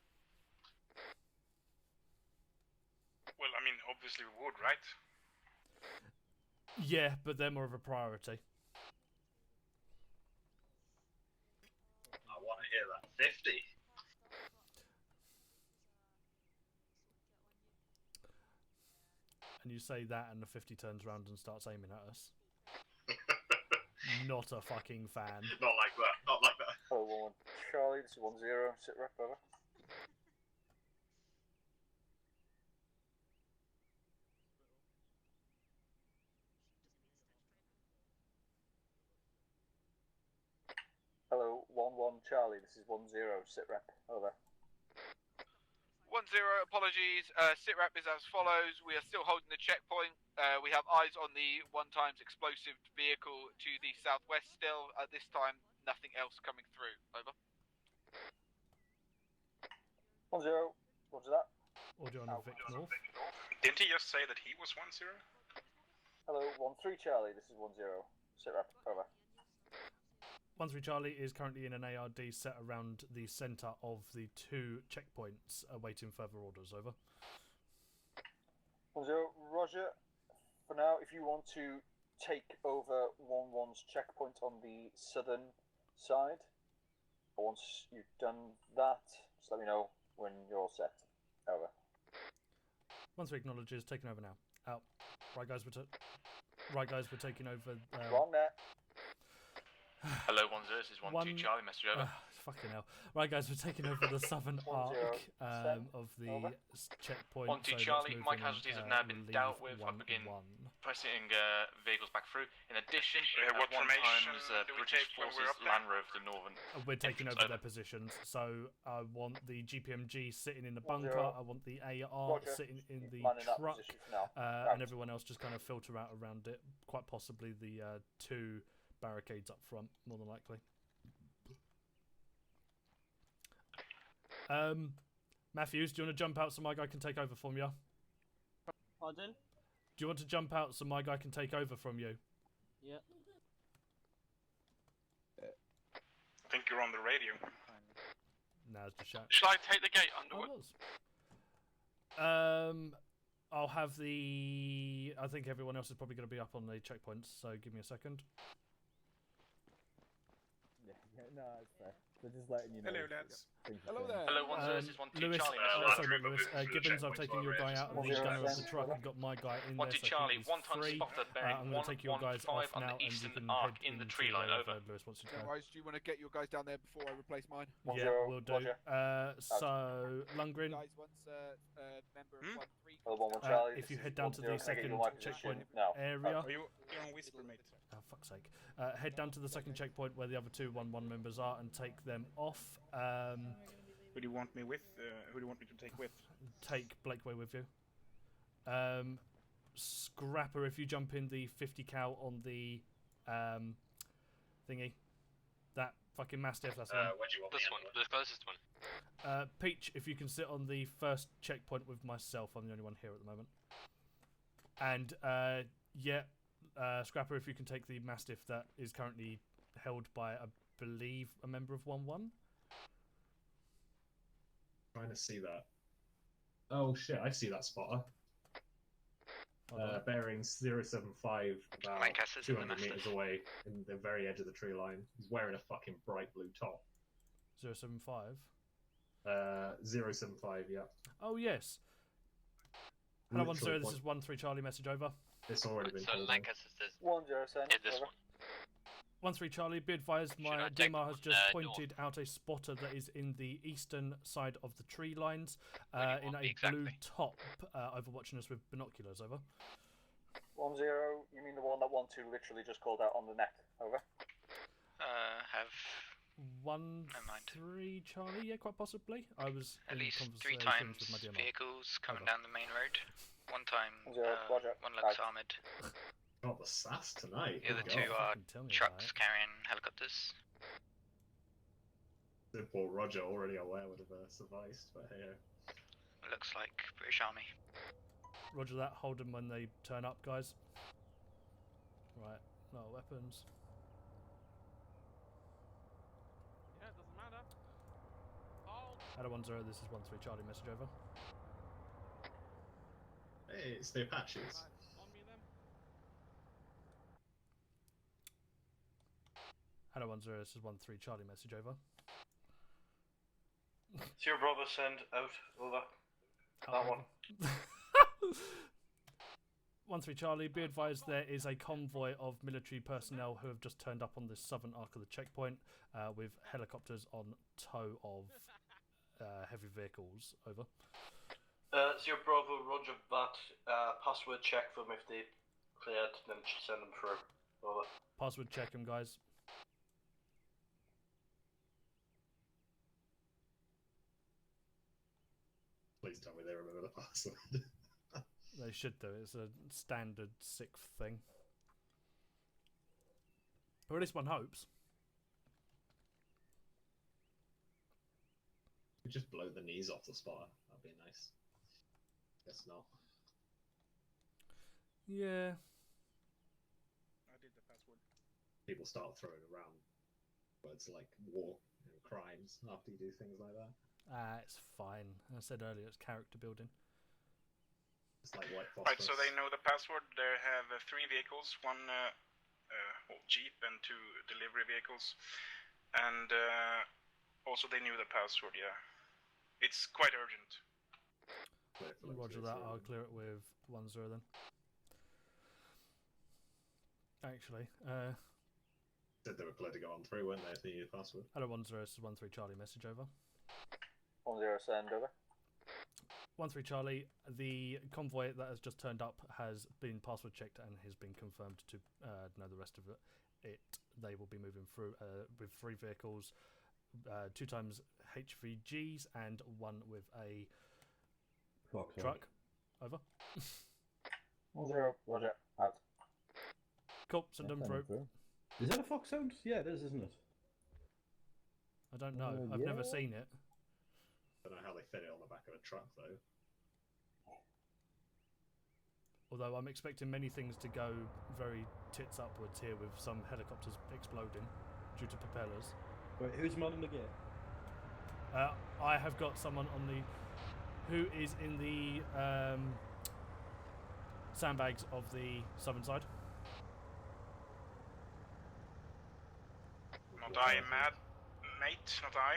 Well, I mean, obviously we would, right? Yeah, but they're more of a priority. I want to hear that 50. And you say that, and the 50 turns around and starts aiming at us. Not a fucking fan. Not like that. Not like that. Oh, 1 Charlie, this is 1-0. Sit rep, over. Hello, 1-1 Charlie, this is 1-0. Sit rep, over. 1-0, apologies. Sitrap is as follows. We are still holding the checkpoint. We have eyes on the 1x explosive vehicle to the southwest still. At this time, nothing else coming through. Over. 1-0, roger that. Audio on Vic North. Didn't he just say that he was 1-0? Hello, 1-3 Charlie, this is 1-0. Sit rep, over. 1-3 Charlie is currently in an ARD set around the centre of the 2 checkpoints, awaiting further orders. Over. 1-0, roger. For now, if you want to take over 1-1's checkpoint on the southern side, once you've done that, just let me know when you're all set. Over. 1-3 acknowledges, taking over now. Out. Right guys, we're taking over. Wrong there. Hello, 1-0, this is 1-2 Charlie, message over. Fucking hell. Right guys, we're taking over the southern arc of the checkpoint. 1-2 Charlie, my casualties have now been dealt with. I begin pressing vehicles back through. In addition, what formation do we British take when forces we're up there? land rover the northern. We're taking over their positions, so I want the GPMG sitting in the bunker, I want the AR sitting in the truck, and everyone else just kind of filter out around it, quite possibly the 2 barricades up front, more than likely. Matthews, do you want to jump out so my guy can take over from you? Pardon? Do you want to jump out so my guy can take over from you? Yeah. I think you're on the radio. Nah, it's just shout. Shall I take the gate, Underwood? I'll have the... I think everyone else is probably going to be up on the checkpoints, so give me a second. Yeah, no, it's fair. They're just letting you know. Hello, lads. Hello there. Hello, 1-0, this is 1-2 Lewis, Charlie, sorry, Lewis. Gibbons, I've taken your guy out of the gunner of the truck and got my guy in there. 1-2 Charlie, 1 time free. spotted bearing I'm going to take your guys off 1-5 on now, the and you eastern can arc head in the into tree line. wherever Over. Lewis wants you to No go. worries, do you want to get your guys down there before I replace mine? Yeah, we'll do. So, Lundgren, Guys, once member of 1-3. Hello, 1-1 Charlie. if you head down to the second checkpoint area... Are you on whisper, mate? Oh, fuck's sake. Head down to the second checkpoint where the other 2 1-1 members are and take them off. Who do you want me with? Who do you want me to take with? Take Blakeway with you. Scrapper, if you jump in the 50 cal on the thingy. That fucking Mastiff, that's one. Where do you want This me one, the closest one. Peach, if you can sit on the first checkpoint with myself. I'm the only one here at the moment. And, Scrapper, if you can take the Mastiff that is currently held by a believe a member of 1-1. Trying to see that. Oh shit, I see that spotter. Bearings 075, about Lancaster's in the 200 meters away, in the very edge of the tree line. He's wearing a fucking bright blue top. 075? 075, yeah. Oh, yes. Hello, Literally 10, this is 13 Charlie, message over. It's already been So called Lancaster's this. 10, send. Yeah, this over. one. 13 Charlie, be advised, my I take DMR has them, just north? pointed out a spotter that is in the eastern side of the tree lines, in a blue exactly? top, overwatching us with binoculars, over. 10, you mean the one that 12 literally just called out on the net, over? Have 13 Charlie, yeah, quite possibly. I was at in least 3 conversations times with my DMR. vehicles coming Over. down the main road. 1 time, Roger. 1 looks armoured. Oh, the sass tonight. The other Good 2 God. are Fucking tell me trucks about it. carrying helicopters. Simple Roger already aware would have sufficed, but hey. Looks like British Army. Roger that, hold them when they turn up, guys. Right, no weapons. Yeah, it doesn't matter. Hold. Hello, 10, this is 13 Charlie, message over. Hey, it's the Apaches. On me then. Hello, 10, this is 13 Charlie, message over. It's your brother, send out, over. That one. 13 Charlie, be advised there is a convoy of military personnel who have just turned up on the southern arc of the checkpoint with helicopters on tow of heavy vehicles. Over. Zero Bravo, Roger that. Password check them if they cleared, then send them through. Over. Password check them, guys. Please tell me they remember the password. They should do. It's a standard 6th thing. Or at least one hopes. We just blow the knees off the spotter. That'd be nice. Guess not. Yeah. I did the password. People start throwing around words like war and crimes after you do things like that. It's fine. I said earlier, it's character building. It's like white Right, phosphorus. so they know the password. They have 3 vehicles, 1 Jeep and 2 delivery vehicles. And also they knew the password, yeah. It's quite urgent. Roger that, I'll clear it with 10 then. Actually, said they were clear to go on through, weren't they, if they needed a password? Hello, 10, this is 13 Charlie, message over. 10, send, over. 13 Charlie, the convoy that has just turned up has been password checked and has been confirmed to know the rest of it. They will be moving through with 3 vehicles, 2 times HVGs and 1 with a truck. Over. 10, Roger, out. Cool, send them through. Is that a Fox sound? Yeah, it is, isn't it? I don't know. I've never seen it. I don't know how they fit it on the back of a truck, though. Although I'm expecting many things to go very tits upwards here with some helicopters exploding due to propellers. Wait, who's manning the gate? I have got someone on the... who is in the sandbags of the southern side. Not I, mad mate, not I.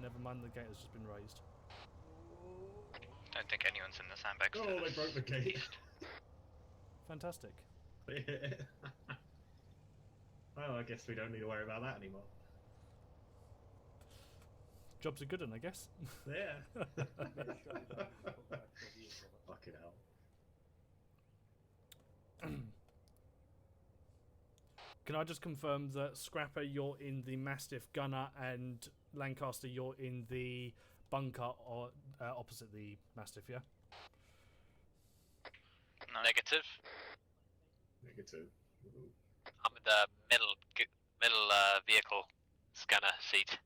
Never mind, the gate has just been raised. Don't think anyone's in the sandbags. Oh, they broke the gate. Fantastic. Well, I guess we don't need to worry about that anymore. Job's a good one, I guess. Yeah. Fucking hell. Can I just confirm that Scrapper, you're in the Mastiff Gunner, and Lancaster, you're in the bunker or opposite the Mastiff, yeah? No. Negative. Negative. Ooh. I'm in the middle vehicle scanner seat.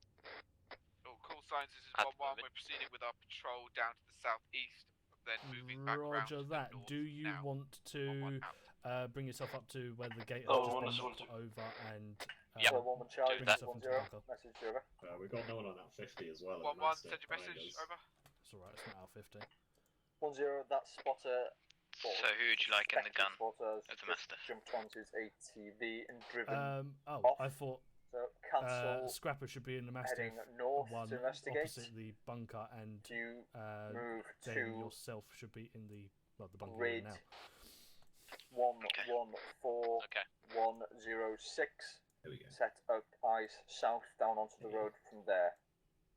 Oh, call signs. This is 1-1. We're proceeding with our patrol down to the southeast, then moving back round Roger to that. the north. Do you now. want to bring yourself up to where the gate has just been knocked over and Yep. One Charlie, bring yourself 1-0. into the bunker. Message over. We've got no one on that 50 as well. 1-1, and send your behind message, us. over. It's alright, it's not our 50. 1-0. That spotter. So who would you like in the gun Spotter of the Mastiff? jumped onto his ATV and driven Oh, off. I thought So cancel. Scrapper should be in the Mastiff, heading north one to investigate. opposite the bunker, and You move then to yourself should be in the bunker grid now. 114106. There we go. Set up eyes south down onto the road from there.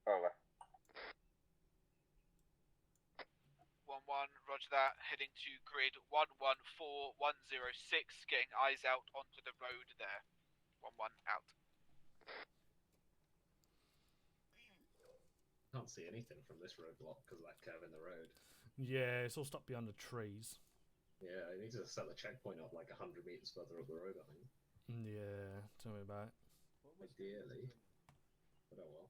Over. 1-1, roger that. Heading to grid 114106, getting eyes out onto the road there. 1-1 out. Can't see anything from this roadblock because of that curve in the road. Yeah, it's all stuck behind the trees. Yeah, I need to set the checkpoint up like 100 meters further up the road, I think. Yeah, tell me about it. Ideally. But oh well.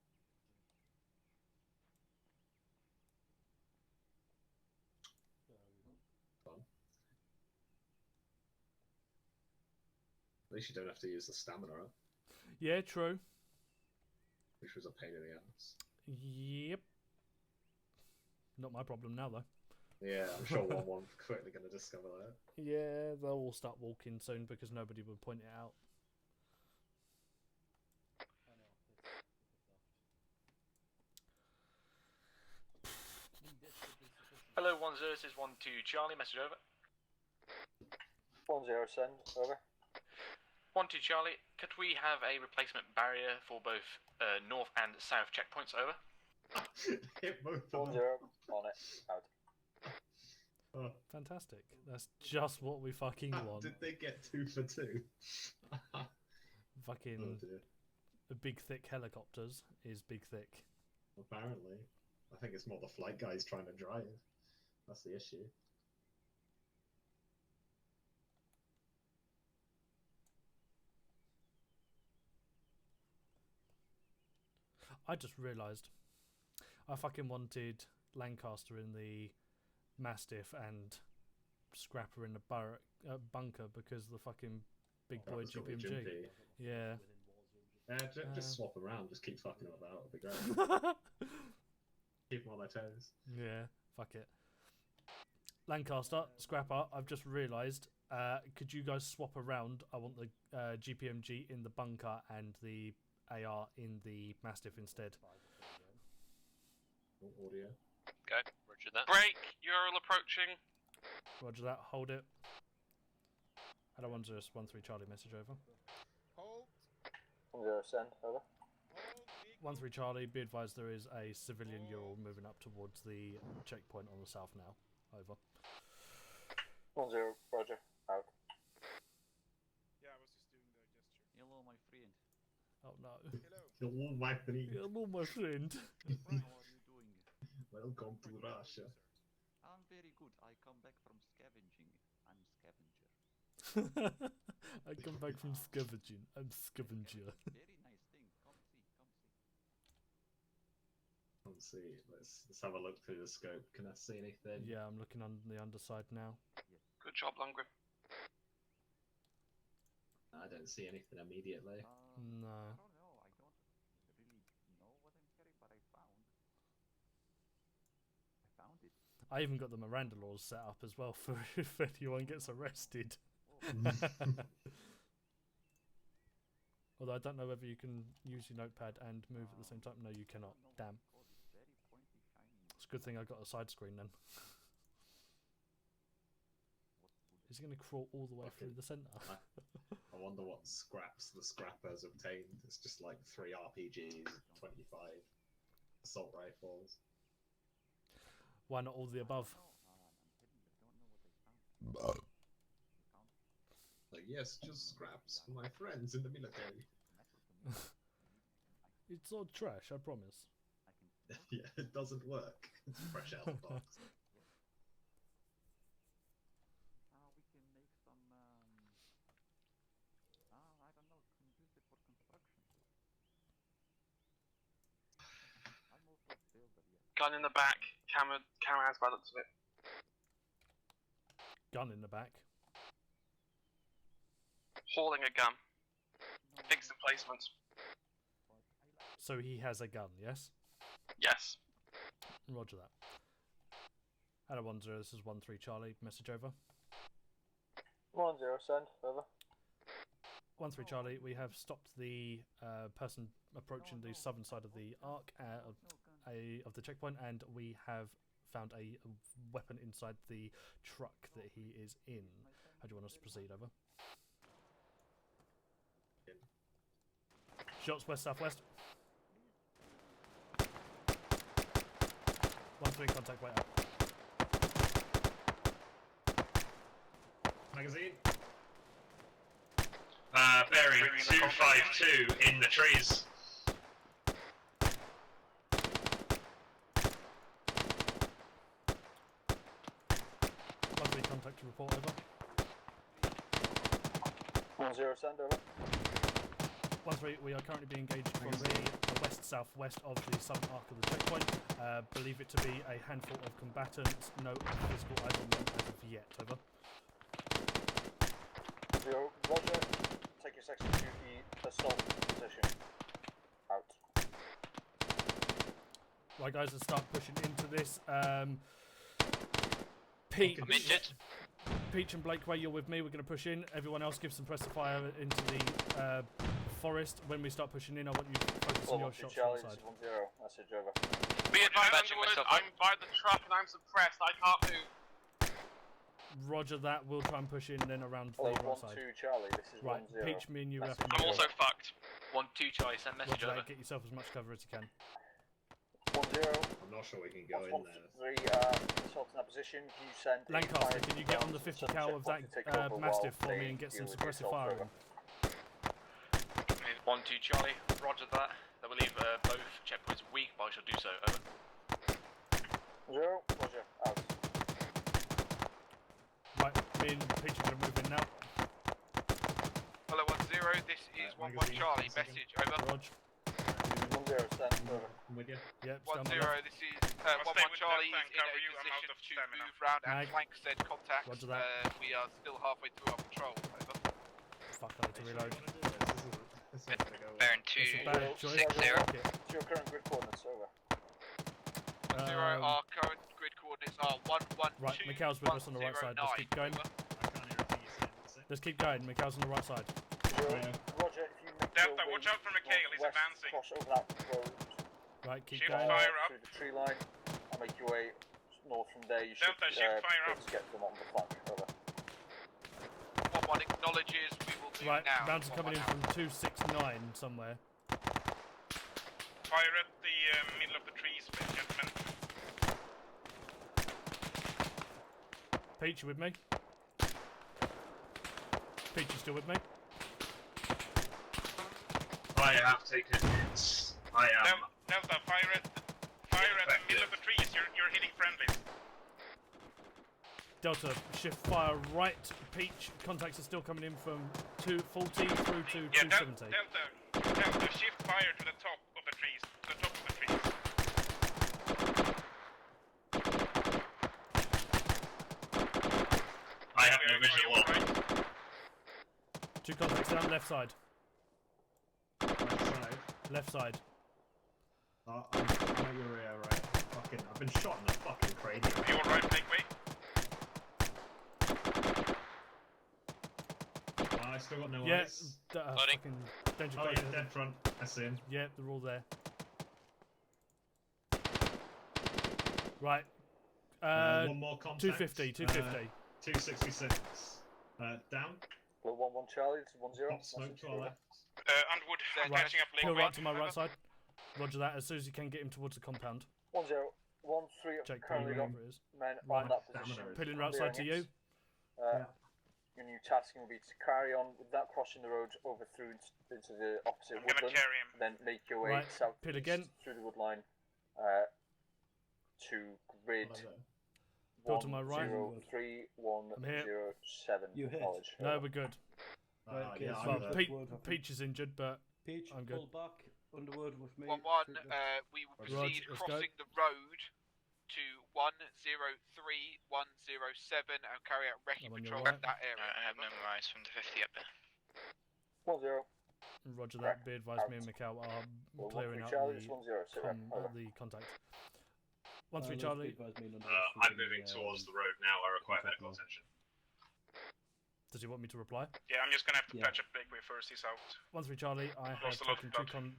Fun. At least you don't have to use the stamina up, Yeah, true. which was a pain in the ass. Yep. Not my problem now, though. Yeah, I'm sure 1-1's quickly going to discover that. Yeah, they'll all start walking soon because nobody would point it out. Hello, 1-0, this is 1-2 Charlie, message over. 1-0 send, over. 1-2 Charlie, could we have a replacement barrier for both north and south checkpoints, over? Hit both 1-0 on it, out. Oh. Fantastic. That's just what we fucking want. Did they get 2 for 2? Fucking Oh dear. the big thick helicopters is big thick. Apparently. I think it's more the flight guys trying to drive. That's the issue. I just realised I fucking wanted Lancaster in the Mastiff and Scrapper in the bunker because the fucking big Oh, boy it's got the GPMG. Jimpy. Yeah. Just swap them around, just keep fucking them about, it'll be great. Keep them on their toes. Yeah, fuck it. Lancaster, Scrapper, I've just realised, could you guys swap around? I want the GPMG in the bunker and the AR in the Mastiff instead. Audio. Go, roger that. Break, Ural approaching. Roger that, hold it. Hello, 1-0, 1-3 Charlie, message over. Hold. 1-0 send, over. 1-3 Charlie, be advised there is a civilian Ural moving up towards the checkpoint on the south now. Over. 1-0, roger, out. Yeah, I was just doing the gesture. Hello, my friend. Oh no. Hello, my friend. Hello, my friend. How are you doing? Welcome to Russia. I'm very good. I come back from scavenging. I'm scavenger. I come back from scavenging. I'm scavenger. Very nice thing. Come see. Let's see. Let's have a look through the scope. Can I see anything? Yeah, I'm looking on the underside now. Good job, Lungrim. I don't see anything immediately. No. I don't know. I don't really know what I'm carrying, but I found it. I even got the Miranda laws set up as well for if anyone gets arrested. Although I don't know whether you can use your notepad and move at the same time. No, you cannot. Damn. It's a good thing I got a side screen then. Is he going to crawl all the way through the centre? I wonder what scraps the scrappers obtained. It's just like 3 RPGs, 25 assault rifles. Why not all the above? Like, yes, just scraps for my friends in the military. It's all trash, I promise. Yeah, it doesn't work. It's fresh out of the box. We can make some, I don't know, can use it for construction. I'm also a builder, yeah. Gun in the back. Camera has by the looks of it. Gun in the back. Hauling a gun. fixed emplacement. So he has a gun, yes? Yes. Roger that. Hello 10, this is 13 Charlie. Message over. 10, send, over. 13 Charlie, we have stopped the person approaching the southern side of the arc of the checkpoint, and we have found a weapon inside the truck that he is in. How do you want us to proceed? Over. Shots west southwest. 13 contact, wait up. Magazine. Bearing 252 in the trees. Contact to report, over. 10, send, over. 13, we are currently being engaged from the west-southwest of the southern arc of the checkpoint. Believe it to be a handful of combatants. No physical eyes on them as of yet, over. 0, Roger. Take your section to the assault position. Out. Right, guys, let's start pushing into this. Peach, Peach and Blakeway, you're with me. We're going to push in. Everyone else give some press of fire into the forest. When we start pushing in, I want you to focus on your shots from the side. 10, message over. Be advised, Underwood, I'm by the truck and I'm suppressed. I can't move. Roger that. We'll try and push in then around the right side. 12 Charlie, this is right, 10. Peach, me and you have to I'm also fucked. 12 Charlie, send message over. Get yourself as much cover as you can. 10. I'm not sure we can go in there. 3, assault in that position. You send. Lancaster, can you get on the 50 cal of that Mastiff for me and get some suppressive fire on? 12 Charlie, roger that. I believe both checkpoints are weak, but I shall do so. Over. 0, roger, out. Right, me and Peach are going to move in now. Hello 10, this is 11 Charlie, message, over. Roger. 10, send, over. I'm with you. Yep, 10, this is 11 Charlie is in a position to move round and flank said contact. Roger that. We are still halfway through our patrol, over. Fuck, I need to reload. Baron 260. To your current grid coordinates, over. 10, our current grid coordinates are 112. Right, Mikhail's with us on the right side. Let's keep going. Let's keep going. Mikhail's on the right side. Roger, if you make Delta, watch out for Mikhail, he's advancing. Cross over that road. Right, keep Shift going. fire up. Through the tree line and make your way north from there. You Delta, should shift fire up. get them on the flank, over. 11 acknowledges, we will move Right, now. rounds are coming in from 269 somewhere. Fire at the middle of the trees, gentlemen. Peach, you with me? Peach, you still with me? I have taken hits. I am. Delta, fire at the middle of the trees. You're hitting friendlies. Delta, shift fire right. Peach, contacts are still coming in from 240 through to 270. Delta, shift fire to the top of the trees. To the top of the trees. I have no visual. Right. 2 contacts down, left side. Left side. I'm at your rear, right? I've been shot in the fucking cranium. Are you alright, Blakeway? I still got no Yeah, eyes. fucking danger Oh close. yeah, dead front. I see him. Yeah, they're all there. Right. One more contact. 250, 250. 266. Down. 11 Charlie, this is 10. Hot smoke to our left. Underwood, Right, catching up peel Blakeway. right to my right side. Roger that, as soon as you can get him towards the compound. 10, 13 Check currently got whatever it is. men Right. on that position. Peeling right side to you. Your new tasking will be to carry on without crossing the road over through into the opposite I'm gonna woodland, carry him. then make your way Right, south peel again. through the woodline to grid Go to my right. 103107. You hit. Knowledge. No, we're good. Okay, yeah, so I'm Well, good. Peach is injured, but Peach, I'm good. pull back. Underwood with me. 1-1, we will Roger, proceed let's go. crossing the road to 103107 and carry out recce I'm on your patrol right. in that area. I have memorised from the 50 up there. 10. Roger that. Be advised, me and Mikhail are clearing out the contact. 1-3 Charlie. I'm moving towards the road now. I require medical attention. Does he want me to reply? Yeah, I'm just gonna have to patch up Bakeway first. He's out. 1-3 Charlie. I have Lost a lot taken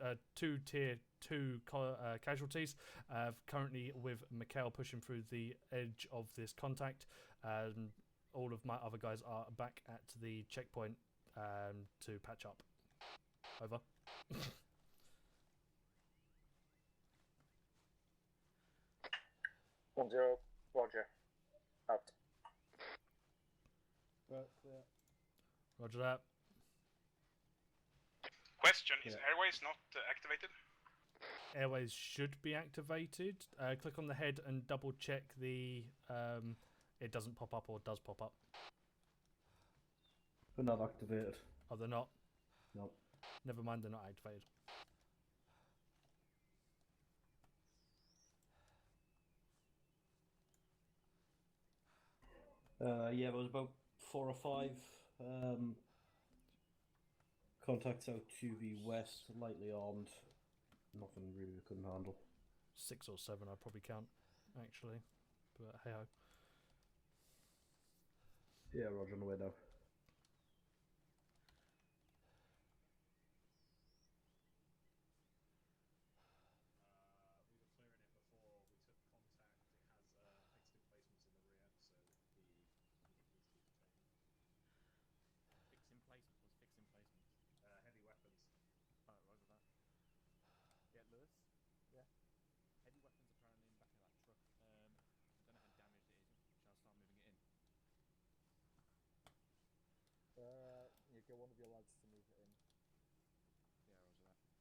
of two tier 2 casualties. Currently with Mikhail pushing through the edge of this contact. All of my other guys are back at the checkpoint to patch up. Over. 1-0, Roger. Out. Roger that. Question: is Airways not activated? Airways should be activated. Click on the head and double check the. It doesn't pop up or does pop up. They're not activated. Oh, they're not? No. Never mind, they're not activated. Yeah, there was about 4 or 5 contacts out to the west, lightly armed. Nothing really we couldn't handle. 6 or 7, I'd probably count, actually. But hey ho. Yeah, Roger, on the way now. Fixing placement. Heavy weapons. Oh, Roger that. Yeah, Lewis? Yeah. Heavy weapons apparently in the back of that truck. I don't know how damaged it is. Shall I start moving it in? You get one of your lads to move it in. Yeah, Roger that.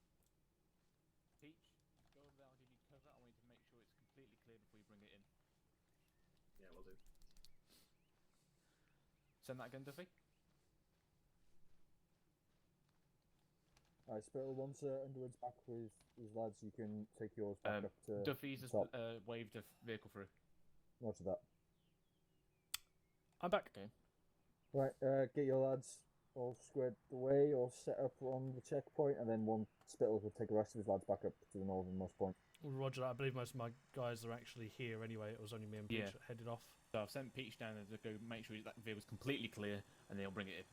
Peach, go over there, I'll give you cover. I want you to make sure it's completely clear before you bring it in. Yeah, we'll do. Send that again, Duffy. Alright, Spittle, once Underwood's back with his lads, you can take yours back up to Duffy's just top. waved a vehicle through. Roger that. I'm back. Okay. Right, get your lads all squared away or set up on the checkpoint, and then one Spittle will take the rest of his lads back up to the northernmost point. Roger that. I believe most of my guys are actually here anyway. It was only me and Peach that headed off. So I've sent Peach down there to go make sure that vehicle's completely clear, and then he'll bring it in.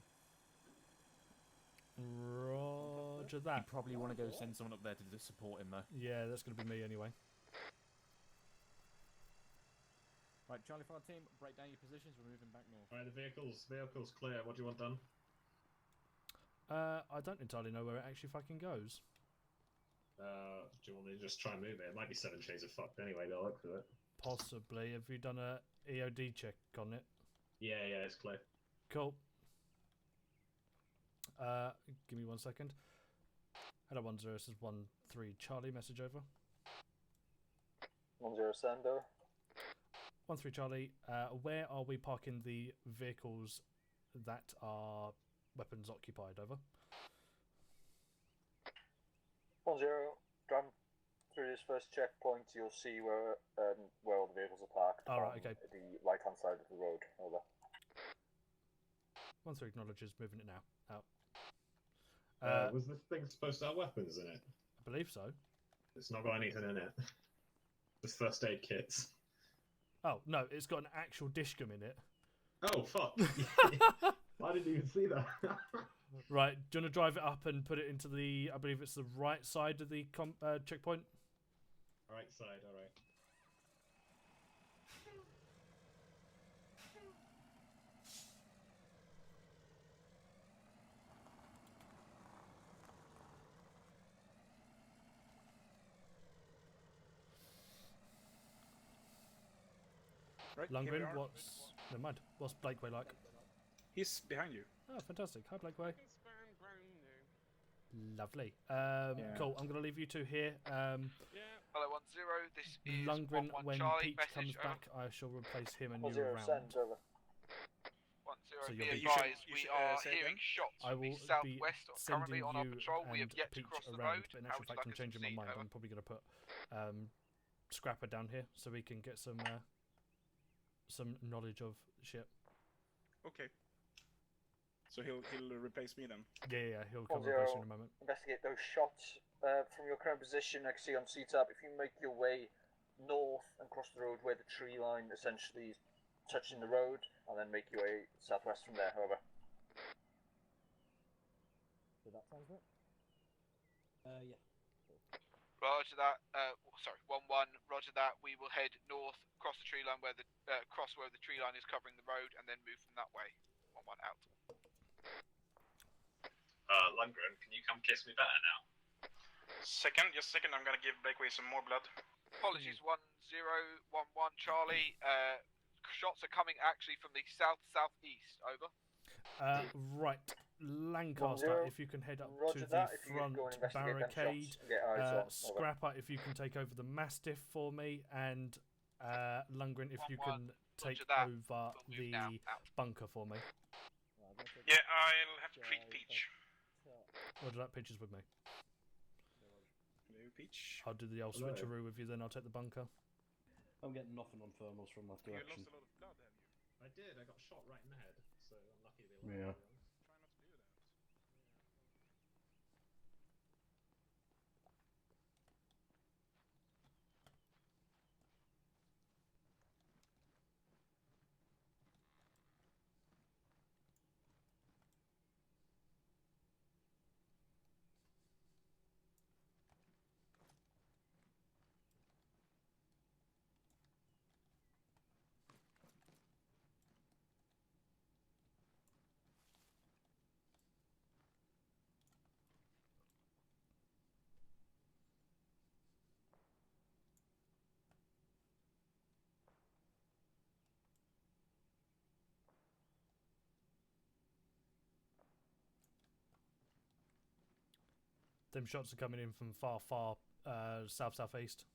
Roger that. You probably want to go send someone up there to support him, though. Yeah, that's going to be me anyway. Right, Charlie, for our team, break down your positions. We're moving back north. Alright, the vehicle's clear. What do you want done? I don't entirely know where it actually fucking goes. Do you want me to just try and move it? It might be 7 shades of fucked anyway, they'll look through it. Possibly. Have you done a EOD check on it? Yeah, it's clear. Cool. Give me 1 second. Hello, 10, this is 13 Charlie, message over. 10 send over. 13 Charlie, where are we parking the vehicles that are weapons occupied, over? 10, Drum. Through this first checkpoint, you'll see where all the vehicles are parked. Alright, okay. The right-hand side of the road, over. 13 acknowledges, moving it now. Out. Was this thing supposed to have weapons in it? I believe so. It's not got anything in it. Just first aid kits. Oh, no, it's got an actual dishcum in it. Oh, fuck. I didn't even see that. Right, do you want to drive it up and put it into the, I believe it's the right side of the checkpoint? Right side, alright. Right, Lundgren, never mind. What's Blakeway like? He's behind you. Oh, fantastic. Hi, Blakeway. Lovely. Yeah. Cool. I'm going to leave you two here. Hello, 10. This is Lundgren, 1-1 when Charlie. Pete Message comes over. back, I shall replace him and 10 you around. send over. 1-0. So Be you'll be- advised, you we should, are say hearing again? shots I from the will be southwest currently sending on our you patrol. We and have yet to Peach cross the around, road. but in How actual would you fact, like I'm us to changing my proceed? mind. Over. I'm probably going to put Scrapper down here so we can get some knowledge of shit. Okay. So he'll replace me then. Yeah, he'll come 10, replace you in a moment. investigate those shots from your current position. I can see on CTAP, if you make your way north and cross the road where the tree line essentially is touching the road, and then make your way southwest from there, however. So that sounds right? Yeah. Roger that. Sorry, 1-1. Roger that. We will head north, cross the tree line where the tree line is covering the road, and then move from that way. 1-1 out. Lundgren, can you come kiss me better now? Just a second, I'm gonna give Blakeway some more blood. Apologies, 1-0, 1-1 Charlie. Shots are coming actually from the southeast. Over. Right, Lancaster, 1-0. if you can head up Roger to that, the if you could front go and investigate them barricade. shots and get eyes on. Over. Scrapper, if you can take over the Mastiff for me, and Lundgren, if you can take over the bunker for me. Yeah, I'll have to treat Peach. Roger that, Peach is with me. Hello, Peach. I'll do the old Hello. switcheroo with you, then I'll take the bunker. I'm getting nothing on thermals from that You direction. lost a lot of blood, have you? I did. I got shot right in the head, so I'm lucky to be Yeah. alive. Try not to do that. Them shots are coming in from far south-southeast.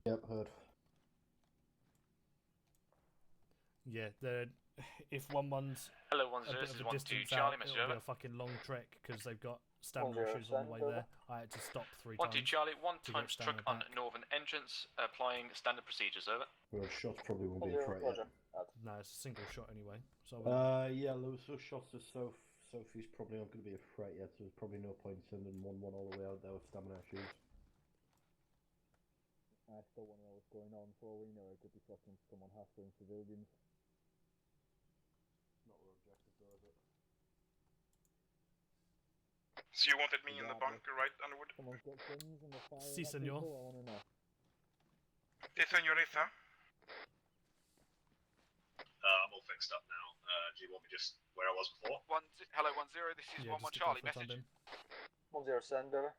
Yep, heard. Yeah, they're if 1-1's Hello, a 1-0, bit this of is a 1-2 distance Charlie, out, Mr. it'll be Over. a fucking long trek because they've got stamina 1-0, issues on the way over. there. I had to stop 3 1-2 times. Charlie, one to times get truck stamina on back. northern entrance, applying standard procedures, over. Well, shots probably won't be a 1-0, threat Roger. yet. No, it's a single shot anyway. So Yeah, those shots to southeast probably aren't going to be a threat yet, so there's probably no point sending 1-1 all the way out there with stamina issues. I still want to know what's going on. For all we know, it could be fucking someone hassling civilians. Not our objective, though, is it? So you wanted me in the bunker, right, Underwood? Someone's got guns and they're firing Si, at senor. people, I want to know. Si, señorita. I'm all fixed up now. Do you want me just where I was before? Hello, 1-0. This is yeah, 1-1 just Charlie. stick off Message. the 1-0 send, over.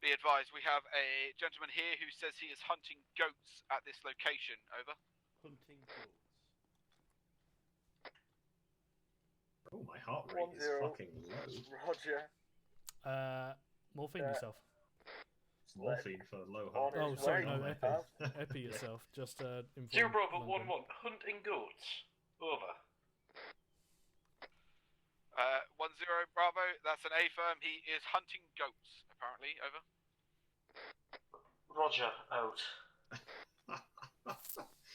Be advised, we have a gentleman here who says he is hunting goats at this location. Over. Hunting goats. Oh, my heart rate is 1-0. fucking low. Roger. Morphine yourself. Morphine for low heart rate. Oh, sorry, no, my epi. head. Epi yourself. Just inform. Zero Bravo London. 1-1. Hunting goats. Over. 1-0 Bravo. That's an A firm. He is hunting goats. Apparently. Over. Roger, out.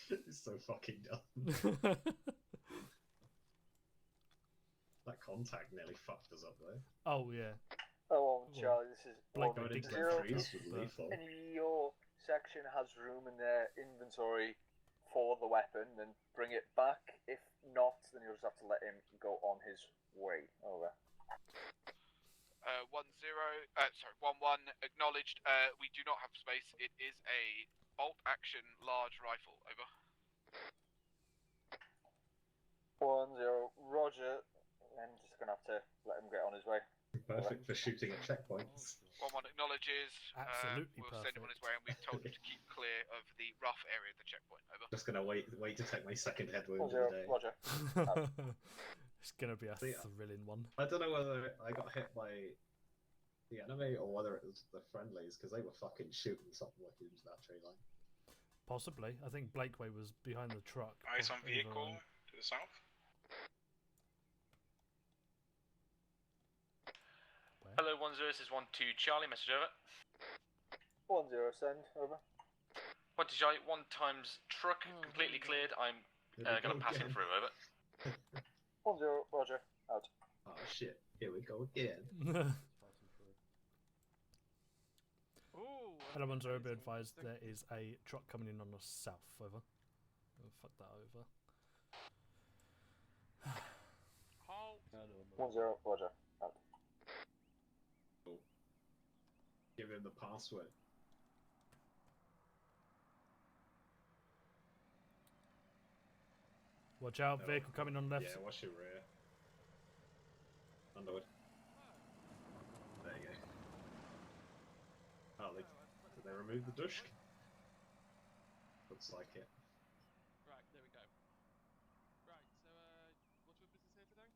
It's so fucking dumb. That contact nearly fucked us up though. Oh yeah. Oh, Charlie, this is Blake 1-0. did that freeze with lethal. And your section has room in their inventory for the weapon, then bring it back. If not, then you'll just have to let him go on his way. Over. 1-0. Sorry, 1-1 acknowledged. We do not have space. It is a bolt action large rifle. Over. 1-0. Roger. I'm just gonna have to let him get on his way. Perfect for shooting at checkpoints. 1-1 acknowledges. Absolutely We'll send him on his way, and we've told him to keep clear of the rough area of the checkpoint. Over. Just gonna wait to take my second head wound of 1-0. the day. Roger. It's gonna be a thrilling one. I don't know whether I got hit by the enemy or whether it was the friendlies because they were fucking shooting something like into that tree line. Possibly. I think Blakeway was behind the truck. Eyes on over vehicle on- to the south. Hello, 1-0, this is 1-2 Charlie, message over. 1-0 send. Over. 1-2 Charlie, 1 times truck, completely cleared. I'm gonna pass him through, over. 10, Roger. Out. Oh shit, here we go again. Ooh. Hello, 10, be advised there is a truck coming in on the south. Over. Oh, fuck that over. Halt. 10, Roger. Out. Give him the password. Watch out, No. vehicle coming on left. Yeah, watch your rear. Underwood. There you go. Oh, did they remove the dusk? Looks like it. Right, there we go. Right, so what's your business here today?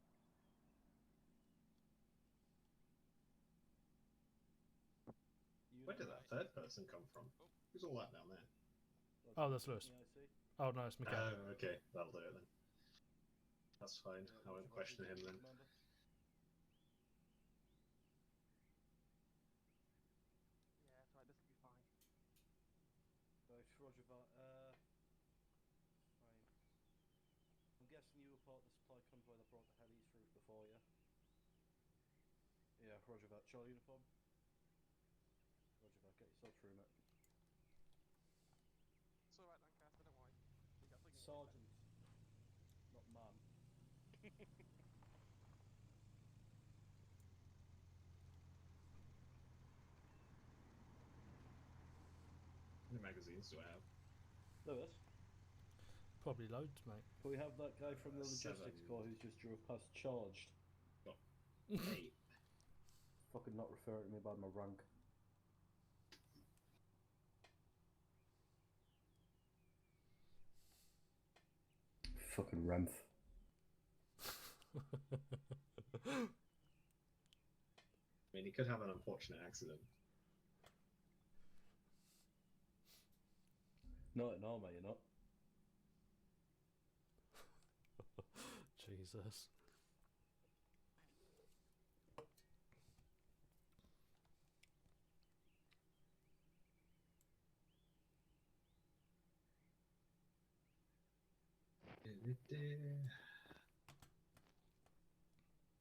Where did that third person come from? Who's all that down there? Oh, that's Lewis. Oh, no, it's Mikael. Oh, okay, that'll do it then. That's fine. I won't question him then. Yeah, that's right, this will be fine. Right, Roger that. Fine. I'm guessing you were part of the supply convoy that brought the helis through before, yeah? Yeah, Roger that. Charlie uniform? Roger that. Get yourself through, mate. It's alright, Lancaster, don't worry. We got something. Sergeant. Not man. How many magazines do I have? Lewis? Probably loads, mate. Can we have that guy from the Seven. logistics corps who's just drove past charged? Got 8. Fucking not referring to me by my rank. Fucking Renf. I mean, he could have an unfortunate accident. Not in armour, you're not. Jesus.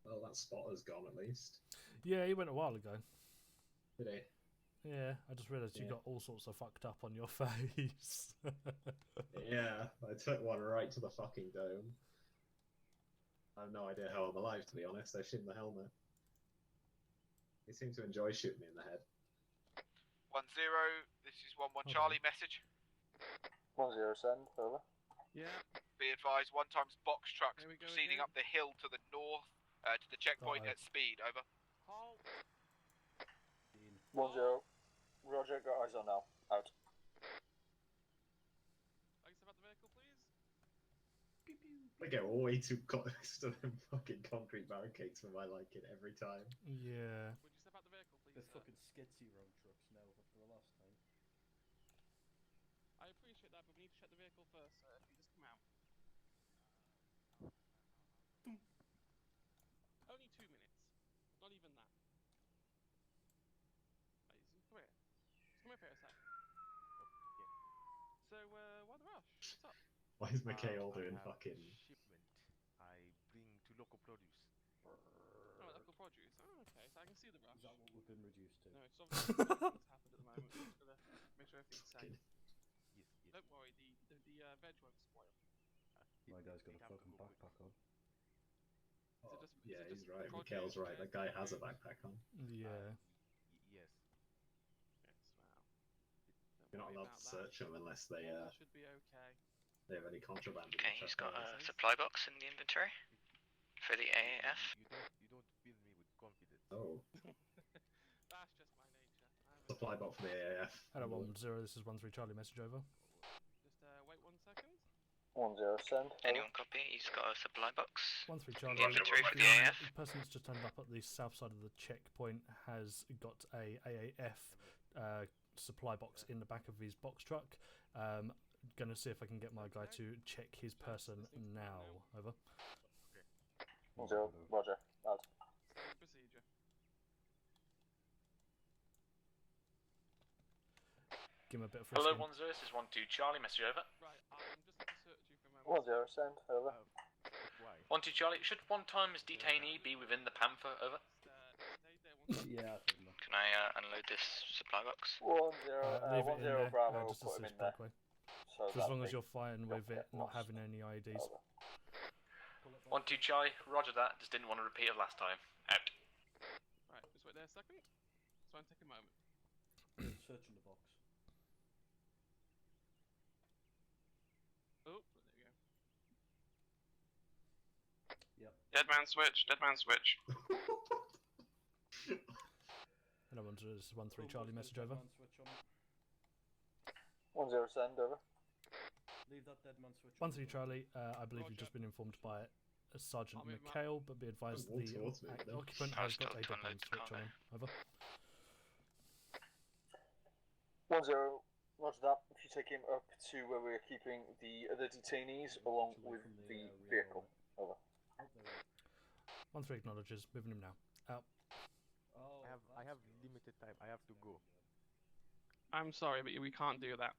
Well, that spotter's gone at least. Yeah, he went a while ago. Did he? Yeah, I just realised you Yeah. got all sorts of fucked up on your face. Yeah, I took one right to the fucking dome. I have no idea how I'm alive, to be honest. I shit in the helmet. He seemed to enjoy shooting me in the head. 10, this is 11 Charlie message. 10, send, over. Yeah. Be advised, 1 times box trucks There we go proceeding again. up the hill to the north, to the checkpoint Uh-oh. at speed, over. Halt. 10, Roger, got eyes on now, out. Can you step out the vehicle, please? I get way too close to them fucking concrete barricades for my liking every time. Yeah. Would you step out the vehicle, please, There's sir? fucking skitsy road trucks now after the last time. I appreciate that, but we need to check the vehicle first, sir. If you just come out. Only 2 minutes. Not even that. Amazing. Come here. Just come up here a sec. So, why the rush? What's up? Why is Mikhail doing I have fucking... shipment I bring to local produce. Oh, local produce. Oh, okay. So I can see the rush. Is that what we've been reduced to? No, it's obviously what's happened at the moment. We're just gonna make sure everything's safe. Yes, yes. Don't worry, the veg won't spoil. My guy's got It a have to fucking go backpack on. Oh, Is yeah, it he's just right. produce, Mikhail's right. That guy has a food? backpack on. Yeah. Yes. Yes, wow. You're not allowed to search them unless they That should be okay. they have any contraband. in Okay, the he's truck got or a supply box in the inventory for the AAF. You don't fill me with confidence. Oh, That's just my nature. supply box for the AAF. Hello, 10, this is 13 Charlie, message over. Just wait 1 second. 10, send. Anyone copy? He's got a supply box. 13 in Charlie, the inventory for the AAF. the person that's just turned up at the south side of the checkpoint has got a AAF supply box in the back of his box truck. Gonna see if I can get my guy to check his person now. Over. 10, Roger, out. Standard procedure. Give him a bit of Hello, frisking. 10, this is 12 Charlie, message over. Right, I'm just going to search you for a moment. 10, send, over. 1-2 Charlie, should 1 times detainee be within the Panther? Over. Yeah, I think not. Can I unload this supply box? 1-0, Leave it in 1-0 there, Bravo, just put him assist in there. Blackway. So So as long as you're fine with it not having any IEDs. 1-2 Charlie, roger that. Just didn't want to repeat it last time. Out. Right, just wait there a second. So I'm taking a moment. Searching the box. Oh, there we go. Yep. Dead man switch. Dead man switch. And I wanted this 1-3 Charlie message over. 1-0 send over. Leave that dead man switch. 1-3 Charlie, I believe you've just been informed by Sergeant McHale, but be advised the occupant has got a dead man switch on him. Over. 1-0, roger that. If you take him up to where we're keeping the other detainees along with the vehicle. Over. 1-3 acknowledges, moving him now. Out. I have limited time. I have to go. I'm sorry, but we can't do that.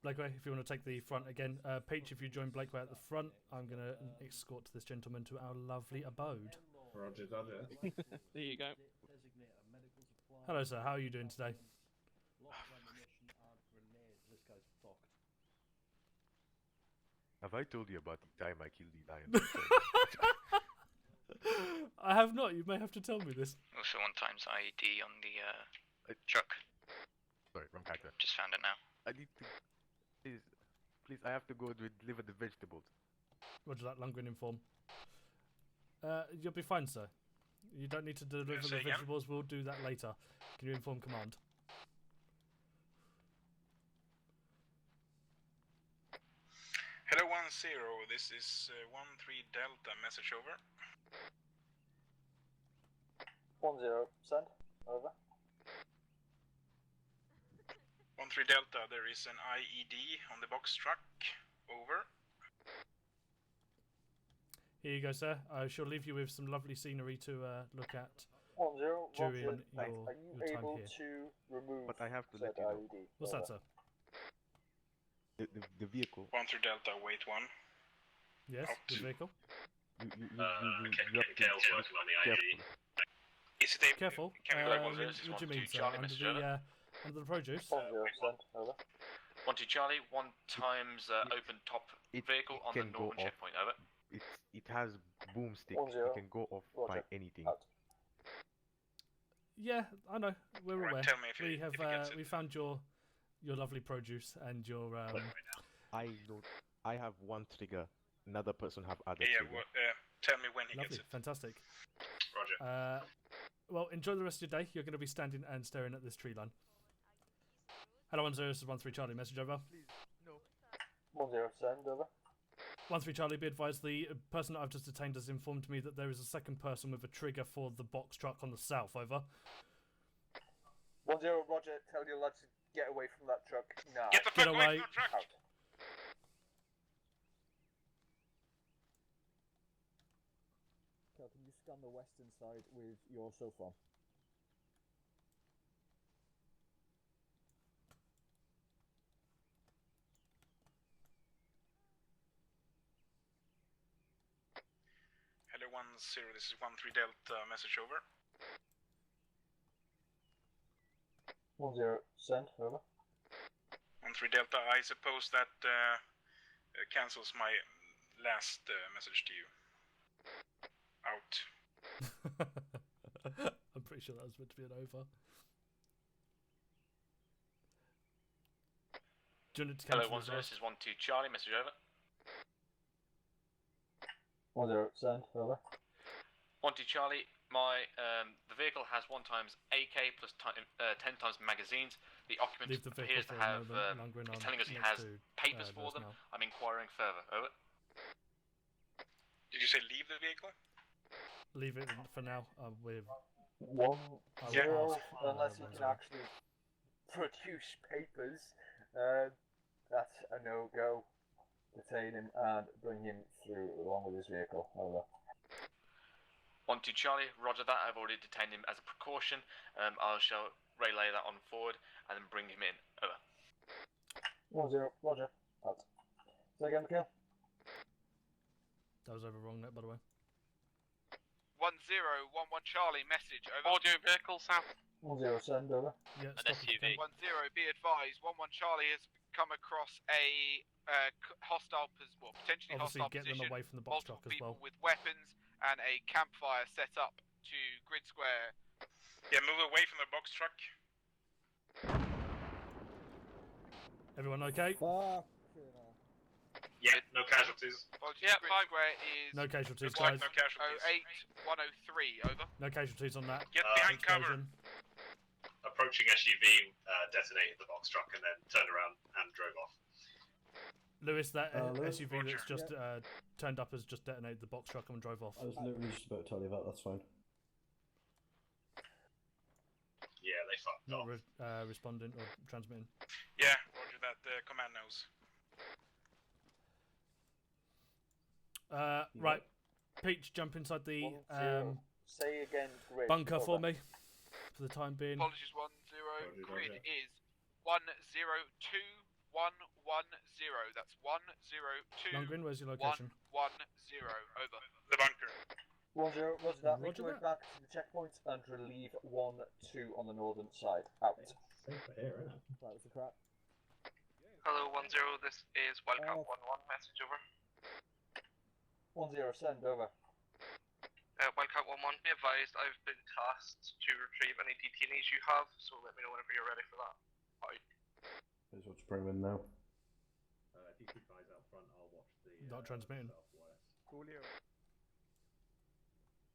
Blakeway, if you want to take the front again. Peach, if you join Blakeway at the front, I'm going to escort this gentleman to our lovely abode. Roger, Dodger. There you go. Hello, sir. How are you doing today? This guy's fucked. Have I told you about the time I killed the lion? I have not. You may have to tell me this. Also 1 times IED on the truck. Sorry, wrong character. Just found it now. I need to. Please, I have to go to deliver the vegetables. Roger that, Lundgren inform. You'll be fine, sir. You don't need to deliver the vegetables. We'll do that later. Can you inform command? Hello 1-0, this is 1-3 Delta, message over. 1-0 send over. 1-3 Delta, there is an IED on the box truck. Over. Here you go, sir. I shall leave you with some lovely scenery to look at 1-0, during Roger. your Are you time able here. to remove But I have to said let you know. IED? What's that, sir? The vehicle. 1-3 Delta, wait 1. Yes, the vehicle. You Kale's working on the ID. Is it a... Careful. Can we go 1-0? This is What do you 1-2 mean, sir? Charlie, Under message over. the produce? 1-0 send over. 1-2 Charlie, 1 times open top vehicle on the can go northern off. checkpoint. Over. It has boomstick. 1-0. It can go off by Roger. anything. Out. Yeah, I know. We're Right, aware. tell me if We it have gets it. we found your lovely produce and your I don't. I have 1 trigger. Another person have other Yeah, trigger. tell me when he lovely, gets it. fantastic. Roger. Well, enjoy the rest of your day. You're going to be standing and staring at this tree line. Hello, 1-0, this is 1-3 Charlie. Message over. 1-0 send over. 1-3 Charlie, be advised the person that I've just detained has informed me that there is a second person with a trigger for the box truck on the south. Over. 1-0 Roger, tell your lads to get away from that truck now. Get the Get fuck away. away from the truck! Out. Cal, can you scan the western side with your SOFON? Hello 1-0, this is 1-3 Delta, message over. 1-0 send over. 1-3 Delta, I suppose that cancels my last message to you. Out. I'm pretty sure that was meant to be an over. Do you want it to Hello, cancel 1-0, as this is 1-2 Charlie. Message over. 1-0 send over. 1-2 Charlie, the vehicle has 1 times AK plus 10 times magazines. The occupant Leave the vehicle appears to for a have, moment. Lundgren is on telling us he next has to, papers for those them. now. I'm inquiring further. Over. Did you say leave the vehicle? Leave it for now. With 1-0 ask, unless he 1-0. can actually produce papers. That's a no-go. Detain him and bring him through along with his vehicle. Over. 1-2 Charlie, roger that. I've already detained him as a precaution. I shall relay that on forward and then bring him in. Over. 1-0 Roger. Out. Say again, Mikhail. That was over wrong net, by the way. 1011 Charlie, message over. Audio vehicle south. 10 send over. Yeah, An SUV. 10, be advised, 11 Charlie has come across a hostile, potentially Obviously, hostile get position. them away from the box multiple truck as people well. with weapons and a campfire set up to grid square. Yeah, move away from the box truck. Everyone okay? Yeah, no casualties. Yeah, Grid 5. square is No casualties, Looks like guys. no casualties. 08103, over. No casualties on that. Get behind cover. Explosion. Approaching SUV detonated the box truck and then turned around and drove off. Lewis, that Lewis, SUV that's just turned up has just detonated the box truck and drove off. I was literally just about to tell you that. That's fine. Yeah, they fucked Not off. responding or transmitting. Yeah, roger that. The command knows. Right, Peach, jump inside the Say again, grid. bunker for over. me for the time being. Apologies, 10. Grid is 102110. That's 102. Lundgren, where's your location? 110. Over. The bunker. 10, roger that. Make Roger your way that. back to the checkpoint and relieve 1-2 on the northern side. Out. Safer here, isn't it? That was the crap. Hello 10, this is Wildcat 11, message over. 10 send over. Wildcat 11, be advised I've been tasked to retrieve any detainees you have, so let me know whenever you're ready for that. Bye. Here's what to bring in now. If you keep eyes out front, I'll watch the Not transmitting. southwest. Coolio.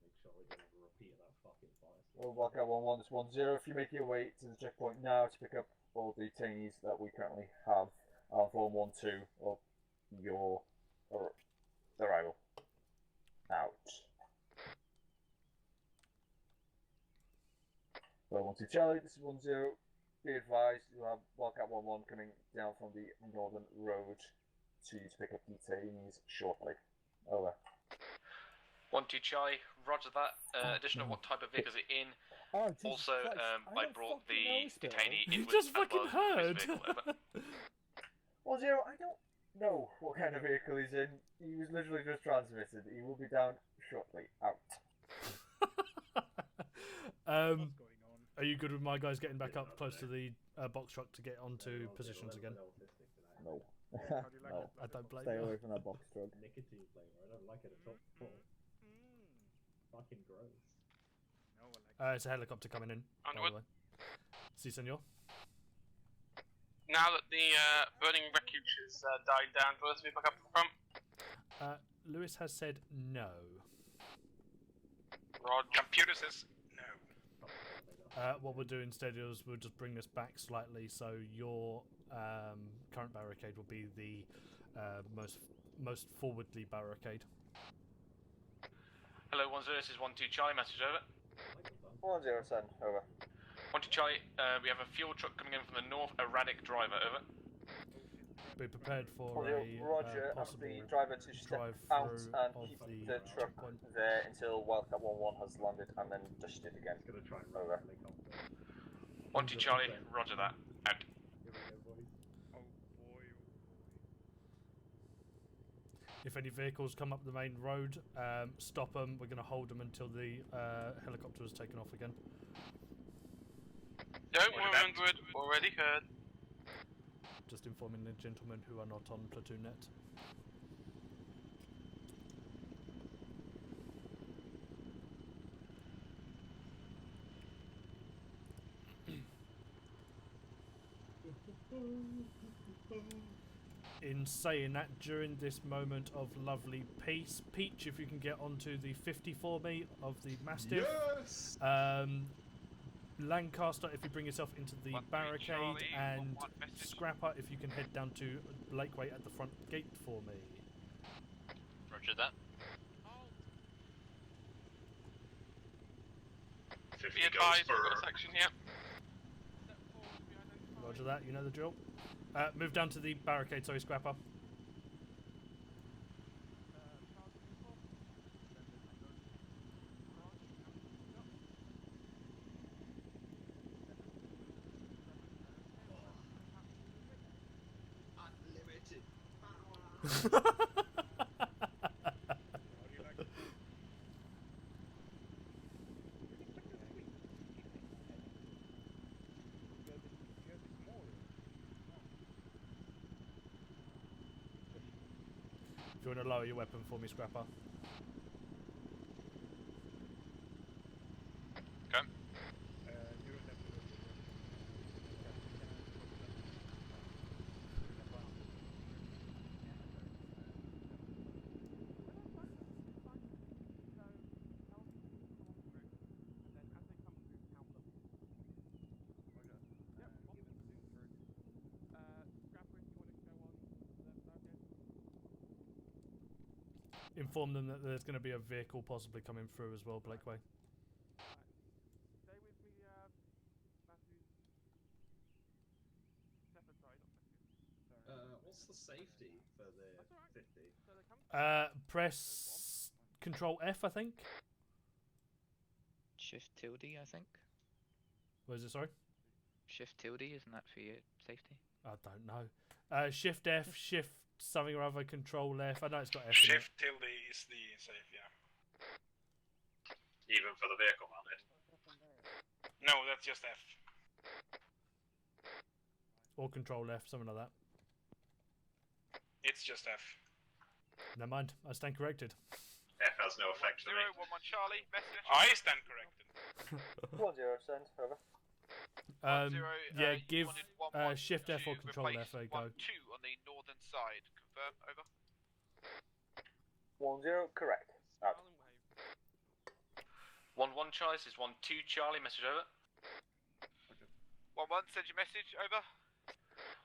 Make sure we don't have a repeat of that fucking fire. We'll walk out 1-1, it's 1-0. If you make your way to the checkpoint now to pick up all the detainees that we currently have, form 1-2 of your arrival. Out. So 1-2 Charlie, this is 1-0. Be advised, you have Wildcat 1-1 coming down from the northern road to pick up detainees shortly. Over. 1-2 Charlie, roger that. Additional, what type of vehicle is it in? Oh, Jesus Also, Christ, I brought the detainee You inwards just as well fucking as this heard. vehicle, over. 1-0, I don't know what kind of vehicle he's in. He was literally just transmitted. He will be down shortly. Out. Are you good with my guys getting back up close to the box truck to get onto positions again? No. How do you like No. it? I don't blame Stay you. away from that box truck. Nicotine flavor. I don't like it at all. Fucking gross. No, I like It's a helicopter coming in. by the Onward. way. Si, senor. Now that the burning wreckage has died down, do you want us to be back up to the front? Lewis has said no. Rod. Computer says no. What we'll do instead is we'll just bring this back slightly, so your current barricade will be the most forwardly barricade. Hello 10, this is 1-2 Charlie, message over. 1-0 send. Over. 1-2 Charlie, we have a fuel truck coming in from the north, erratic driver, over. Be prepared for Roger, a ask possible the driver to step drive out through and of keep the the truck checkpoint. there until Wildcat 1-1 has landed and then dushed it again. Gonna try and Over. 1-2 Charlie, roger that. Out. Oh boy. If any vehicles come up the main road, stop them. We're going to hold them until the helicopter is taken off again. Don't worry, Ingrid. Already heard. Just informing the gentlemen who are not on platoon net. In saying that, during this moment of lovely peace, Peach, if you can get onto the 50 for me of the Mastiff. Yes! Lancaster, if you bring yourself into the barricade, Charlie, and 1-1 message. Scrapper, if you can head down to Blakeway at the front gate for me. Roger that. Be advised, we've got a section here. Roger that, you know the drill. Move down to the barricade, sorry, Scrapper. Unlimited power. you want to lower your weapon for me, Scrapper? Okay. Inform them that there's going to be a vehicle possibly coming through as well, Blakeway. Stay with me, Matthew. Shepherd, sorry, not Matthew. What's the safety for the 50? So they come Press Control F, I think. Shift tilde, I think. What is it, sorry? Shift tilde, isn't that for your safety? I don't know. Shift F, Shift something or other, Control F. I know it's got F in it. Shift tilde is the safe, yeah. Even for the vehicle mounted. No, that's just F. Or Control F, something like that. It's just F. Never mind, I stand corrected. F has no effect for me. 011 Charlie, message. I stand corrected. 10, send, over. Yeah, give Shift F or Control F, there you go. 1-2 on the northern side. Confirm, over. 10, correct. Out. 1-1 Charlie, this is 1-2 Charlie, message over. 1-1, send your message, over.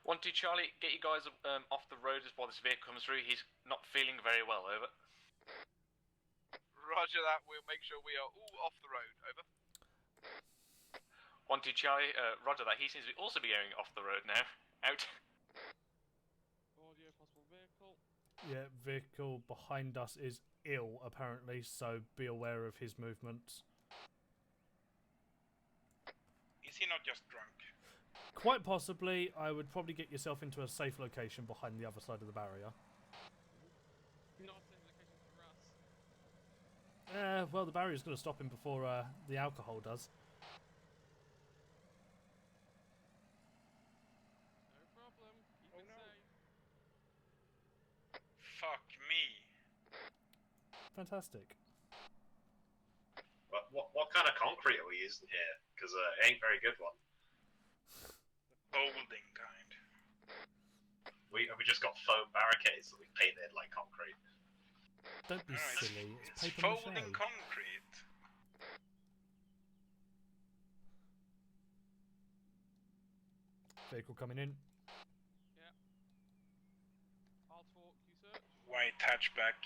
1-2 Charlie, get you guys off the road while this vehicle comes through. He's not feeling very well, over. Roger that, we'll make sure we are all off the road, over. 1-2 Charlie, roger that. He seems to also be going off the road now. Out. Audio, possible vehicle. Yeah, vehicle behind us is ill, apparently, so be aware of his movements. Is he not just drunk? Quite possibly. I would probably get yourself into a safe location behind the other side of the barrier. Not a safe location for us. Well, the barrier's going to stop him before the alcohol does. No problem. Keep it safe. Fuck me. Fantastic. What kind of concrete are we using here? Because it ain't very good one. Folding kind. We just got foam barricades that we painted like concrete. Don't be No, silly. It's It's paper folding mache. concrete. Vehicle coming in. Yeah. I'll talk, you search. White hatchback.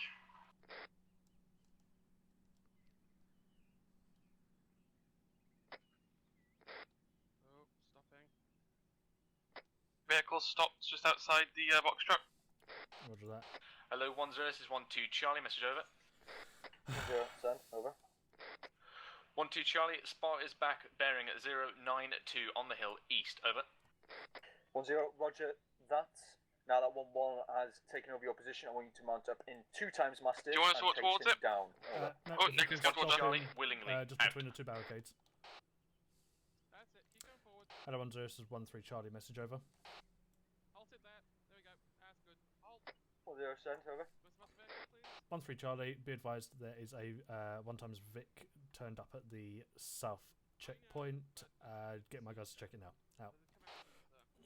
Oh, stopping. Vehicle stopped just outside the box truck. Roger that. Hello, 1-0, this is 1-2 Charlie, message over. 0, send, over. 1-2 Charlie, Spot is back bearing at 092 on the hill east, over. 10, roger that. Now that 1-1 has taken over your position, I want you to mount up in 2 times Mastiff. Do you want us to walk towards it? Down. No, Oh, if you negative, can towards stop Charlie. him, Willingly. just Out. between the 2 barricades. That's it, keep going forward. Hello, 1-0, this is 1-3 Charlie, message over. Halt it there. There we go. That's good. Halt. 10, send, over. Where's the master vehicle, please? 1-3 Charlie, be advised there is a 1x Vic turned up at the south checkpoint. Get my guys to check it now. Out.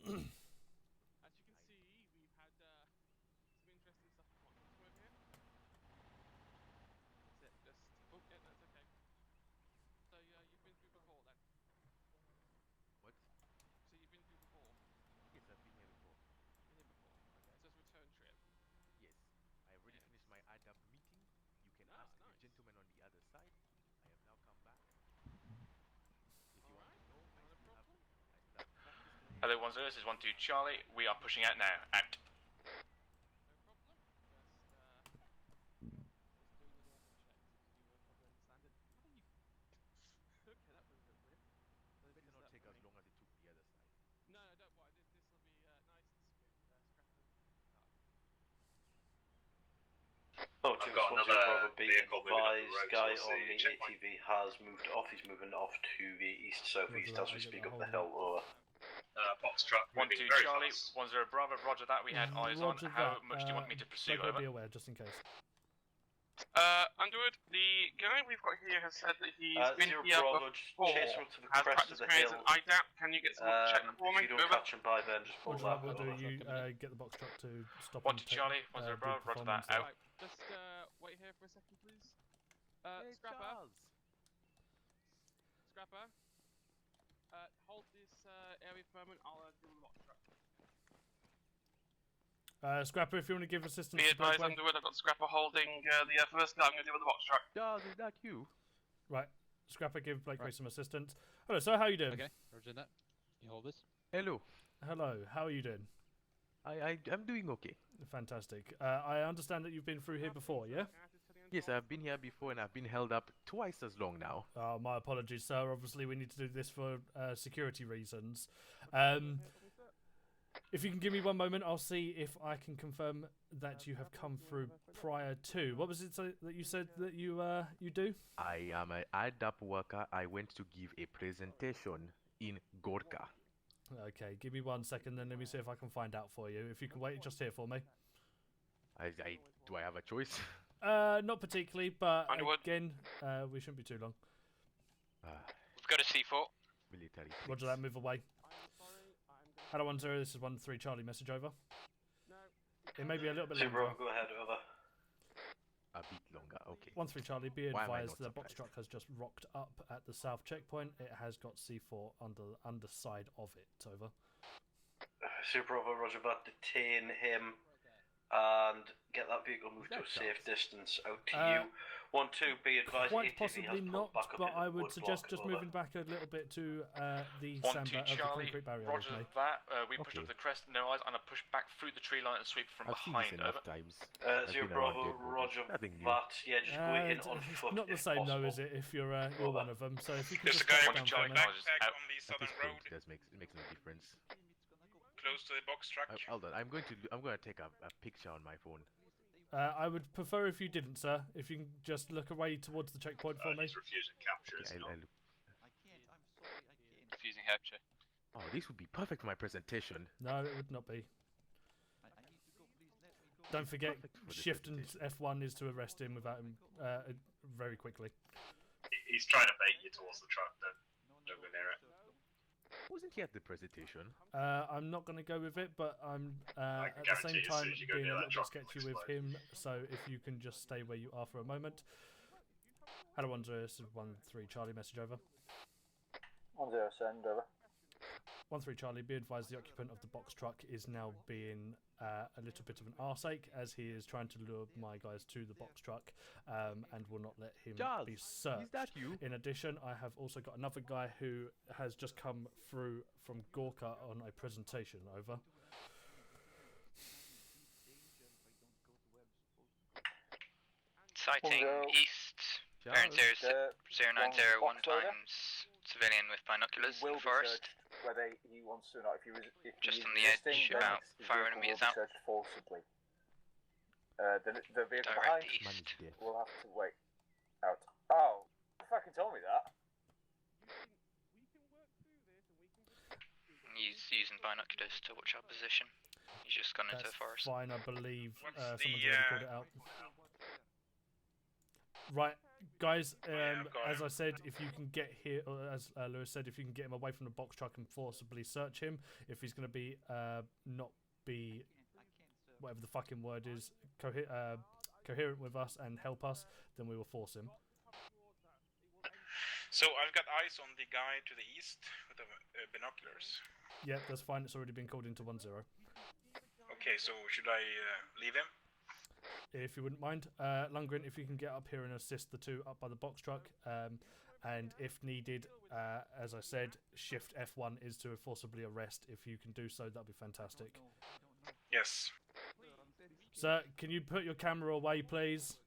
As you can see, we've had some interesting stuff come on. Come over here. That's it. Just. Oh, yeah, that's okay. So, you've been through before then? What? So, you've been through before? Yes, I've been here before. Been here before. Okay, so it's a return trip. Yes. I already finished my ADAP meeting. You can ask the gentleman on the other side. I have now come back. If you want to know, I still have practice. Hello, 1-0, this is 1-2 Charlie. We are pushing out now. Out. No problem. Just doing the normal checks. You will probably understand it. How do you... Okay, that was a bit weird. It better not take as long as it took the other side. No, don't worry. This will be nice and smooth. Oh, I've got another vehicle moving up the road guy towards on the the checkpoint. ATV has moved off. He's moving off to the east southeast Roger as that, we I get speak the up the whole hill. Over. Box truck 1-2 moving very Charlie, fast. 1-0 Bravo, roger that, we had eyes on. Roger How that. much do you want me to pursue? Blake, Over. be aware, just in case. Underwood, the guy we've got here has said that he's been Zero here Bravo, just before, chase him to the has crest of practiced the commands hill. and IDAP. Can you get someone to check that for If me? you don't Over. catch him by then, just pull Roger that, back. we'll do. over. You get the box truck to stop 1-2 and take, Charlie, 1-0 do Bravo, roger that, performance there. out. Right, just wait here for a second, please. Scrapper. Scrapper. Hold this area for a moment. I'll do the box truck. Scrapper, if you want to give assistance Be to advised, Blakeway. Underwood, I've got Scrapper holding the first guy I'm going to deal with the box truck. Charles, is that you? Right, Scrapper, give Blakeway some assistance. Hello, sir, how are you doing? Okay, roger that. You hold this. Hello. Hello, how are you doing? I'm doing okay. Fantastic. I understand that you've been through here before, yeah? Yes, I've been here before and I've been held up twice as long now. Oh, my apologies, sir. Obviously, we need to do this for security reasons. If you can give me one moment, I'll see if I can confirm that you have come through prior to. What was it that you said that you do? I am an IDAP worker. I went to give a presentation in Gorka. Okay, give me 1 second, then let me see if I can find out for you. If you can wait just here for me. Do I have a choice? Not particularly, but Underwood. again, we shouldn't be too long. We've got a C4. Military. Roger that, move away. Hello, 1-0, this is 1-3 Charlie, message over. It may be a little bit Zero longer. Bravo, go ahead, over. A bit longer, okay. 1-3 Charlie, be Why am I advised not the box surprised? truck has just rocked up at the south checkpoint. It has got C4 on the underside of it. Over. Zero Bravo, roger that. Detain him and get that vehicle moved to a safe distance out to you. 1-2, be advised. Quite ATV possibly has not, pulled back up but into I the would wood suggest block, just over. moving back a little bit to the 1-2 sandbar of the Charlie, concrete barrier with roger me. that, we pushed up the crest, no eyes, and I pushed back through the tree line and sweep from I've seen this behind, enough over. times. Zero I've been around Bravo, dead bodies. roger Nothing new. that. Yeah, just go in on It's foot. not the if same though, possible. is it? If you're one of them. So if you can There's a just guy step with down a for a minute. backpack on the At southern this road, point, it makes no difference. close to the box truck. Hold on, I'm going to take a picture on my phone. I would prefer if you didn't, sir. If you can just look away towards the checkpoint for me. He's refusing capture. Okay, it's not. Refusing capture. Oh, this would be perfect for my presentation. No, it would not be. Don't forget, Shift and F1 is to arrest him without him very quickly. He's trying to bait you towards the truck. Don't go near it. Wasn't he at the presentation? I'm not going to go with it, but I'm at the guarantee same as soon time as you go being near a that little bit truck, it'll sketchy with explode. him. So if you can just stay where you are for a moment. Hello, 1-0, this is 1-3 Charlie, message over. 1-0, send over. 1-3 Charlie, be advised the occupant of the box truck is now being a little bit of an arseache as he is trying to lure my guys to the box truck and will not let him Charles, be searched. is that you? In addition, I have also got another guy who has just come through from Gorka on a presentation. Over. Sighting east. Parent 090 one times. Civilian with binoculars in the forest. Whether he wants to or not. If Just he's on the edge, resisting, then about his 500 vehicle meters will be out. searched forcibly. The vehicle Direct behind east. will have to wait out. Oh, you fucking told me that. He's using binoculars to watch our position. He's just gone into That's the forest. fine, I believe What's someone's the, already called it out. Right, guys, as I said, if you can get here, or as Lewis said, if you can get him away from the box truck and forcibly search him, if he's going to be, not be, whatever the fucking word is, coherent with us and help us, then we will force him. So I've got eyes on the guy to the east with the binoculars. Yeah, that's fine, it's already been called into 1-0. Okay, so should I leave him? If you wouldn't mind, Lundgren, if you can get up here and assist the two up by the box truck, and if needed, as I said, Shift F1 is to forcibly arrest. If you can do so, that'd be fantastic. Yes. Sir, can you put your camera away, please?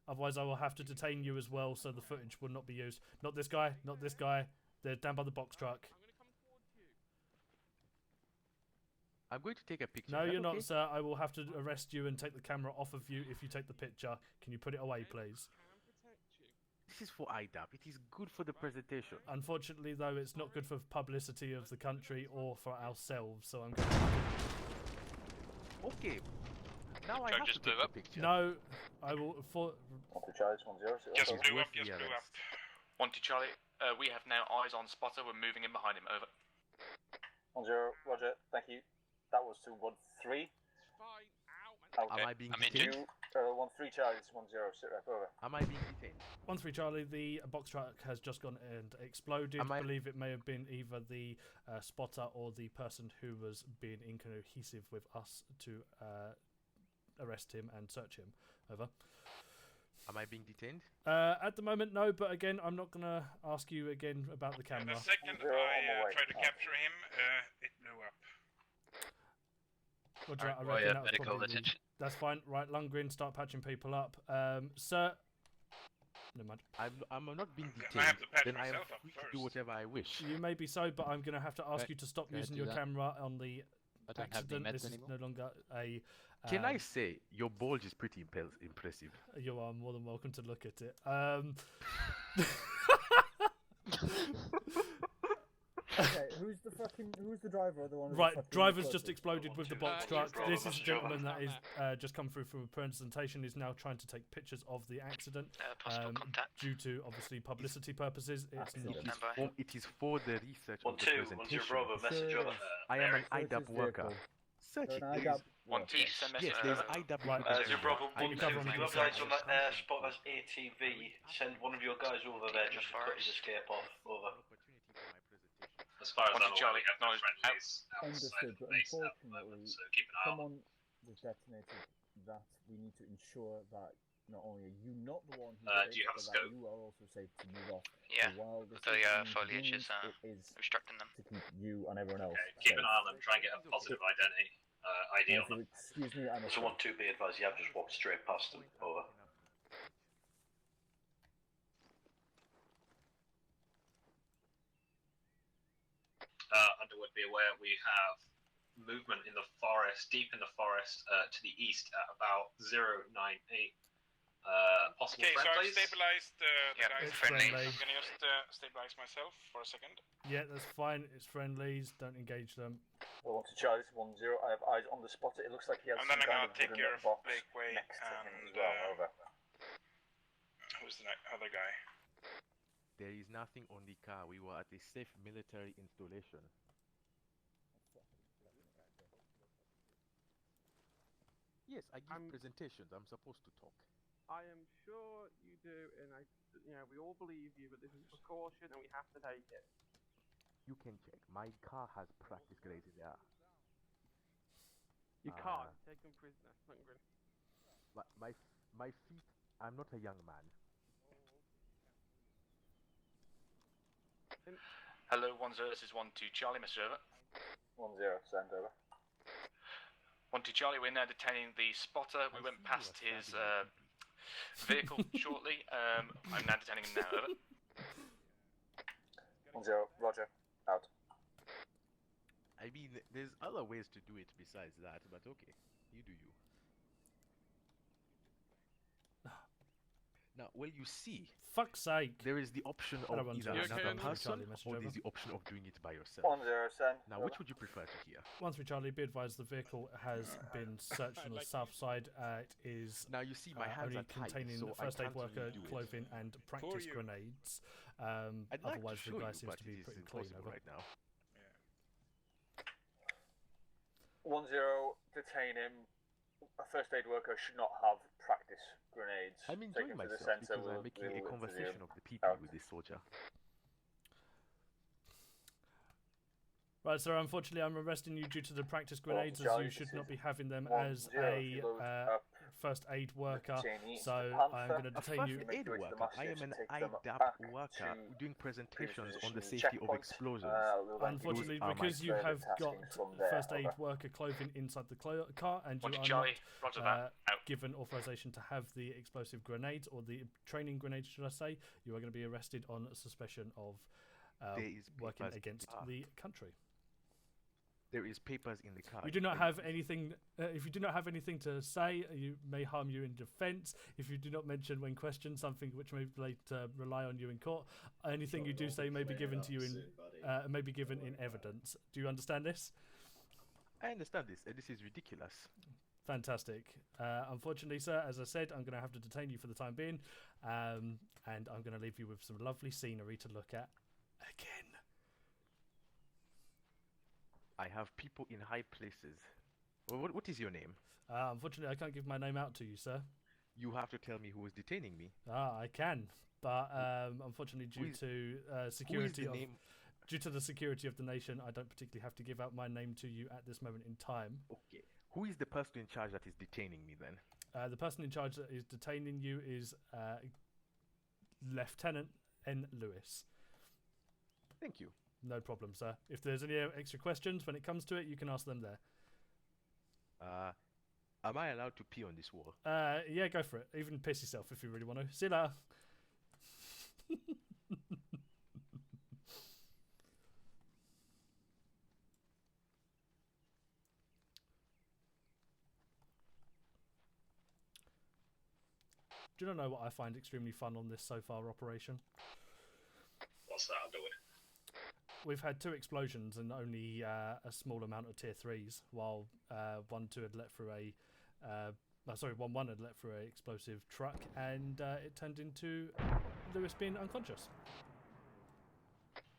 Otherwise, I will have to detain you as well, so the footage will not be used. Not this guy, not this guy. They're down by the box truck. I'm going to take a picture. No, Is that you're okay? not, sir. I will have to arrest you and take the camera off of you if you take the picture. Can you put it away, please? this is for IDAP. It is good for the presentation. Unfortunately, though, it's not good for publicity of the country or for ourselves. So I'm going Okay. Now I have to take a picture. No, I will. For Charlie, 1-0. Just It's blew worth up, just the blew arrest. up. 1-2 Charlie. We have now eyes on Spotter. We're moving in behind him. Over. 1-0. Roger. Thank you. That was to 1-3. Am I being detained? 1-3 Charlie. 1-0. Sit rep. Over. Am I being detained? 1-3 Charlie. The box truck has just gone and exploded. I believe it may have been either the spotter or the person who was being incohesive with us to arrest him and search him. Over. Am I being detained? At the moment, no. But again, I'm not gonna ask you again about the camera. The second I tried to capture him, it blew up. Roger, I Roy, reckon that was medical probably attention. That's fine. Right, Lundgren, start patching people up. Sir, never mind. I'm not being I have detained. to patch Then I am myself up free to first. do whatever I wish. You may be so, but I'm going to have to ask you to stop can I using do your that? camera on the I don't have the accident. meds This is anymore. no longer a. Can I say your bulge is pretty impressive? You are more than welcome to look at it. Okay, who's the driver or the one? who's Right, fucking driver's just exploded? exploded with the box truck. This is a gentleman that is just come through from a presentation. Is now trying to take pictures of the accident. Possible contact. Due to obviously publicity purposes. It's not. It is for the research of the 1-2, presentation. 1-2 Bravo, message over. I am an Search his IDAP worker. vehicle. Search it. An There IDAP is- 1-2. Send message. Yes, there's IDAP. Right. Zero Bravo, I 1-2, can cover if on you the have guys on side. that spotter's ATV, send one of your guys over there just to cut his escape off. Over. As far as I'm aware, Charlie, we have no acknowledge. friendlies outside Understood, of the but base at the unfortunately, moment, so keep an eye on them. someone was detonated that we need to ensure that not only are you not the one who Do did you it, have a but scope? that you are also safe to move off. Yeah, So while this the is an foliage is inconvenience, it is obstructing them. to keep you and everyone else Okay, keep an safe. eye on them. Try and get a positive ID on So them. excuse me, I'm So 1-2, be advised, you have just walked straight past them. Over. Underwood, be aware we have movement in the forest, deep in the forest, to the east at about 098. Possible Okay, so I've friendlies. stabilized the Yeah, guys. it's friendly. I'm gonna just stabilize myself for a second. Yeah, that's fine. It's friendlies. Don't engage them. 1-2 Charlie, 1-0. I have eyes on the spotter. It looks like he has And some then I'm kind gonna of take wooden care of box Blakeway next to him and as well. Over. who's the other guy? There is nothing on the car. We were at a safe military installation. Yes, I give presentations. I'm supposed to talk. I am sure you do, and we all believe you, but this is a precaution, and we have to take it. You can check. My car has practice grades in there. You can't take them prisoner, Lundgren. My feet. I'm not a young man. Hello, 1-0. This is 1-2 Charlie. Message over. 1-0. Send over. 1-2 Charlie. We're now detaining the spotter. We went past his vehicle shortly. I'm now detaining him now. Over. 1-0. Roger. Out. I mean, there's other ways to do it besides that, but okay, you do you. Now, well, you see, Fuck's sake. there is the option of Hello, either 1-0. another Okay, person, Charlie, message or over. there's the option of doing it by yourself. 1-0. Send. Now, which would you prefer to hear? 1-3 Charlie, be advised the vehicle has been searched on the south side. It is Now, you see, my hands only are tied, containing so I first aid can't really worker do it. clothing and practice you. grenades. I'd like Otherwise, to the show guy you, seems but to be it is pretty clean. impossible Over. right now. 1-0. Detain him. A first aid worker should not have practice grenades. I'm Take enjoying him to the myself centre. because I'm We'll making a interview conversation him. of the people Out. with this soldier. Right, sir, unfortunately, I'm arresting you due to the practice grenades, as Charlie, you should this not is be having them 1-0. as If a you load up first aid worker. Cheney, So Panther. I'm going to A detain first you. aid Make your way to the worker. I masthead am an to take them IDAP back worker to doing presentations on the previous safety of checkpoint. explosions. We'll then Unfortunately, Those are my because you further have got taskings from there. first aid Over. worker clothing inside the car, and you 1-2 are Charlie. Roger not that. Out. given authorization to have the explosive grenades, or the training grenades, should I say, you are going to be arrested on suspicion of There is working papers- against ah. the country. There is papers in the car. You do not have anything. If you do not have anything to say, you may harm you in defence. If you do not mention when questioned something which may later rely on you in court, anything you do say may be given to you in may be given in evidence. Do you understand this? I understand this, and this is ridiculous. Fantastic. Unfortunately, sir, as I said, I'm going to have to detain you for the time being, and I'm going to leave you with some lovely scenery to look at again. I have people in high places. Well, what is your name? Unfortunately, I can't give my name out to you, sir. You have to tell me who is detaining me. I can, but unfortunately, due to security due to the security of the nation, I don't particularly have to give out my name to you at this moment in time. Okay. Who is the person in charge that is detaining me then? The person in charge that is detaining you is Lieutenant N. Lewis. Thank you. No problem, sir. If there's any extra questions when it comes to it, you can ask them there. Am I allowed to pee on this wall? Yeah, go for it. Even piss yourself if you really want to. See you later. Do you not know what I find extremely fun on this so far operation? What's that, Underwood? We've had 2 explosions and only a small amount of tier 3s, while 1-2 had let through a... 1-1 had let through an explosive truck, and it turned into Lewis being unconscious.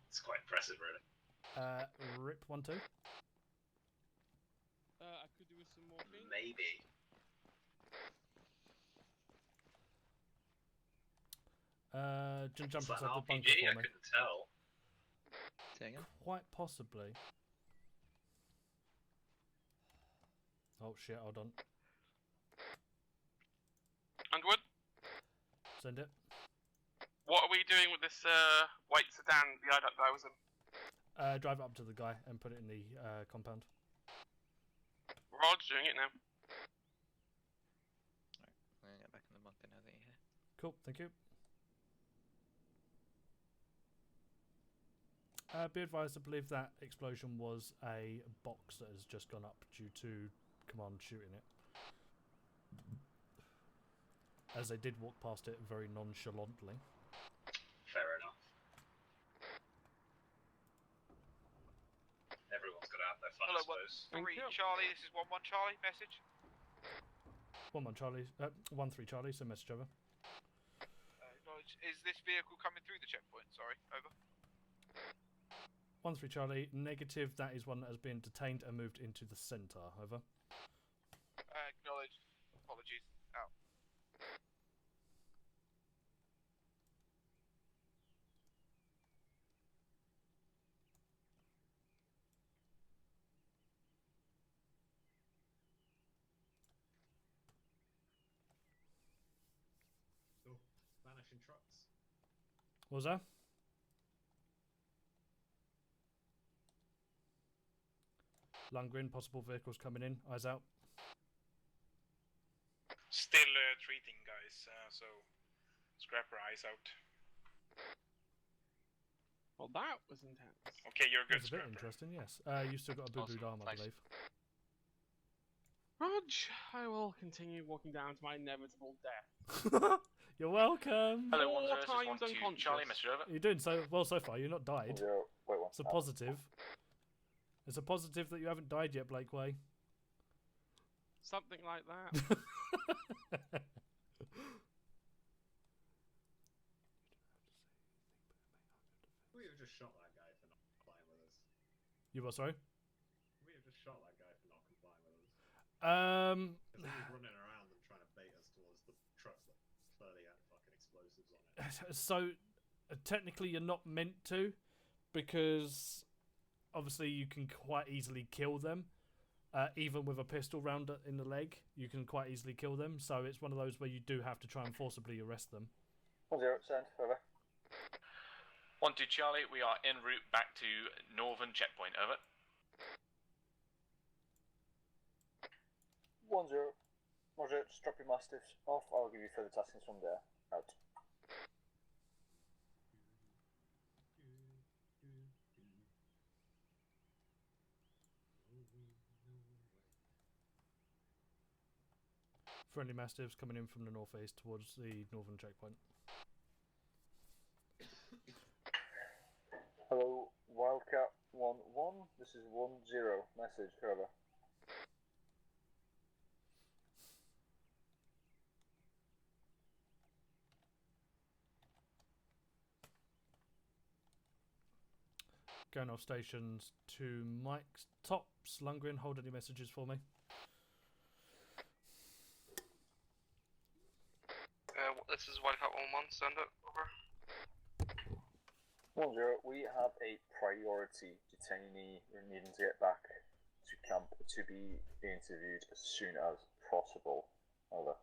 It's quite impressive, really. Rip 1-2. I could do with some morphine. Maybe. Jump Is that inside an the bunker RPG? for I me. couldn't tell. Quite possibly. Oh shit, hold on. Underwood, Send it. what are we doing with this white sedan the IDOT guy was in? Drive up to the guy and put it in the compound. Rog, doing it now. I'm gonna get back in the bunker now that you're here. Cool, thank you. Be advised, I believe that explosion was a box that has just gone up due to command shooting it. As they did walk past it very nonchalantly. Fair enough. Everyone's got to have their fun, Hello, I suppose. 3 Charlie, this is 1-1 Charlie, message. 1-1 Charlie, 1-3 Charlie, so message over. Acknowledge. Is this vehicle coming through the checkpoint? Sorry, over. 1-3 Charlie, negative, that is one that has been detained and moved into the centre, over. Acknowledge. Apologies. Out. Cool. Vanishing trucks. What was that? Lundgren, possible vehicles coming in, eyes out. Still treating guys, so scrapper eyes out. Well, that was intense. Okay, you're good, That's a bit scrapper. interesting, yes. You still got a boo-booed arm, I believe. Rog, I will continue walking down to my inevitable death. You're welcome. Hello, 4 1-0, times 1-2 unconscious. Charlie, message over. You're doing so well so far. You're not died. 0, wait, 1. It's a positive. It's a positive that you haven't died yet, Blake Way. Something like that. We have just shot that guy for not complying with us. You were sorry? We have just shot that guy for not complying with us. Because he was running around and trying to bait us towards the trucks that clearly had fucking explosives on it. So technically you're not meant to, because obviously you can quite easily kill them. Even with a pistol round in the leg, you can quite easily kill them. So it's one of those where you do have to try and forcibly arrest them. 1-0, send, over. 1-2 Charlie, we are en route back to Northern Checkpoint, over. 1-0. Roger, just drop your mastiffs off. I'll give you further taskings from there. Out. Friendly Mastiffs coming in from the northeast towards the northern checkpoint. Hello, Wildcat 1-1. This is 1-0. Message, over. Going off stations to Mike's Tops. Lundgren, hold any messages for me. This is Wildcat 1-1, send it over. 1-0. We have a priority detainee. We're needing to get back to camp to be interviewed as soon as possible. Over.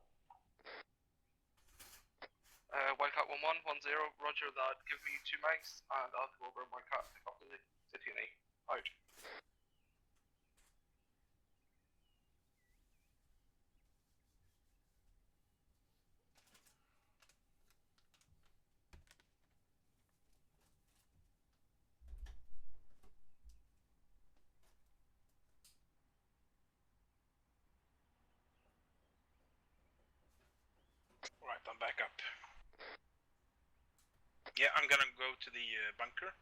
Wildcat 1-1, 1-0, roger that. Give me 2 mics and I'll go over Wildcat pick up the detainee. Out. Right, I'm back up. Yeah, I'm gonna go to the bunker.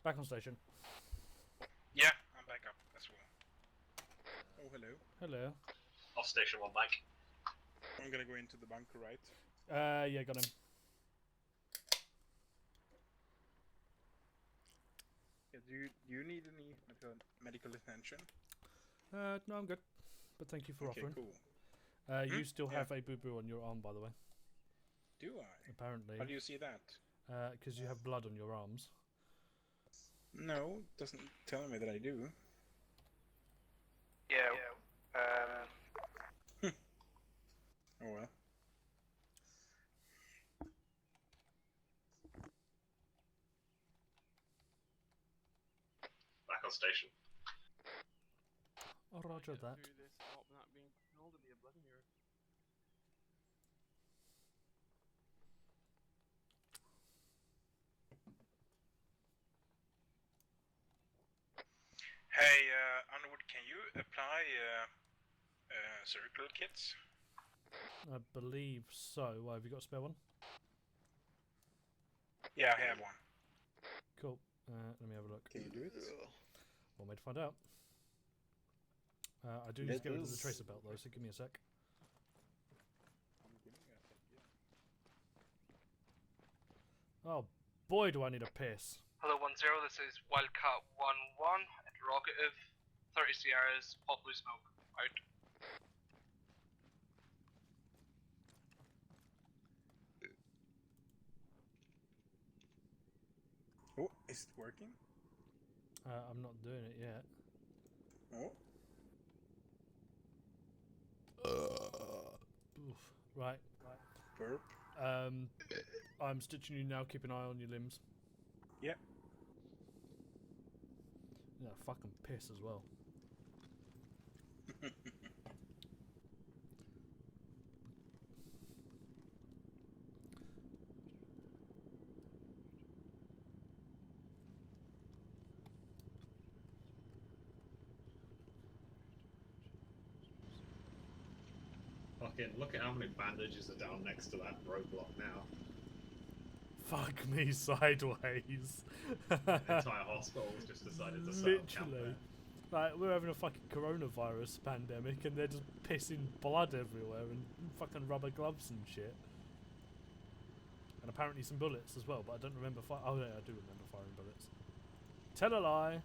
Back on station. Yeah, I'm back up as well. Oh, hello. Hello. Off station 1, Mike. I'm gonna go into the bunker, right? Yeah, got him. Yeah, do you need any medical attention? No, I'm good. But thank you for Okay, offering. cool. You still have a boo-boo on your arm, by the way. Do I? Apparently. How do you see that? Because you have blood on your arms. No, it doesn't tell me that I do. Yeah. Oh well. Back on station. Oh, roger that. Do this without that being controlled and be a blood mirror. Hey, Underwood, can you apply circle kits? I believe so. Why, have you got a spare one? Yeah, I have one. Cool. Let me have a look. Can you do it? Want me to find out? I do need to get rid of the tracer belt though, so give me a sec. Oh boy, do I need a piss. Hello 1-0, this is Wildcat 1-1, interrogative, 30 Sierras, hot blue smoke, out. Oh, is it working? I'm not doing it yet. Oh. Oof. Right. Burp. I'm stitching you now. Keep an eye on your limbs. Yep. Yeah, fucking piss as well. Fucking look at how many bandages are down next to that roadblock now. Fuck me sideways. The entire hospital's just decided to set up camp Literally. there. Like, we're having a fucking coronavirus pandemic and they're just pissing blood everywhere and fucking rubber gloves and shit. And apparently some bullets as well, but I don't remember oh yeah, I do remember firing bullets. Tell a lie.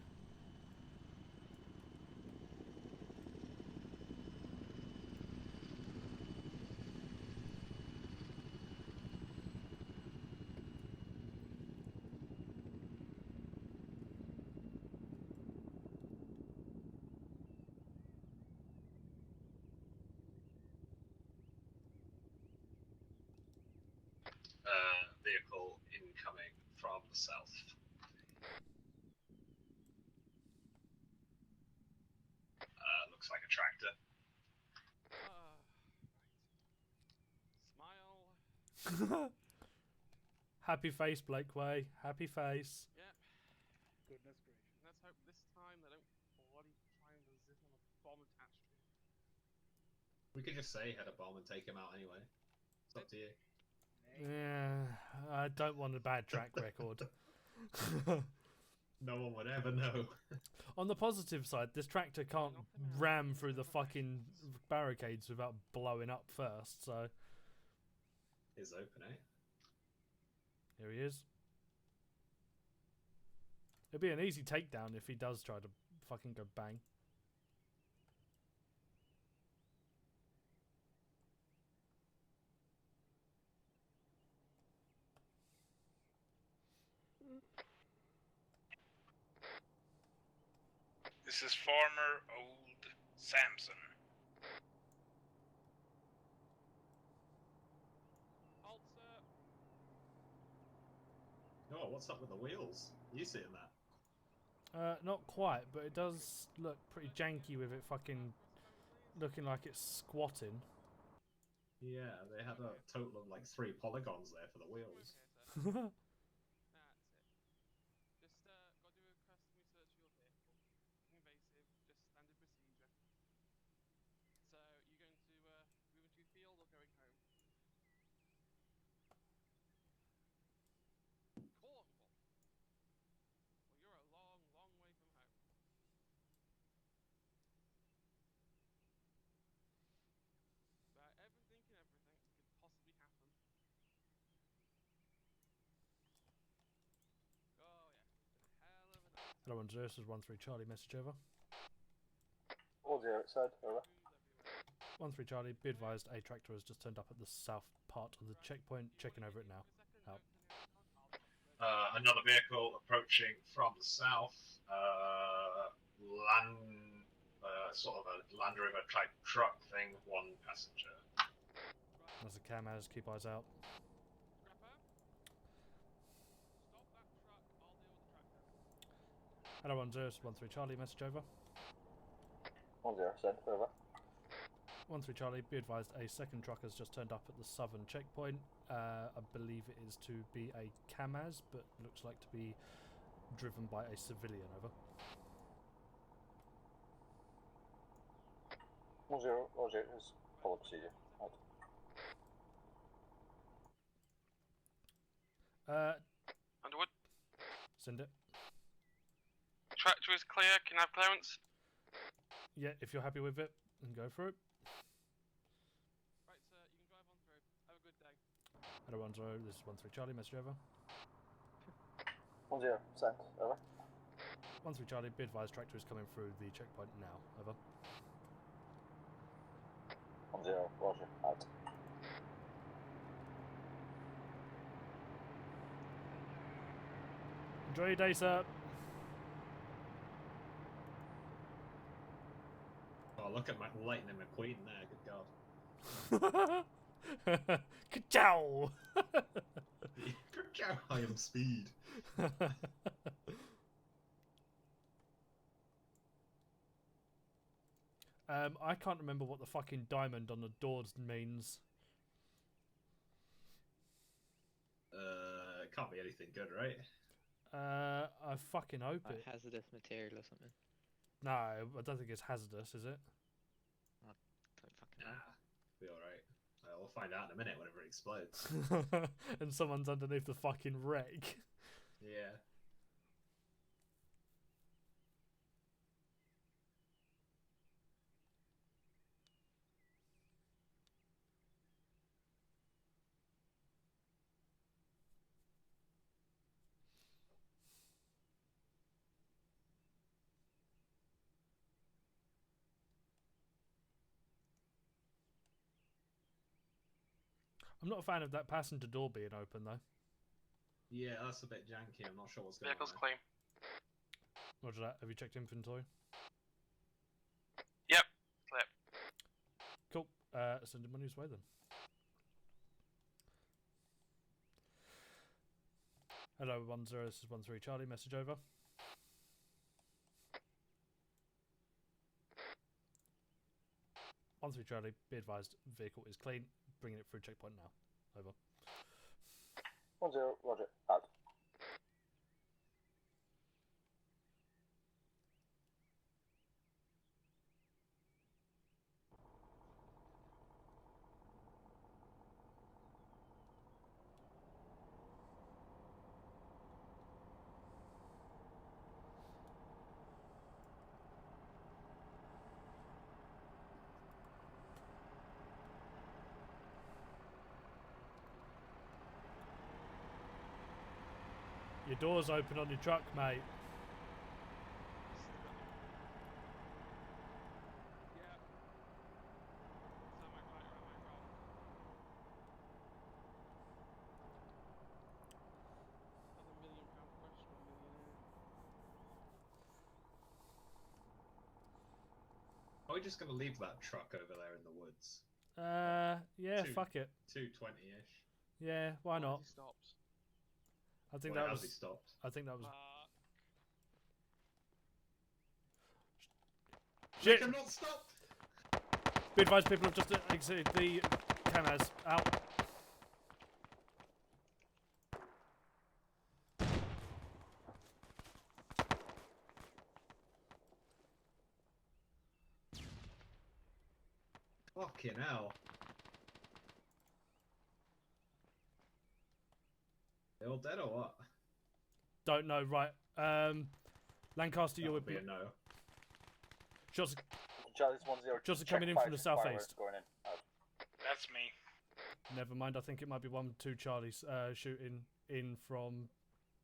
Vehicle incoming from the south. Looks like a tractor. Smile. Happy face, Blake Way. Happy face. Yep. Goodness gracious. Let's hope this time they don't We could just say head a bomb and take him out anyway. It's up to you. Yeah, I don't want a bad track record. No one would ever know. On the positive side, this tractor can't ram through the fucking barricades without blowing up first, so... It's open, eh? Here he is. It'd be an easy takedown if he does try to fucking go bang. This is Farmer Old Samson. Halt, sir. Oh, what's up with the wheels? You seeing that? Not quite, but it does look pretty janky with it fucking looking like it's squatting. Yeah, they had a total of like 3 polygons there for the wheels. That's it. Just got to do a custom research of your vehicle. Invasive, just standard procedure. So, you're going to move into field or going home? Cornwall. Well, you're a long, long way from home. But everything could possibly happen. Oh yeah, it's been a hell of a night. Hello, 10, this is 13 Charlie, message over. 10, it said, over. 13 Charlie, be advised, a tractor has just turned up at the south part of the checkpoint, checking over it now. Out. Another vehicle approaching from the south. Sort of a Land Rover type truck thing, 1 passenger. There's a Kamaz, keep eyes out. Hello, 10, this is 13 Charlie, message over. 10, said, over. 13 Charlie, be advised, a second truck has just turned up at the southern checkpoint. I believe it is to be a Kamaz, but looks like to be driven by a civilian, over. 10, Roger, is follow procedure. Out. Underwood. Send it. Tractor is clear. Can I have clearance? Yeah, if you're happy with it, then go for it. Right, sir, you can drive on through. Have a good day. Hello, 10, this is 13 Charlie, message over. 10, sent, over. 13 Charlie, be advised, tractor is coming through the checkpoint now, over. 10, Roger, out. Enjoy your day, sir. Oh, look at Lightning McQueen there, good god. Ka-chow! Ka-chow, I am speed. I can't remember what the fucking diamond on the doors means. It can't be anything good, right? I fucking hope Like it. hazardous material or something. No, I don't think it's hazardous, is it? I don't fucking know. Be alright. We'll find out in a minute whenever it explodes. And someone's underneath the fucking wreck. Yeah. I'm not a fan of that passenger door being open, though. Yeah, that's a bit janky. I'm not sure what's going Vehicle's on. clean. Roger that. Have you checked inventory? Yep, clear. Cool. Send him on his way then. Hello, 10, this is 13 Charlie, message over. On 3 Charlie, be advised, vehicle is clean. Bringing it through checkpoint now. Over. 10, Roger, out. your doors open on your truck, mate. Are we just going to leave that truck over there in the woods? Yeah, fuck it. 220-ish. Yeah, why not? He stopped. I think Why that has was. he stopped? I think that was. Make Shit! him not stop! Be advised, people have just exited the cameras. Out. Fucking hell. They all dead or what? Don't know, right. Lancaster, you're with Be a no. Shots, Charlie's 1-0. shots are coming in from the southeast. Going in. That's me. Never mind, I think it might be 1-2 Charlie's shooting in from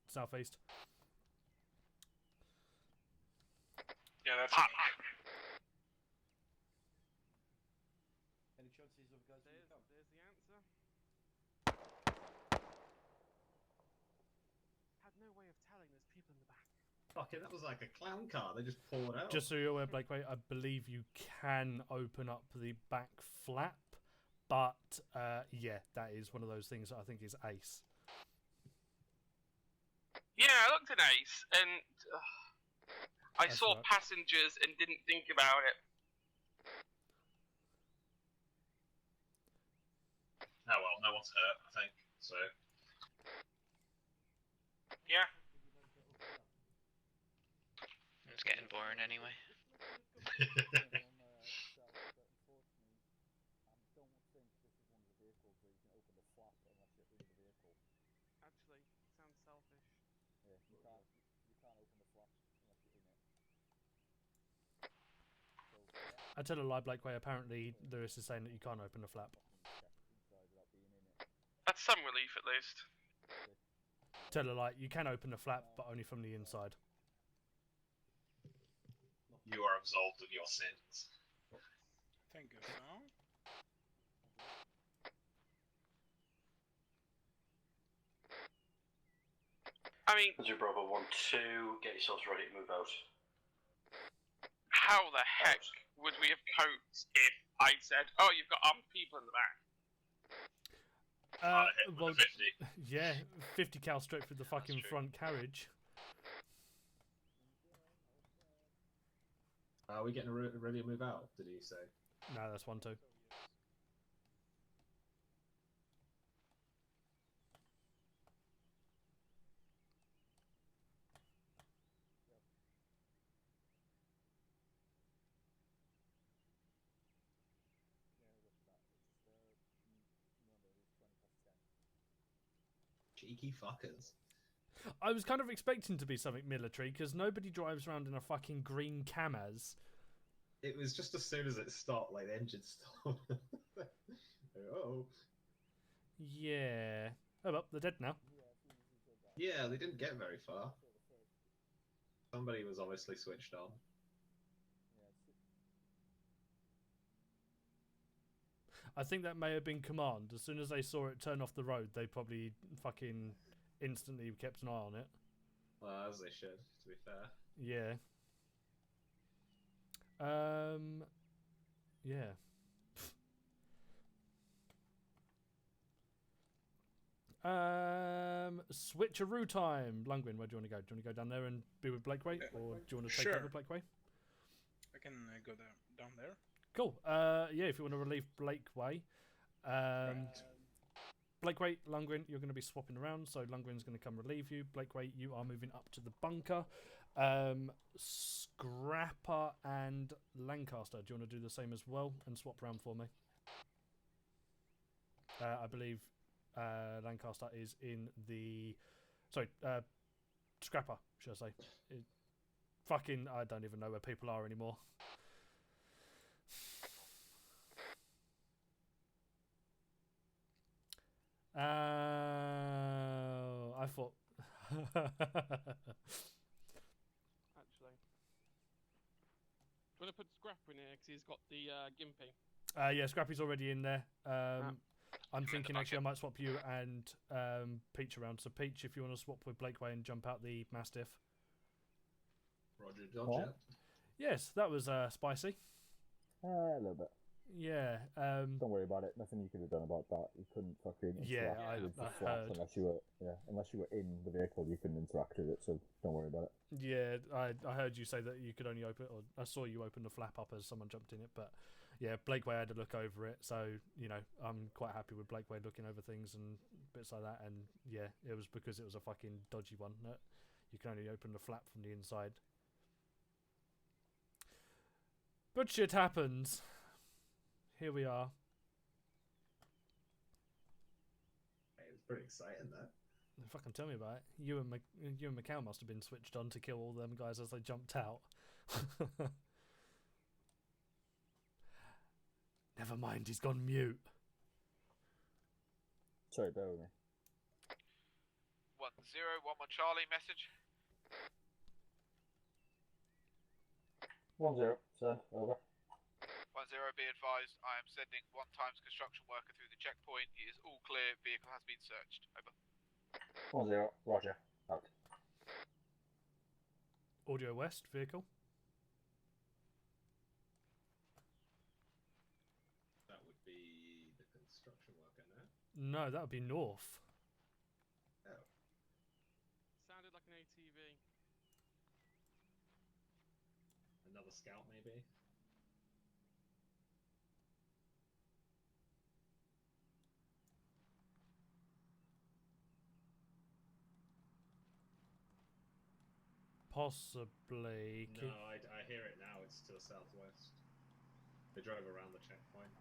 southeast. Yeah, that's me. Any chances of guys There's the answer. Had no way of telling there's people in the back. Fucking, that was like a clown car. They just poured out. Just so you're aware, Blakeway, I believe you can open up the back flap, but yeah, that is one of those things that I think is ace. Yeah, I looked at Ace, and I That's saw right. passengers and didn't think about it. Oh well, no one's hurt, I think. So. Yeah. It's getting boring anyway. Actually, sounds selfish. Yeah, you can't open the flap unless you're in it. I tell a lie, Blakeway. Apparently, Lewis is saying that you can't open the flap. That's some relief at least. Tell a lie, you can open the flap, but only from the inside. You are absolved of your sins. Thank you, so. I mean, As your brother 1-2, get yourselves ready to move out. how the heck would we have coped if I said, "Oh, you've got armed people in the back"? Well, yeah, 50 cal straight through the fucking front carriage. Are we getting ready to move out, did he say? No, that's 1-2. Cheeky fuckers. I was kind of expecting to be something military, because nobody drives around in a fucking green Kamaz. It was just as soon as it stopped, like the engine stopped. Oh. Yeah. Oh, well, they're dead now. Yeah, they didn't get very far. Somebody was obviously switched on. I think that may have been command. As soon as they saw it turn off the road, they probably fucking instantly kept an eye on it. Well, as they should, to be fair. Yeah. Yeah. Switcheroo time. Lungwin, where do you want to go? Do you want to go down there and be with Blakeway, or do you want to take Sure. over Blakeway? I can go down there. Cool. Yeah, if you want to relieve Blakeway. Blakeway, Lungwin, you're going to be swapping around, so Lungwin's going to come relieve you. Blakeway, you are moving up to the bunker. Scrapper and Lancaster, do you want to do the same as well and swap around for me? I believe Lancaster is in the... Sorry, Scrapper, should I say. Fucking, I don't even know where people are anymore. I thought Actually. Do you want to put Scrapper in here because he's got the Gimpy? Yeah, Scrappy's already in there. I'm thinking actually I might swap you and Peach around. So Peach, if you want to swap with Blakeway and jump out the Mastiff. Roger, Dodger. Yes, that was spicy. A little bit. Yeah. Don't worry about it. Nothing you could have done about that. You couldn't fucking interact with the flap unless you were in the vehicle. You couldn't interact with it. So don't worry about it. Yeah, I heard you say that you could only open, or I saw you open the flap up as someone jumped in it. But yeah, Blakeway had to look over it. So I'm quite happy with Blakeway looking over things and bits like that. And yeah, it was because it was a fucking dodgy one that you can only open the flap from the inside. But shit happens. Here we are. Hey, it's pretty exciting, that. Fucking tell me about it. You and Macau must have been switched on to kill all them guys as they jumped out. Never mind, he's gone mute. Sorry, bear with me. 1-0, 1-1 Charlie, message. 1-0, send, over. 1-0, be advised, I am sending 1x construction worker through the checkpoint. It is all clear, vehicle has been searched. Over. 1-0, roger, out. Audio West, vehicle. That would be the construction worker now. No, that would be North. Oh. Sounded like an ATV. Another scout, maybe? Possibly. No, I hear it now. It's to the southwest. They drove around the checkpoint.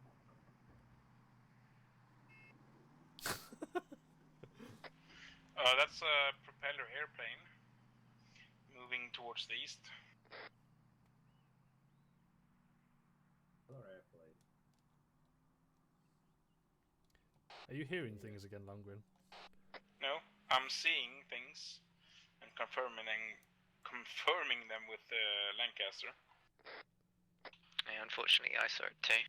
That's a propeller airplane moving towards the east. Another airplane. Are you hearing things again, Lundgren? No, I'm seeing things and confirming them with Lancaster. Yeah, unfortunately, I saw it too.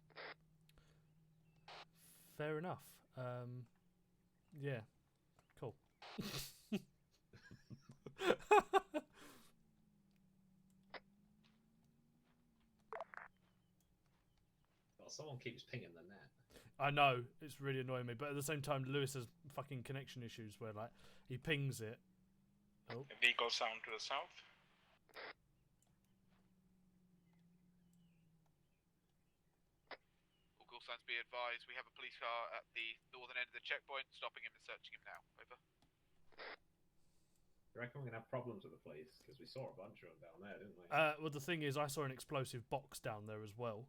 Fair enough. Yeah, cool. Well, someone keeps pinging the net. I know, it's really annoying me, but at the same time, Lewis has fucking connection issues where, like, he pings it. Oh. A vehicle sound to the south. All call signs be advised, we have a police car at the northern end of the checkpoint, stopping him and searching him now. Over. You reckon we're going to have problems with the police? Because we saw a bunch of them down there, didn't we? Well, the thing is, I saw an explosive box down there as well.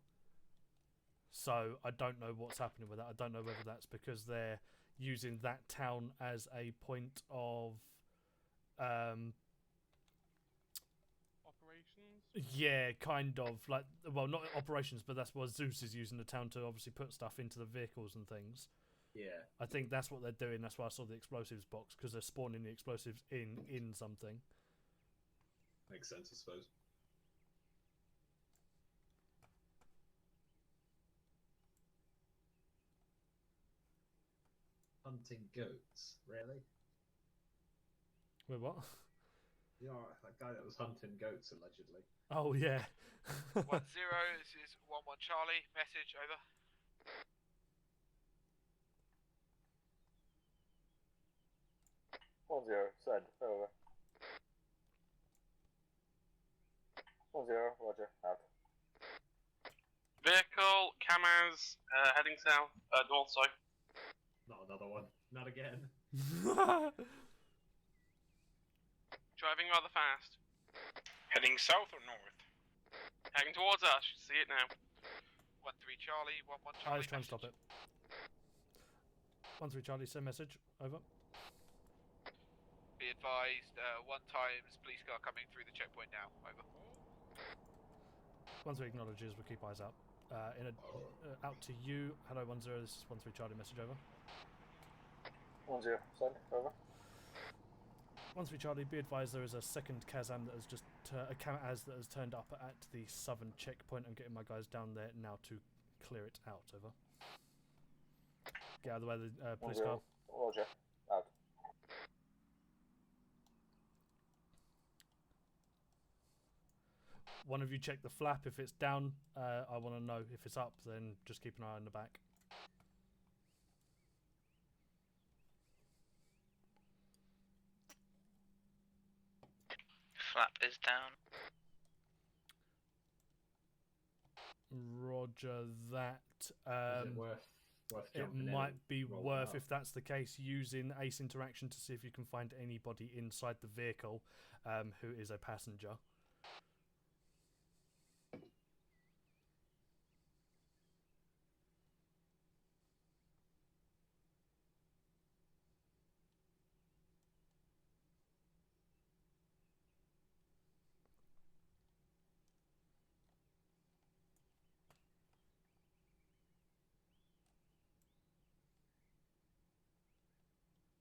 So I don't know what's happening with that. I don't know whether that's because they're using that town as a point of operations. Yeah, kind of like, well, not operations, but that's what Zeus is using the town to obviously put stuff into the vehicles and things. Yeah. I think that's what they're doing. That's why I saw the explosives box, because they're spawning the explosives in something. Makes sense, I suppose. Hunting goats, really? Wait, what? You know, that guy that was hunting goats, allegedly. Oh, yeah. 1-0, this is 1-1 Charlie, message, over. Send, over. 1-0, roger, out. Vehicle, Kamaz, heading south, north, sorry. Not another one. Not again. Driving rather fast. Heading south or north? Heading towards us, you see it now. 1-3 Charlie, 1-1 I Charlie. was trying to stop it. 1-3 Charlie, send message, over. Be advised, 1x police car coming through the checkpoint now, over. 1-3 acknowledges, we'll keep eyes out. Out to you. Hello, 1-0, this is 1-3 Charlie, message over. 1-0, send, over. 1-3 Charlie, be advised there is a second Kazam that has just a Kamaz that has turned up at the southern checkpoint. I'm getting my guys down there now to clear it out. Over. Get out of the way of the police car. Roger. Out. One of you check the flap. If it's down, I want to know. If it's up, then just keep an eye on the back. Flap is down. Roger that. Is it worth It jumping in might and be rolling worth, up? if that's the case, using Ace Interaction to see if you can find anybody inside the vehicle who is a passenger.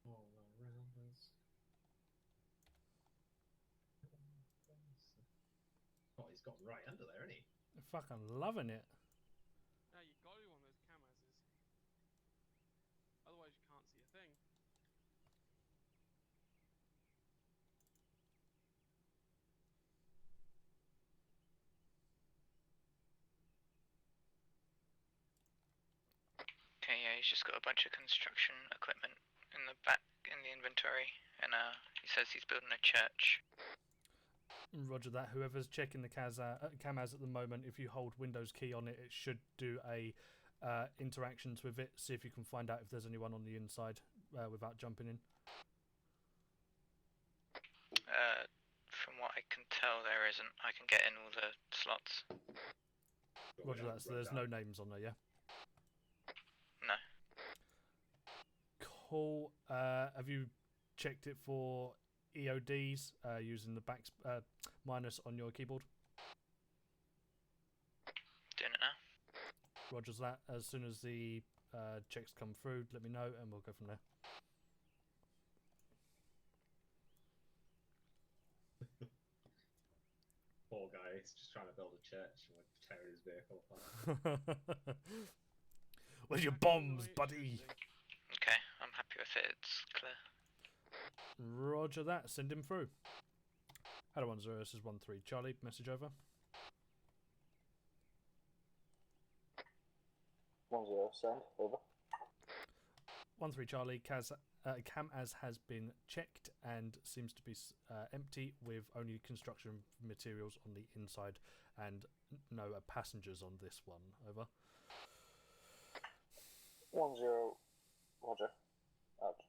All around us. Oh, he's got right under there, isn't he? Fucking loving it. No, you got to be one of those Kamazes. Otherwise, you can't see a thing. Okay, yeah, he's just got a bunch of construction equipment in the back in the inventory, and he says he's building a church. Roger that. Whoever's checking the Kamaz at the moment, if you hold Windows key on it, it should do a interactions with it. See if you can find out if there's anyone on the inside without jumping in. From what I can tell, there isn't. I can get in all the slots. Roger that. So there's no names on there, yeah? No. Cool. Have you checked it for EODs using the back minus on your keyboard? Doing it now. Roger's that. As soon as the checks come through, let me know and we'll go from there. Poor guy, he's just trying to build a church and we're tearing his vehicle apart. Where's your bombs, buddy? Okay, I'm happy with it. It's clear. Roger that. Send him through. Hello, 10. This is 13 Charlie. Message over. 10. Send. Over. 13 Charlie. Kamaz has been checked and seems to be empty with only construction materials on the inside and no passengers on this one. Over. 10. Roger. Out.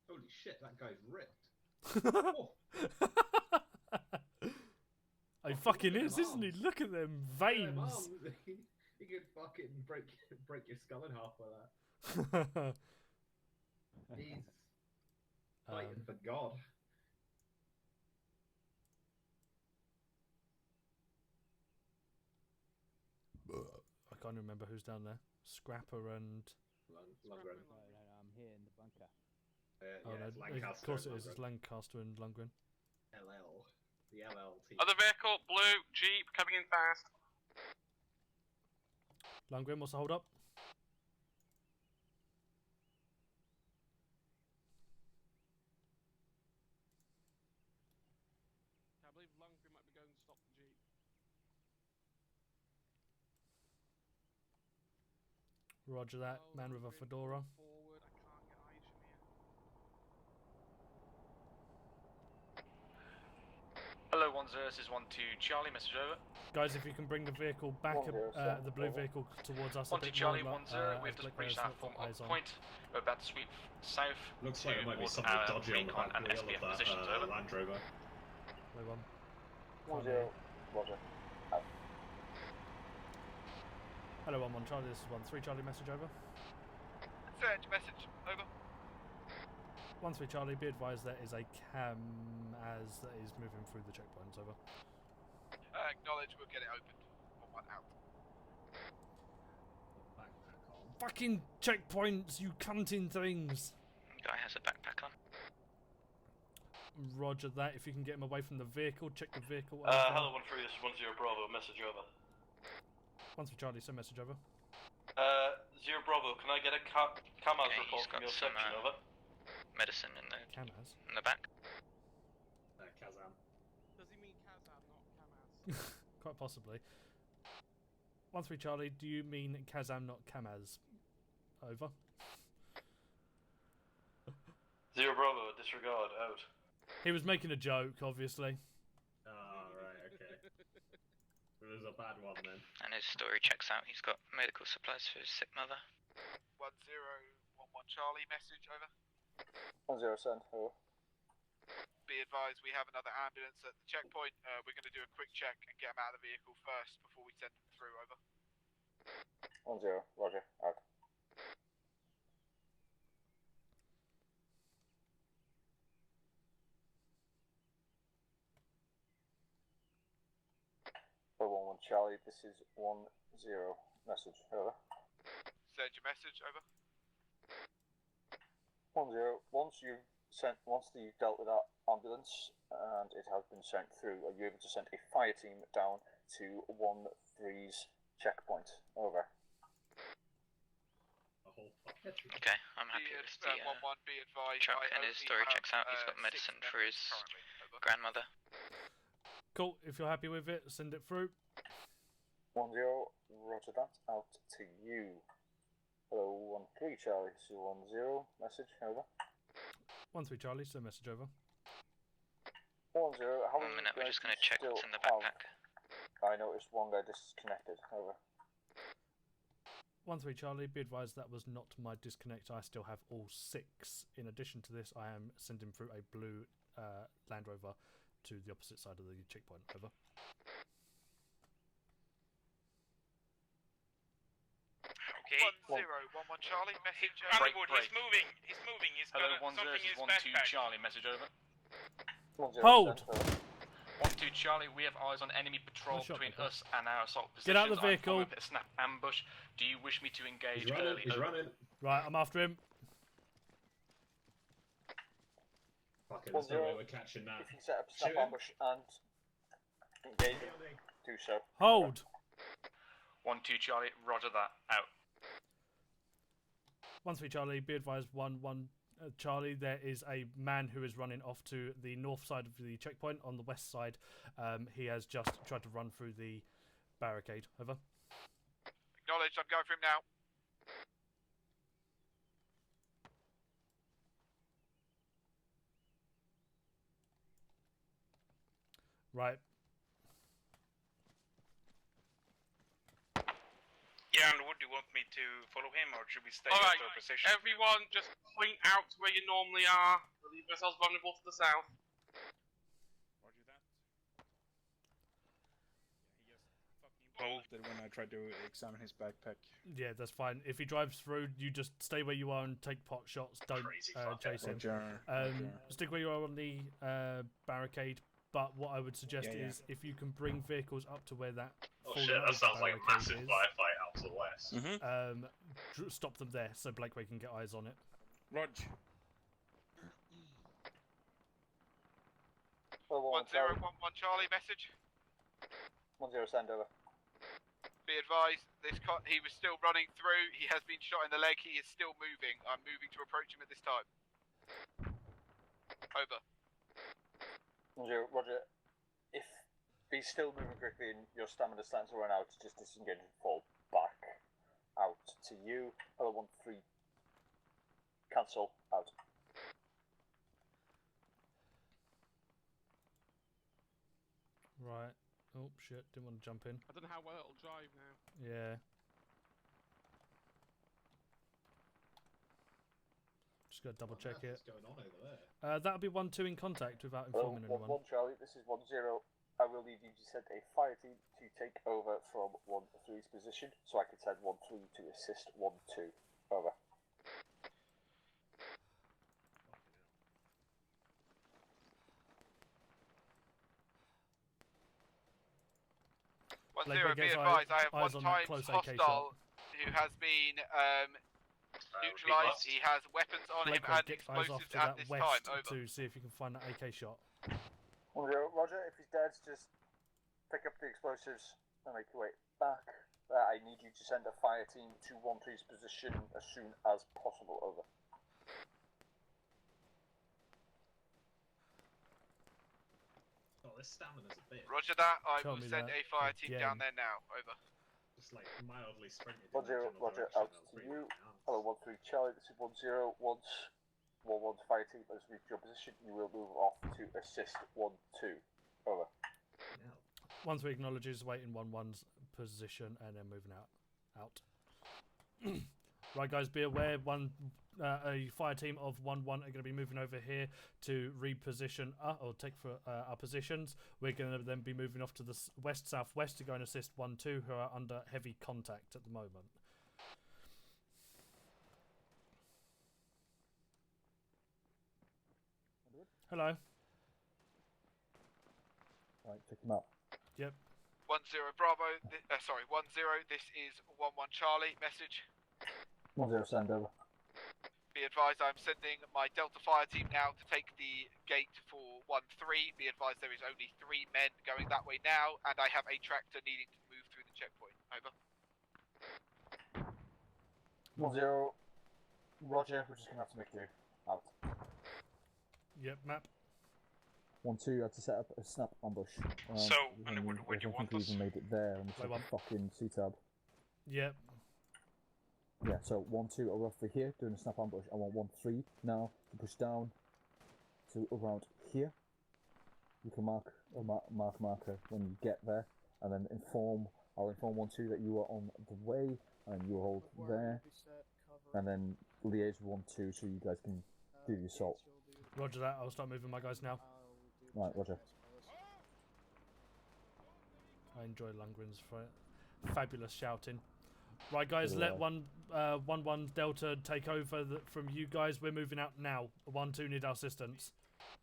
Holy shit, that guy's ripped. Oh. Oh, he fucking is, isn't he? Look at them veins. He could fucking break your skull in half with that. He's fighting for God. I can't remember who's down there. Scrapper and... Lundgren. No, I'm here in the bunker. Oh, yeah, no, it's Lancaster. of course it is. It's Lancaster and Lundgren. LL. The LL team. Other vehicle, blue, Jeep, coming in fast. Lundgren, what's the hold up? I believe Lundgren might be going to stop the Jeep. Roger that. Man with a fedora. Forward, I can't get eyes from here. Hello, 10. This is 12 Charlie. Message over. Guys, if you can bring the vehicle back, the blue vehicle towards us. 12 Charlie, 10. We've just breached our form of point. We're about to sweep south. Looks like there might be towards something our dodgy on the recon back and wheel SPF of that positions. Over. Land Rover. Blue one. 10. Roger. Out. Hello, 1-1 Charlie. This is 13 Charlie. Message over. Search message. Over. 13 Charlie. Be advised there is a Kamaz that is moving through the checkpoints. Over. Acknowledge. We'll get it opened. Or one out. fucking checkpoints, you cunting things. Guy has a backpack on. Roger that. If you can get him away from the vehicle, check the vehicle. Hello 1-3, this is 10 Bravo, message over. 1-3 Charlie, send message over. 0 Bravo, can I get a Kamaz Okay, report he's from got your some, section, over? medicine in the Kamaz? in the back. Kazam. Does he mean Kazam, not Kamaz? Quite possibly. 1-3 Charlie, do you mean Kazam, not Kamaz? Over. 0 Bravo, disregard, out. He was making a joke, obviously. Ah, right, okay. It was a bad one then. And his story checks out. He's got medical supplies for his sick mother. 1011 Charlie, message over. 10 send, over. Be advised, we have another ambulance at the checkpoint. We're going to do a quick check and get him out of the vehicle first before we send him through, over. 10, roger, out. One Charlie, this is 10 message, over. Send your message, over. 10, once you've dealt with that ambulance and it has been sent through, are you able to send a fire team down to 1-3's checkpoint? Over. Okay, I'm happy with the 1-1, be advised. truck, and his story checks out. He's got medicine for his grandmother. Cool, if you're happy with it, send it through. 10, roger that, out to you. Hello, 1-3 Charlie, so 10, message, over. 1-3 Charlie, send message over. 10, how 1 minute, we're guys just going to can check still what's in the have- backpack. I noticed one guy disconnected, over. 1-3 Charlie, be advised that was not my disconnect. I still have all 6. In addition to this, I am sending through a blue Land Rover to the opposite side of the checkpoint. Over. Okay. 1011 Charlie, message. Underwood, he's moving. He's moving. He's got Hello, 10, something in this his is 12 backpack. Charlie, message over. 10, Hold! send, over. 12 Charlie, we have eyes on enemy patrol Nice shot, between Pepper. us and our assault positions. Get out of the I'm vehicle. following a snap ambush. Do you wish me to engage He's running, early? he's Over. running. Right, I'm after him. Fuck it, there's no 10, way we're catching that. if you set up a snap Shoot him. ambush and engage him, do so. Hold! 1-2 Charlie, roger that, out. 1-3 Charlie, be advised 1-1 Charlie, there is a man who is running off to the north side of the checkpoint on the west side. He has just tried to run through the barricade. Over. Acknowledged, I'm going for him now. Right. Yeah, Underwood, do you want me to follow him, or should we stay at Alright, our position? everyone just point out where you normally are. We'll leave ourselves vulnerable to the south. Roger that. Yeah, he just fucking bolted when I tried to examine his backpack. Yeah, that's fine. If he drives through, you just stay where you are and take pot shots. Don't chase him. Roger. Stick where you are on the barricade. But what I would suggest Yeah, yeah. is if you can bring vehicles up to where that Oh fallen shit, that over sounds like a barricade massive is, firefight out to the west. stop them there so Blakeway can get eyes on it. Rog. 1011 Charlie, message. 10, send, over. Be advised, he was still running through. He has been shot in the leg. He is still moving. I'm moving to approach him at this time. Over. 10, roger. If he's still moving quickly and your stamina starting to run out, just disengage and fall back. Out to you. Hello, 1-3. Cancel. Out. Right. Oh shit! Didn't want to jump in. I don't know how well it'll drive now. Yeah. Just gotta double check it. What's going on over there? That'll be 1-2 in contact without Hello, informing 1-1 anyone. Charlie, this is 10. I will need you to send a fire team to take over from 1-3's position, so I can send 1-3 to assist 1-2. Over. One Blakeway zero, be gets advised, I have eyes one on that times close AK hostile who has been neutralised. He has weapons on him and get eyes off explosives to at that this west time. Over. to see if you can find that AK shot. 1-0, Roger. If he's dead, just pick up the explosives and make your way back. I need you to send a fire team to 1-3's position as soon as possible. Over. Oh, this stamina's a bit. Roger that. I Tell will me send that a fire team again. down there now. Over. Just like mildly sprinted. 1-0, Roger. Out to you. Hello, 1-3 Charlie. This is 1-0. Once 1-1's fire team has reached your position, you will move off to assist 1-2. Over. 1-3 acknowledges, waiting 1-1's position, and then moving out. Right, guys, be aware. A fire team of 1-1 are going to be moving over here to reposition or take for our positions. We're going to then be moving off to the west-southwest to go and assist 1-2, who are under heavy contact at the moment. Hello. Right, check him out. Yep. 1-0 Bravo. 1-0. This is 1-1 Charlie. Message. 1-0, send over. Be advised, I'm sending my Delta fire team now to take the gate for 1-3. Be advised, there is only 3 men going that way now, and I have a tractor needing to move through the checkpoint. Over. 1-0, Roger. We're just gonna have to make you out. Yep, map. 1-2, you have to set up a snap ambush. So, Underwood, where do you want I don't think we us? even made it there on the fucking C-tab. Yep. Yeah, so 1-2 are roughly here, doing a snap ambush. I want 1-3 now to push down to around here. You can mark a marker when you get there, and then I'll inform 1-2 that you are on the way, and you hold there, and then liaise with 1-2 so you guys can do the assault. Roger that. I'll start moving my guys now. Right, Roger. I enjoy Lundgren's fabulous shouting. Right, guys, let 1-1 Delta take over from you guys. We're moving out now. 1-2 need our assistance.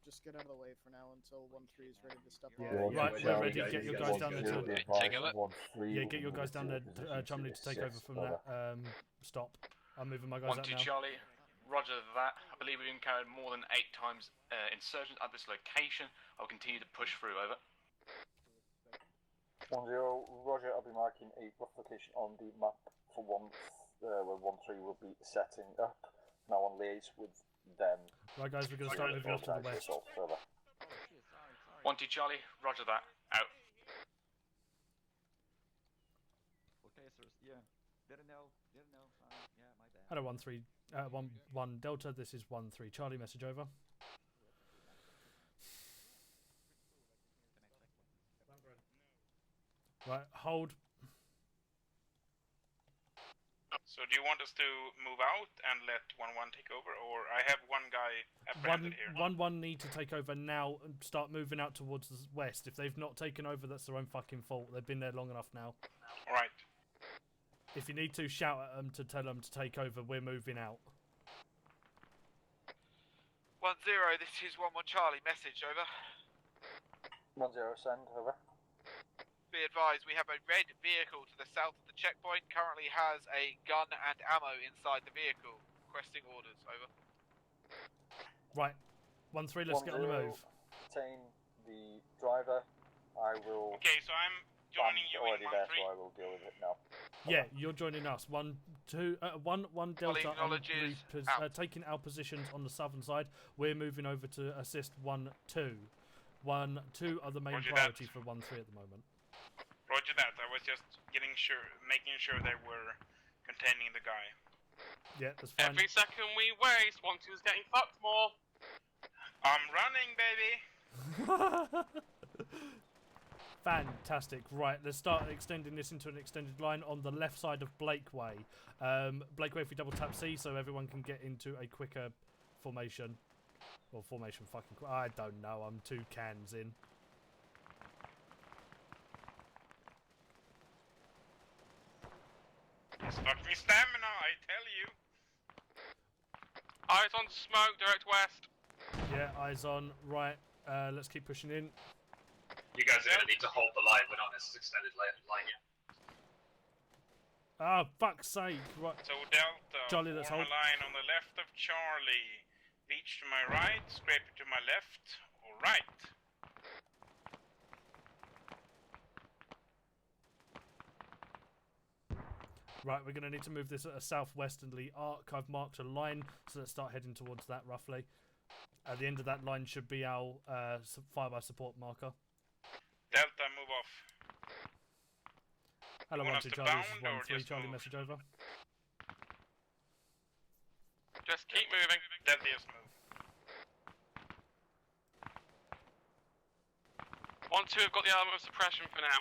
Just get out of the way for now until 1-3 is ready to step Yeah, up. right, we're ready. Get your guys down there to get your guys down there. Chum need to take over from that. Stop. I'm moving my guys out 1-2 now. Charlie. Roger that. I believe we've encountered more than 8 times insurgents at this location. I'll continue to push through. Over. 1-0, Roger. I'll be marking a rough location on the map for where 1-3 will be setting up. Now on liaise with them. Right, guys, we're going to start moving off to the west. 1-2 Charlie. Roger that. Out. Okay, sirs. Yeah. Didn't know. Yeah, my bad. Hello, 1-3, 1-1 Delta. This is 1-3 Charlie. Message over. Right, hold. So do you want us to move out and let 1-1 take over, or I have one guy apprehended here? 1-1 need to take over now and start moving out towards the west. If they've not taken over, that's their own fucking fault. They've been there long enough now. Right. If you need to, shout at them to tell them to take over. We're moving out. 1-0, this is 1-1 Charlie. Message, over. 1-0, send, over. Be advised, we have a red vehicle to the south of the checkpoint. Currently has a gun and ammo inside the vehicle. Requesting orders, over. Right. 1-3, let's get on the move. Detain the driver. I will... Okay, so I'm joining you in 1-3. There, so I will deal with it now. Yeah, you're joining us. 1 Delta taking our positions on the southern side. We're moving over to assist 1-2. 1-2 are the main Roger priority that. for 1-3 at the moment. Roger that. I was just making sure they were containing the guy. Yeah, that's fine. Every second we waste, 1-2's getting fucked more. I'm running, baby. Fantastic. Right, let's start extending this into an extended line on the left side of Blakeway. Blakeway, if we double tap C, so everyone can get into a quicker formation. Or formation fucking... I don't know, I'm 2 cans in. It's fucking stamina, I tell you. Eyes on smoke, direct west. Yeah, eyes on. Right, let's keep pushing in. You guys are going to need to hold the line. We're not in this extended line yet. Ah, fuck's sake! Right. So Delta, Charlie, let's form hold. a line on the left of Charlie. Beach to my right, Scraper to my left, or right. Right, we're going to need to move this at a southwesterly arc. I've marked a line, so let's start heading towards that roughly. At the end of that line should be our fire by support marker. Delta, move off. Hello, You want 1 2 us to Charlie, this is bound 1 or 3 just Charlie, move? message over. Just keep moving. Delta, just move. 1 2 have got the element of suppression for now.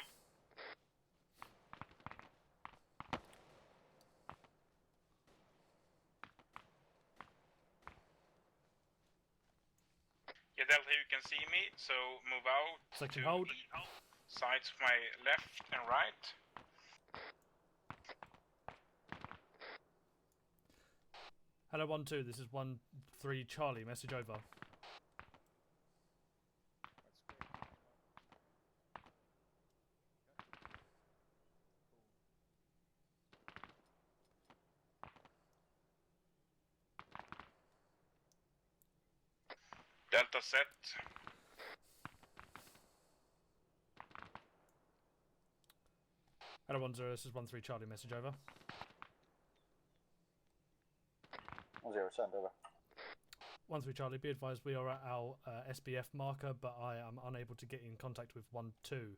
Yeah, Delta, you can see me, so move out Second to hold. the sides of my left and right. Hello, 1 2, this is 1 3 Charlie, message over. Delta set. Hello, 1 0, this is 1 3 Charlie, message over. 0, send over. 1 3 Charlie, be advised we are at our SBF marker, but I am unable to get in contact with 1 2.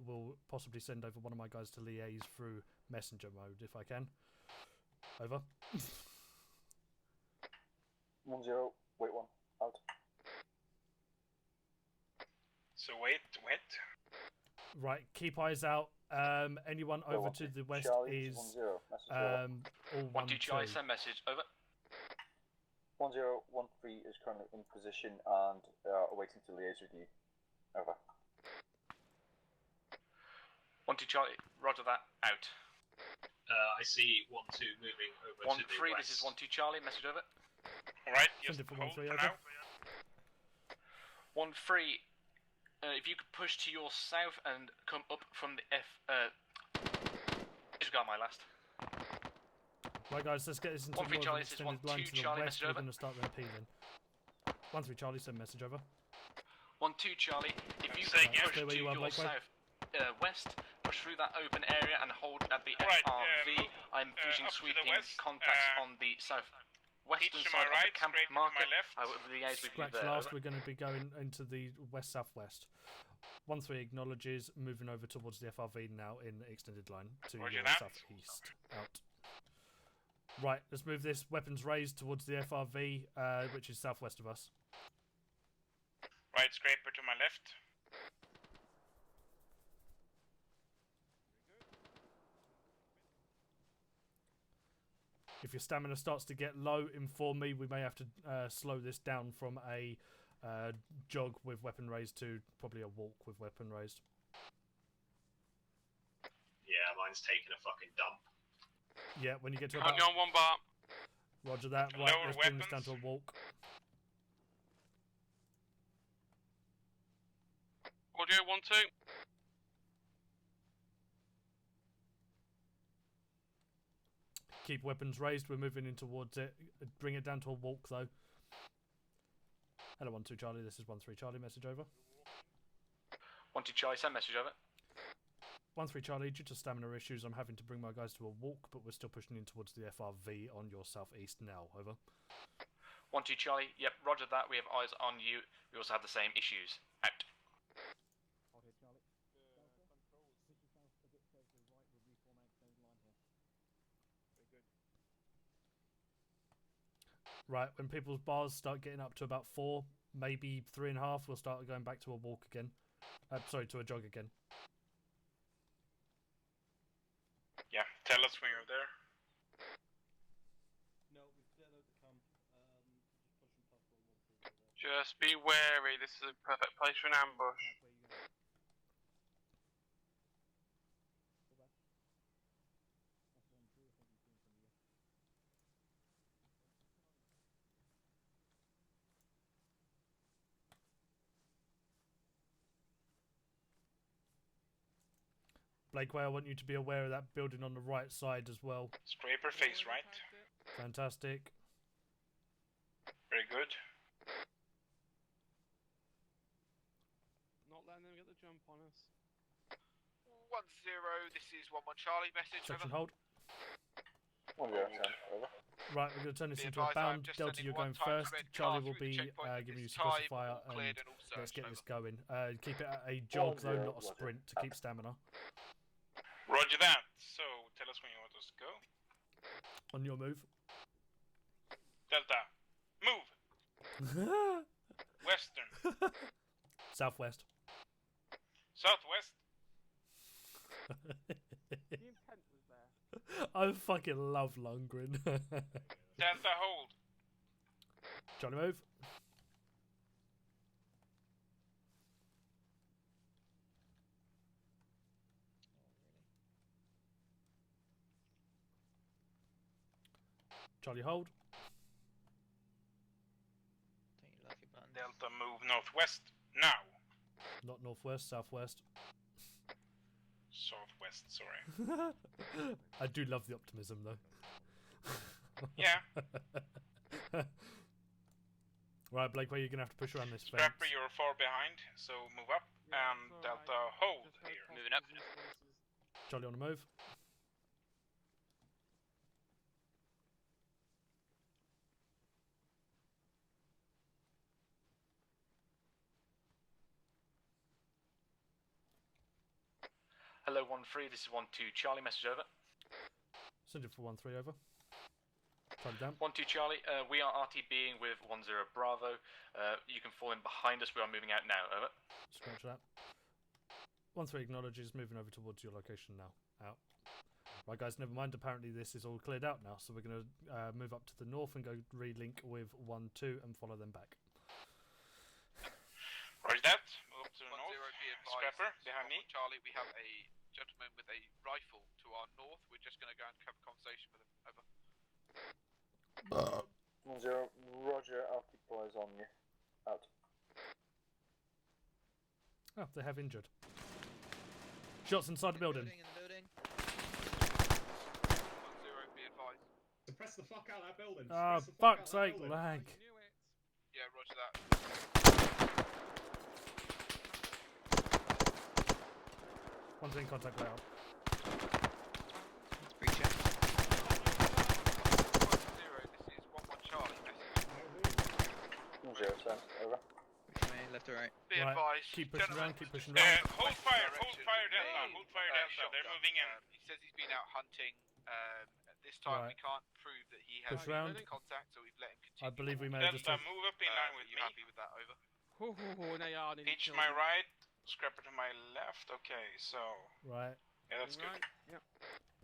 We'll possibly send over one of my guys to liaise through messenger mode if I can. Over. 1 0, wait 1, out. So wait. Right, keep eyes out. Anyone Go over on. to the west Charlie, is 1 0, message over. all 1 1 2 2. Charlie, send message. Over. 1 0, 1 3 is currently in position and awaiting to liaise with you. Over. 1 2 Charlie, roger that. Out. I see 1 2 moving over 1 to the 3, west. this is 1 2 Charlie, message over. Alright, Send just it for hold 1 3 for over. now. 1 3, if you could push to your south and come up from the disregard my last. Right, guys, let's get this into 1 3 more of Charlie, an this is extended 1 line 2 to the Charlie, west. message We're over. going to start repealing. 1 3 Charlie, send message over. 1 2 Charlie, if you Say could again. push Stay to where you are, your Blakeway. south west, push through that open area and hold at the Right, FRV. move, I'm finishing up to the sweeping west, contacts on the southwestern Beach to side my of right, the camp Scraper to marker. my left. I will liaise with you Scratch there. last, Over. we're going to be going into the west-southwest. 1 3 acknowledges, moving over towards the FRV now in extended line to Roger your that. southeast. Out. Right, let's move this weapons raised towards the FRV, which is southwest of us. Right, Scraper to my left. If your stamina starts to get low, inform me. We may have to slow this down from a jog with weapon raised to probably a walk with weapon raised. Yeah, mine's taking a fucking dump. Yeah, when you get to Currently about... on 1 bar. Roger that. Right, Lower let's bring this down weapons. to a walk. Audio 1 2. Keep weapons raised. We're moving in towards it. Bring it down to a walk, though. Hello, 1 2 Charlie. This is 1 3 Charlie. Message over. 1 2 Charlie, send message over. 1 3 Charlie. Due to stamina issues, I'm having to bring my guys to a walk, but we're still pushing in towards the FRV on your southeast now. Over. 1 2 Charlie, yep, roger that. We have eyes on you. We also have the same issues. Out. Right, when people's bars start getting up to about 4, maybe 3.5, we'll start going back to a walk again. Sorry, to a jog again. Yeah, tell us when you're there. No, we've cleared out the camp. Just pushing past all 1 3. Just be wary. This is a perfect place for an ambush. Blakeway, I want you to be aware of that building on the right side as well. Scraper face right. Fantastic. Very good. Not letting them get the jump on us. 1-0, this is 1-1 Charlie message. Section over. hold. 1-0, over. Right, we're going to turn this Be into a advised, I'm bound. just Delta, sending you're one going time first. red Charlie car will through the be checkpoint at giving you this time, suppressifier, all cleared and and all let's searched, get over. this going. Keep it at a jog though, 1-0, not a sprint, to keep stamina. Roger that. So tell us when you want us to go. On your move. Delta, move. Western, Southwest. southwest. The intent was there. I fucking love Lundgren. Delta, hold. Trying to move. Charlie, hold. Don't you love your buttons? Delta, move northwest now. Not northwest, southwest. Southwest, sorry. I do love the optimism though. Yeah. Right, Blakeway, you're gonna have to push around this fence. Scrapper, you're far behind, so move up. And Delta, hold here. Moving up. Charlie on the move. Hello, 1-3, this is 1-2 Charlie, message over. Send it for 1-3 over. Charlie down. 1-2 Charlie, we are RTBing with 1-0 Bravo. You can fall in behind us, we are moving out now, over. Scratch that. 1-3 acknowledges, moving over towards your location now. Out. Right guys, never mind, apparently this is all cleared out now, so we're going to move up to the north and go relink with 1-2 and follow them back. Roger that. Move up to the 1-0, north. be advised. Scrapper, behind me. Charlie, we have a gentleman with a rifle to our north. We're just going to go and have a conversation with him. Over. 1-0, Roger, I'll keep eyes on you. Out. Oh, they have injured. Shots inside the building. 1-0, be advised. Suppress the fuck out of that building. Ah, Suppress the fuck fuck's out of sake, that building. lag. Yeah, roger that. One's in contact rail. Let's breach it. 1-0, this is 1-1 Charlie. Message. 1-0, send. Over. Which way, left or right? Be Right, advised. keep pushing gentlemen, around, keep pushing around. Hold fire, Delta. Hold fire, Delta. They're shotgun. moving in. He says he's been out hunting. At this time, Right. we can't prove that he has Push been round. in contact, so we've let him I continue. believe we may have just... Delta, move up in line with Are you me. happy with that? Over. They are nearly Peach to killed my me. right, Scrapper to my left. Okay, so Right. yeah, that's good. Right, yep.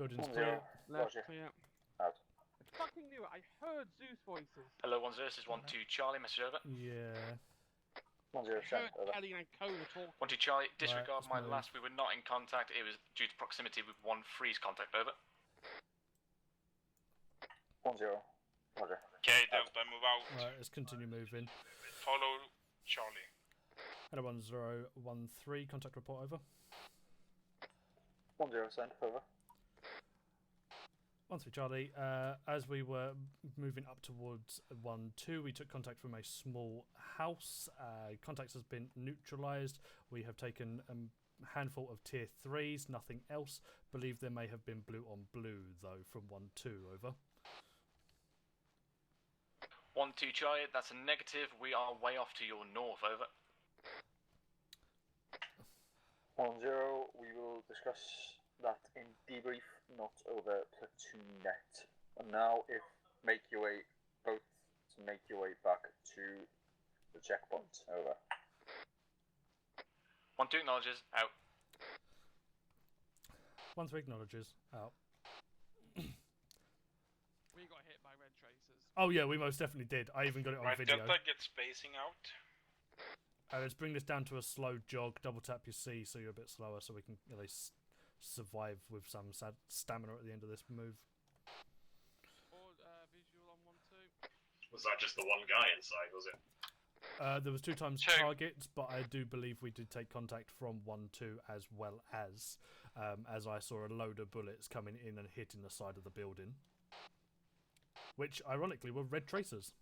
Building's 1-0, clear. Left, Roger. clear. Out. I fucking knew it. I heard Zeus voices. Hello, 1-0, this is 1-2 Charlie, message over. Yeah. 1-0, I send. heard Over. Kelly and Cole talking. 1-2 Charlie, disregard let's my move. last, we were not in contact, it was due to proximity with 1-3's contact, over. 1-0, Roger. Okay, Delta, move out. Right, let's continue moving. Follow Charlie. Hello, 1-0-1-3, contact report over. 1-0, send. Over. 1-3 Charlie, as we were moving up towards 1-2, we took contact from a small house. Contact has been neutralised. We have taken a handful of tier 3s, nothing else. Believe there may have been blue on blue, though, from 1-2, over. 1-2 Charlie, that's a negative, we are way off to your north, over. 1-0, we will discuss that in debrief, not over platoon.net. And now, if make your way both to make your way back to the checkpoint. Over. 1-2 acknowledges, out. 1-3 acknowledges, out. We got hit by red tracers. Oh yeah, we most definitely did. I even got it on Right, video. Delta, get spacing out. Let's bring this down to a slow jog. Double tap your C so you're a bit slower, so we can at least survive with some stamina at the end of this move. Or visual on 1-2. Was that just the one guy inside, was it? There was 2 times targets, but I do believe we did take contact from 1-2 as well as I saw a load of bullets coming in and hitting the side of the building, which ironically were red tracers.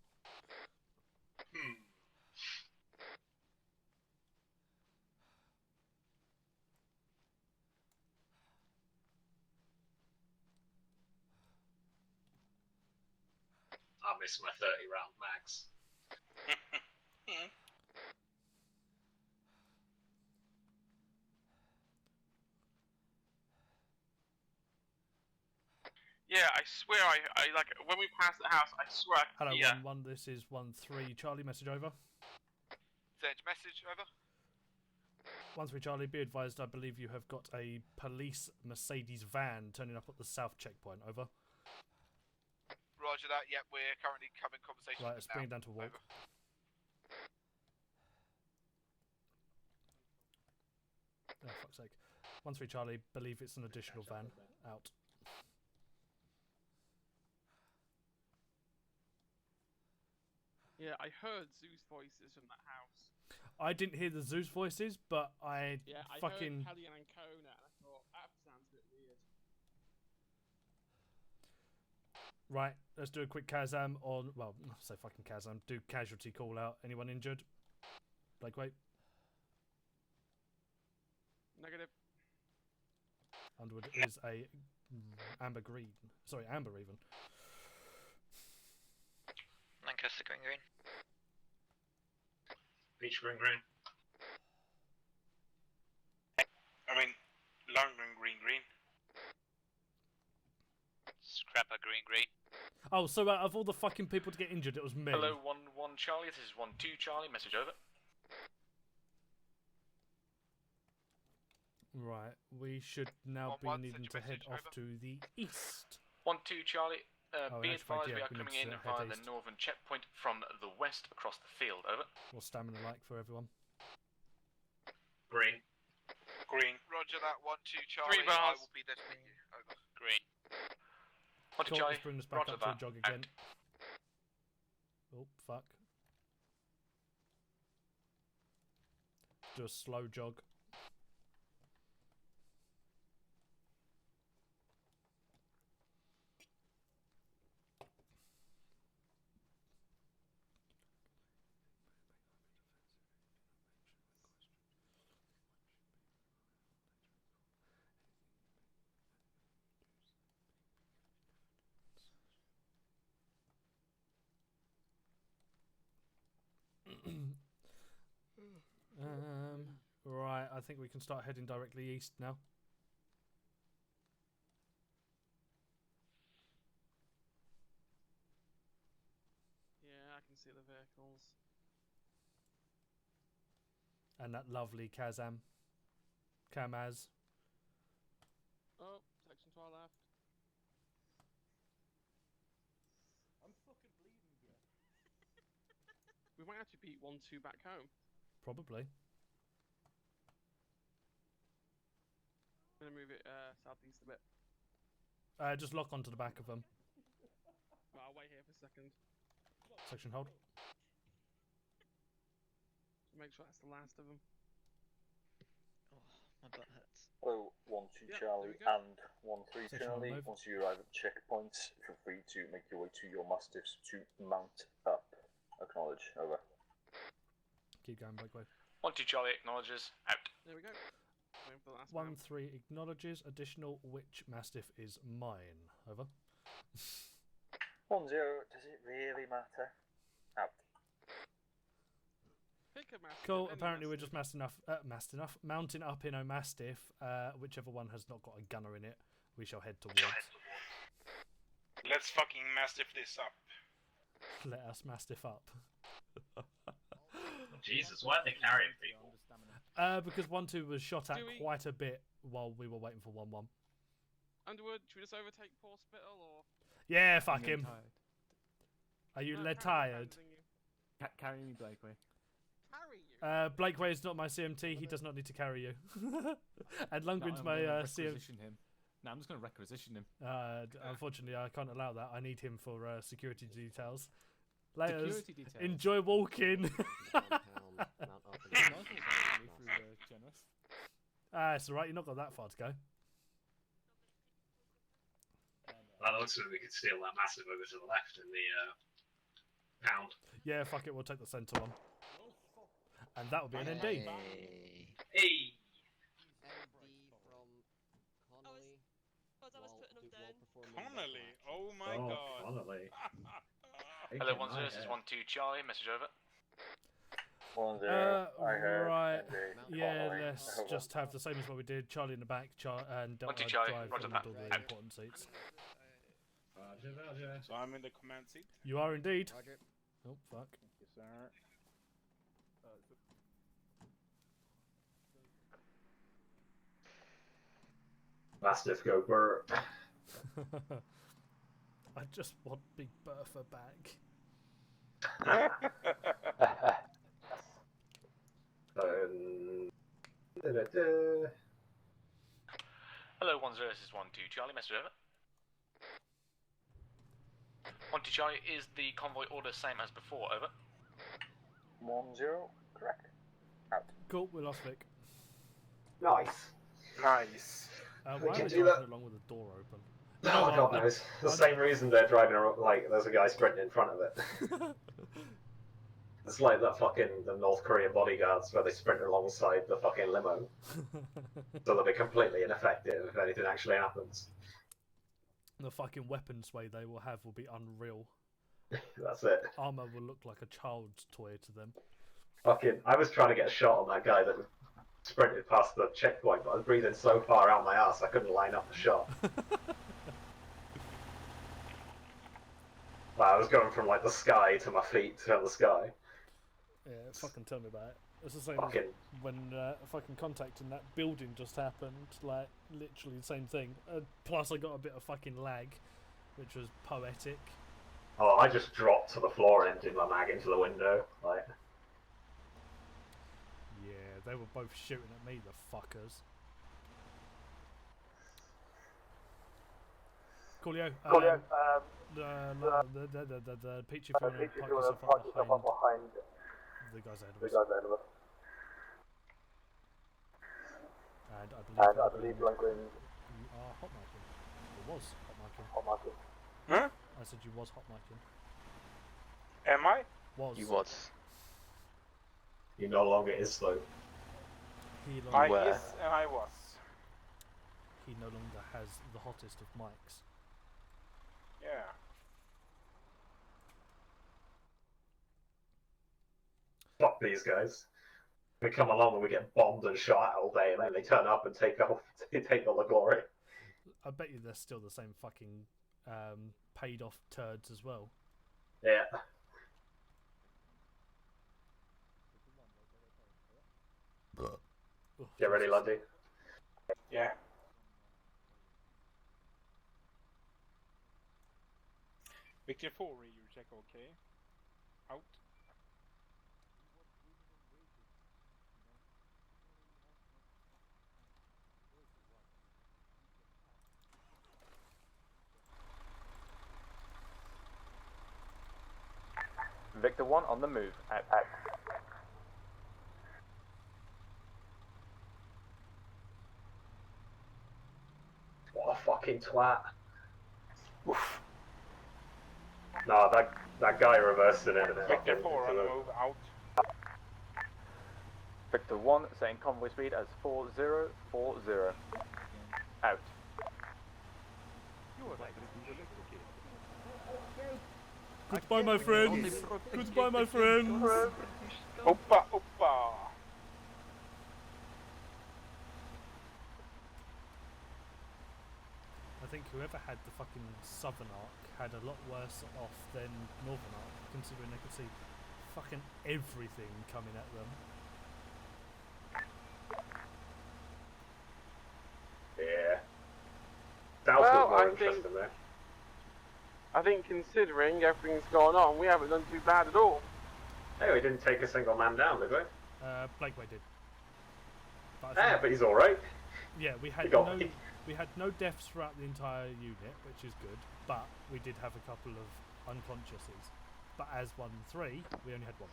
I missed my 30-round mags. Yeah, I swear I like when we passed the house. I swear. Hello, Yeah. 1-1. This is 1-3. Charlie, message over. Send message over. 1-3 Charlie, be advised, I believe you have got a police Mercedes van turning up at the south checkpoint. Over. Roger that. Yep, we're currently having conversations. Right, with let's bring it now. down to a walk. Oh, fuck's sake. 1-3 Charlie, believe it's an additional van. Out. Yeah, I heard Zeus voices from that house. I didn't hear the Zeus voices, but I fucking... heard Hellion and Kona, and I thought, that sounds a bit weird. Right, let's do a quick Kazam on... Well, say fucking Kazam. Do casualty call out. Anyone injured? Blake, wait. Negative. Underwood is a amber green. Sorry, amber even. Lancaster Green Green. Beach Green Green. I mean, London Green Green. Scrapper Green Green. Oh, so out of all the fucking people to get injured, it was me. Hello, 1-1 Charlie. This is 1-2 Charlie. Message over. Right, we should now be needing to head off to the east. 1-2 Charlie. Be advised, we are we coming need in to head via the east. northern checkpoint from the west across the field. Over. What's stamina like for everyone? Green. Green. Roger that. 1-2 Charlie. 3 bars. I will be there to meet you. Over. Green. 1-2 Cool, Charlie. let's bring this back Roger up to a that. jog again. Oh, fuck. Do a slow jog. Right, I think we can start heading directly east now. Yeah, I can see the vehicles. And that lovely Kazam. Kamaz. Oh, section to our left. I'm fucking bleeding, bro. We might actually beat 1-2 back home. Probably. I'm gonna move it southeast a bit. Just lock onto the back of them. Well, I'll wait here for a second. Section hold. Make sure that's the last of them. Oh, my butt hurts. Hello, 1-2 Yep, Charlie there we and 1-3 Section Charlie. move. Once you arrive at the checkpoints, feel free to make your way to your mastiffs to mount up. Acknowledge. Over. Keep going, Blake. 1-2 Charlie acknowledges. Out. There we go. Waiting for the last round. 1-3 acknowledges. Additional which mastiff is mine? Over. 1-0. Does it really matter? Out. Pick a mastiff, Cool. any Apparently we're mastiff. just mounting up in a mastiff. Whichever one has not got a gunner in it, we shall head towards. Let's fucking mastiff this up. Let us mastiff up. Jesus, why are they carrying people? Because 1-2 was shot at Do we- quite a bit while we were waiting for 1-1. Underwood, should we just overtake Paul Spittle or? Yeah, fuck him. Tired. Are you No, led apparently tired? pantsing you. Carry me, Blakeway. Carry you? Blakeway is not my CMT. He does not need to carry you. And Lundgren's I'm my gonna CMT. requisition him. No, I'm just going to requisition him. Unfortunately, I can't allow that. I need him for security details. Later. Security details. Enjoy walking. It's alright, you've not got that far to go. That looks like we could steal that massive over to the left in the pound. Yeah, fuck it, we'll take the centre one. And that will be an ND. Hey! Connolly, oh my god. Connolly. Hello, 10, this is 12 Charlie, message over. 10, I heard. Right. ND, Yeah, Connolly. let's just have the same as what we did. Charlie in the back, and 12 drive Charlie, them roger all that. the important seats. Roger. So I'm in the command seat. You are indeed. Oh, fuck. Thank you, sir. Mastiff go burr. I just want Big Bertha back. Hello, 10, this is 12 Charlie, message over. 12 Charlie, is the convoy order same as before, over? 10, correct. Out. Cool, we lost Vic. Nice. Nice. We Why can are they do driving that. along with the door open? Oh, God knows. The same reason they're driving around, like, there's a guy sprinting in front of it. It's like the North Korean bodyguards where they sprint alongside the fucking limo. So they'll be completely ineffective if anything actually happens. The fucking weapon sway they will have will be unreal. That's it. Armor will look like a child's toy to them. I was trying to get a shot on that guy that sprinted past the checkpoint, but I was breathing so far out my ass I couldn't line up the shot. I was going from like the sky to my feet to the sky. Yeah, fucking tell me about it. It's the same Fucking- as when fucking contact in that building just happened. Like, literally the same thing. Plus, I got a bit of fucking lag, which was poetic. Oh, I just dropped to the floor and emptied my mag into the window. Like, Yeah, they were both shooting at me, the fuckers. Coolio, the Peach, if you want to park yourself up behind the guys ahead of us. And I believe Lundgren, you are hot micing. Or was hot micing. Huh? I said you was hot micing. Am I? Was. You was. he no longer is slow. He no I longer, is and I was. he no longer has the hottest of mics. Yeah. Fuck these guys. We come along and we get bombed and shot all day, and then they turn up and take all the glory. I bet you they're still the same fucking paid off turds as well. Yeah. Get ready, Lundy. Yeah. Victor 4, you check okay. Out. Victor 1 on the move. Out. What a fucking twat. Oof. No, that guy reversed it and Victor 4 on the move. Out. Victor 1 saying convoy speed as 4040. Out. Goodbye, my friends. Goodbye, my friends. Oppa, oppa. I think whoever had the fucking Southern Arc had a lot worse off than Northern Arc, considering they could see fucking everything coming at them. Yeah. South Well, was more I interesting think- there. I think considering everything's going on, we haven't done too bad at all. Hey, we didn't take a single man down, did we? Blakeway did. Yeah, but he's alright. Yeah, we had no deaths throughout the entire unit, which is good, but we did have a couple of unconsciouses. but as 1-3, we only had one.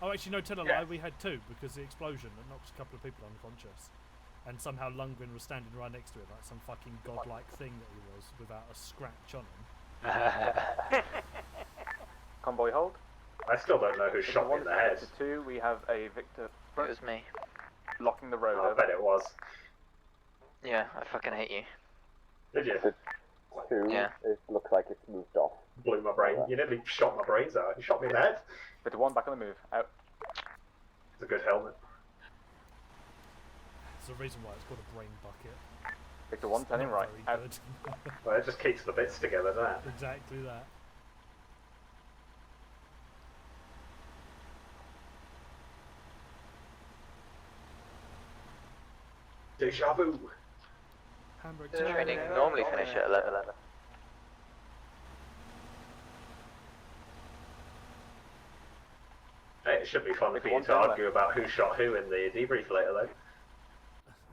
Oh, actually, no, tell a lie, we had two, because the explosion that knocked a couple of people unconscious. And somehow Lundgren was standing right next to it, like some fucking godlike thing that he was, without a scratch on him. Convoy hold. I still don't know who shot me in the head. To 2, we have a Victor. It was me. Blocking the road. I bet it was. Yeah, I fucking hate you. Did you? 2, Yeah. it looks like it's moved off. Blew my brain. You nearly shot my brains out. You shot me in the head. Victor 1, back on the move. Out. It's a good helmet. There's a reason why it's called a brain bucket. Victor 1, turning right. Very Out. good. Well, it just keeps the bits together, doesn't it? Exactly that. Deja vu. Hamburg Training normally finish at 11. Hey, it should be fun for you to argue about who shot who in the debrief later, though.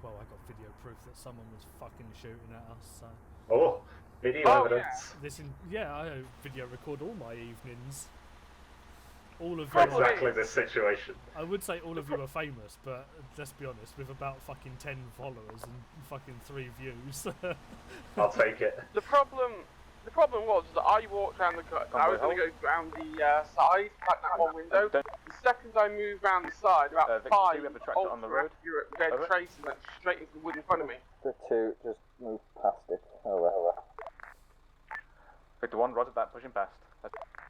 Well, I got video proof that someone was fucking shooting at us, so... Oh, video evidence. I video record all my evenings. All of For you exactly this situation. I would say all of you are famous, but let's be honest, with about fucking 10 followers and fucking 3 views. I'll take it. The problem was that I walked around I was going to go round the side, like that one window. The second I moved round the side, about Victor 5 2, we have a tractor on the road. Europe dead Over. traces went straight into the wood in front of me. Victor 2, just move past it. Over. Victor 1, roger that, pushing past.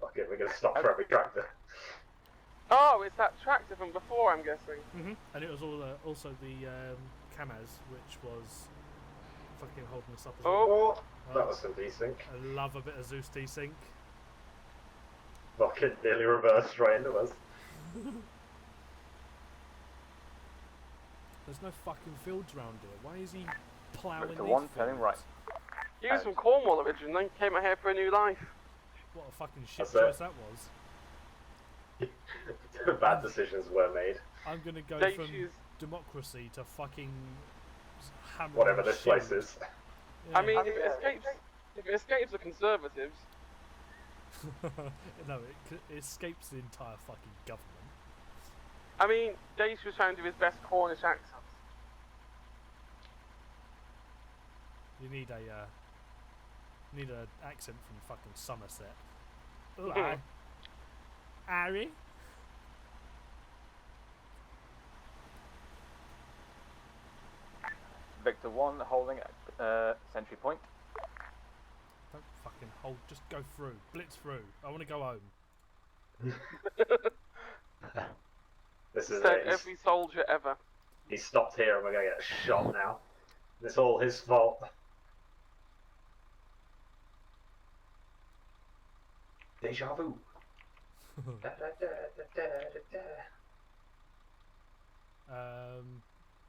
Fuck it, we're going to stop for every tractor. Oh, it's that tractor from before, I'm guessing. And it was all also the Kamaz, which was fucking holding us up as well. Oh, that was some desync. I love a bit of Zeus desync. Fucking nearly reversed right into us. There's no fucking fields around here. Why is he ploughing Victor these 1, fields? turning right. He was from Cornwall originally, came out here for a new life. What a fucking shit That's choice it. that was. Bad decisions were made. I'm gonna go They from choose- democracy to fucking hammer. Whatever this place is. I mean, if it escapes the Conservatives, No, it escapes the entire fucking government. I mean, Dace was trying to do his best Cornish accent. You need a accent from fucking Somerset. Hello. Harry? Victor 1, holding sentry point. Don't fucking hold, just go through. Blitz through. I want to go home. This is Said it. every soldier ever. He stopped here and we're going to get shot now. It's all his fault. Deja vu. Da, da, da, da, da, da.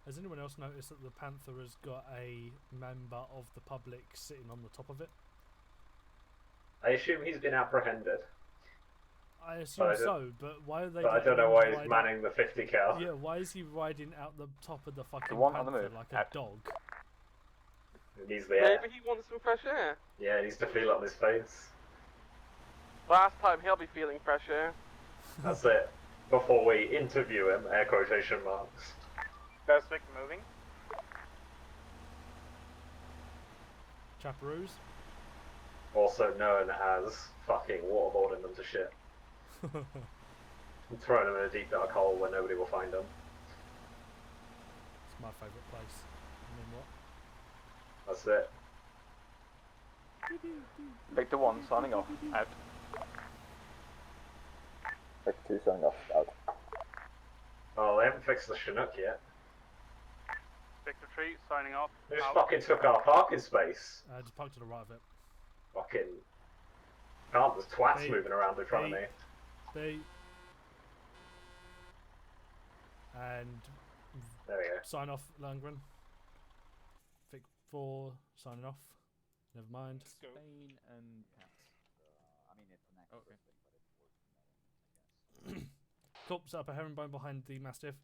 Has anyone else noticed that the Panther has got a member of the public sitting on the top of it? I assume he's been apprehended. I assume But I so, but why are they? But I letting don't know him why he's ride manning the 50 cal. Yeah, why is he riding out the top of the fucking one on the Panther move. like a dog? He needs the air. Maybe he wants some fresh air. Yeah, he needs to feel it on his face. Last time he'll be feeling fresh air. That's it. Before we interview him, air quotation marks. Best Vic moving. Chaperoos. Also known as fucking waterboarding them to shit. And throwing them in a deep dark hole where nobody will find them. It's my favourite place. And then what? That's it. Victor 1, signing off. Out. Victor 2, signing off. Out. Oh, they haven't fixed the Chinook yet. Victor 3, signing off. They just Out. fucking took our parking space. Just park to the right of it. Fucking. Can't, there's twats Hey, moving around in front of me. They and There we go. sign off, Lundgren. Vic 4 signing off. Never mind. Spain and cats. I mean, it's an actual thing, but it works. Cool, set up a herringbone behind the Mastiff.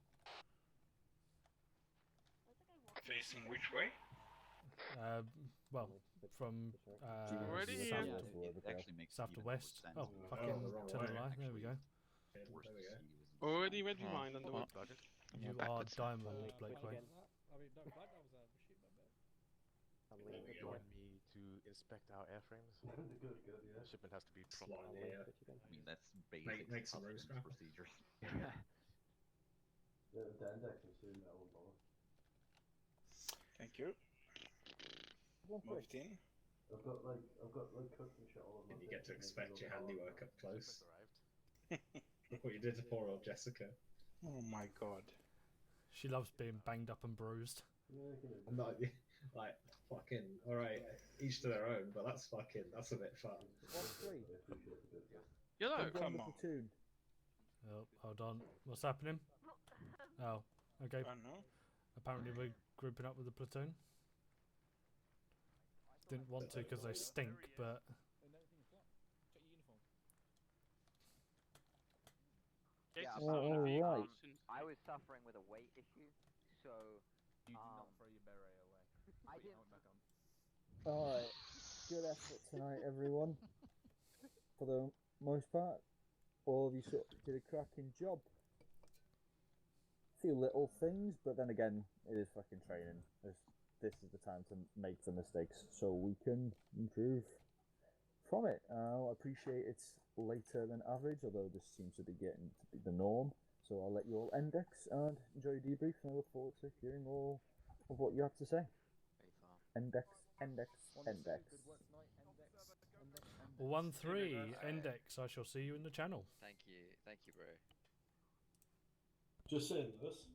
Facing which way? Well, from Already south, here. south to west. Oh, fucking to the line. There we go. Already ready, mind on the way. You are diamond, Blakeway. You want me to inspect our airframes? The shipment has to be properly. Yeah. I mean, that's basic Make some room, customs Scrapper. procedures. The index is soon, that won't bother. Thank you. Moved in. I've got like cooks and shit all over. And you get to expect your handiwork up close. Look what you did to poor old Jessica. Oh my god. She loves being banged up and bruised. I'm not like fucking alright, each to their own, but that's a bit fun. 1-3. Yellow, Come on. Platoon. Oh, hold on. What's happening? Oh, okay. I don't know. Apparently we're grouping up with the platoon. Didn't want to because they stink, but Yeah, Alright. I was suffering with a weight issue, so You did not throw your beret away. I Put your didn't. helmet back on. Alright. Good effort tonight, everyone. For the most part, all of you sort of did a cracking job. Few little things, but then again, it is fucking training. This is the time to make the mistakes so we can improve from it. I appreciate it's later than average, although this seems to be getting to be the norm. So I'll let you all index and enjoy your debrief, and I look forward to hearing all of what you have to say. Index. 1-3 index. I shall see you in the channel. Thank you, bro. Just saying this.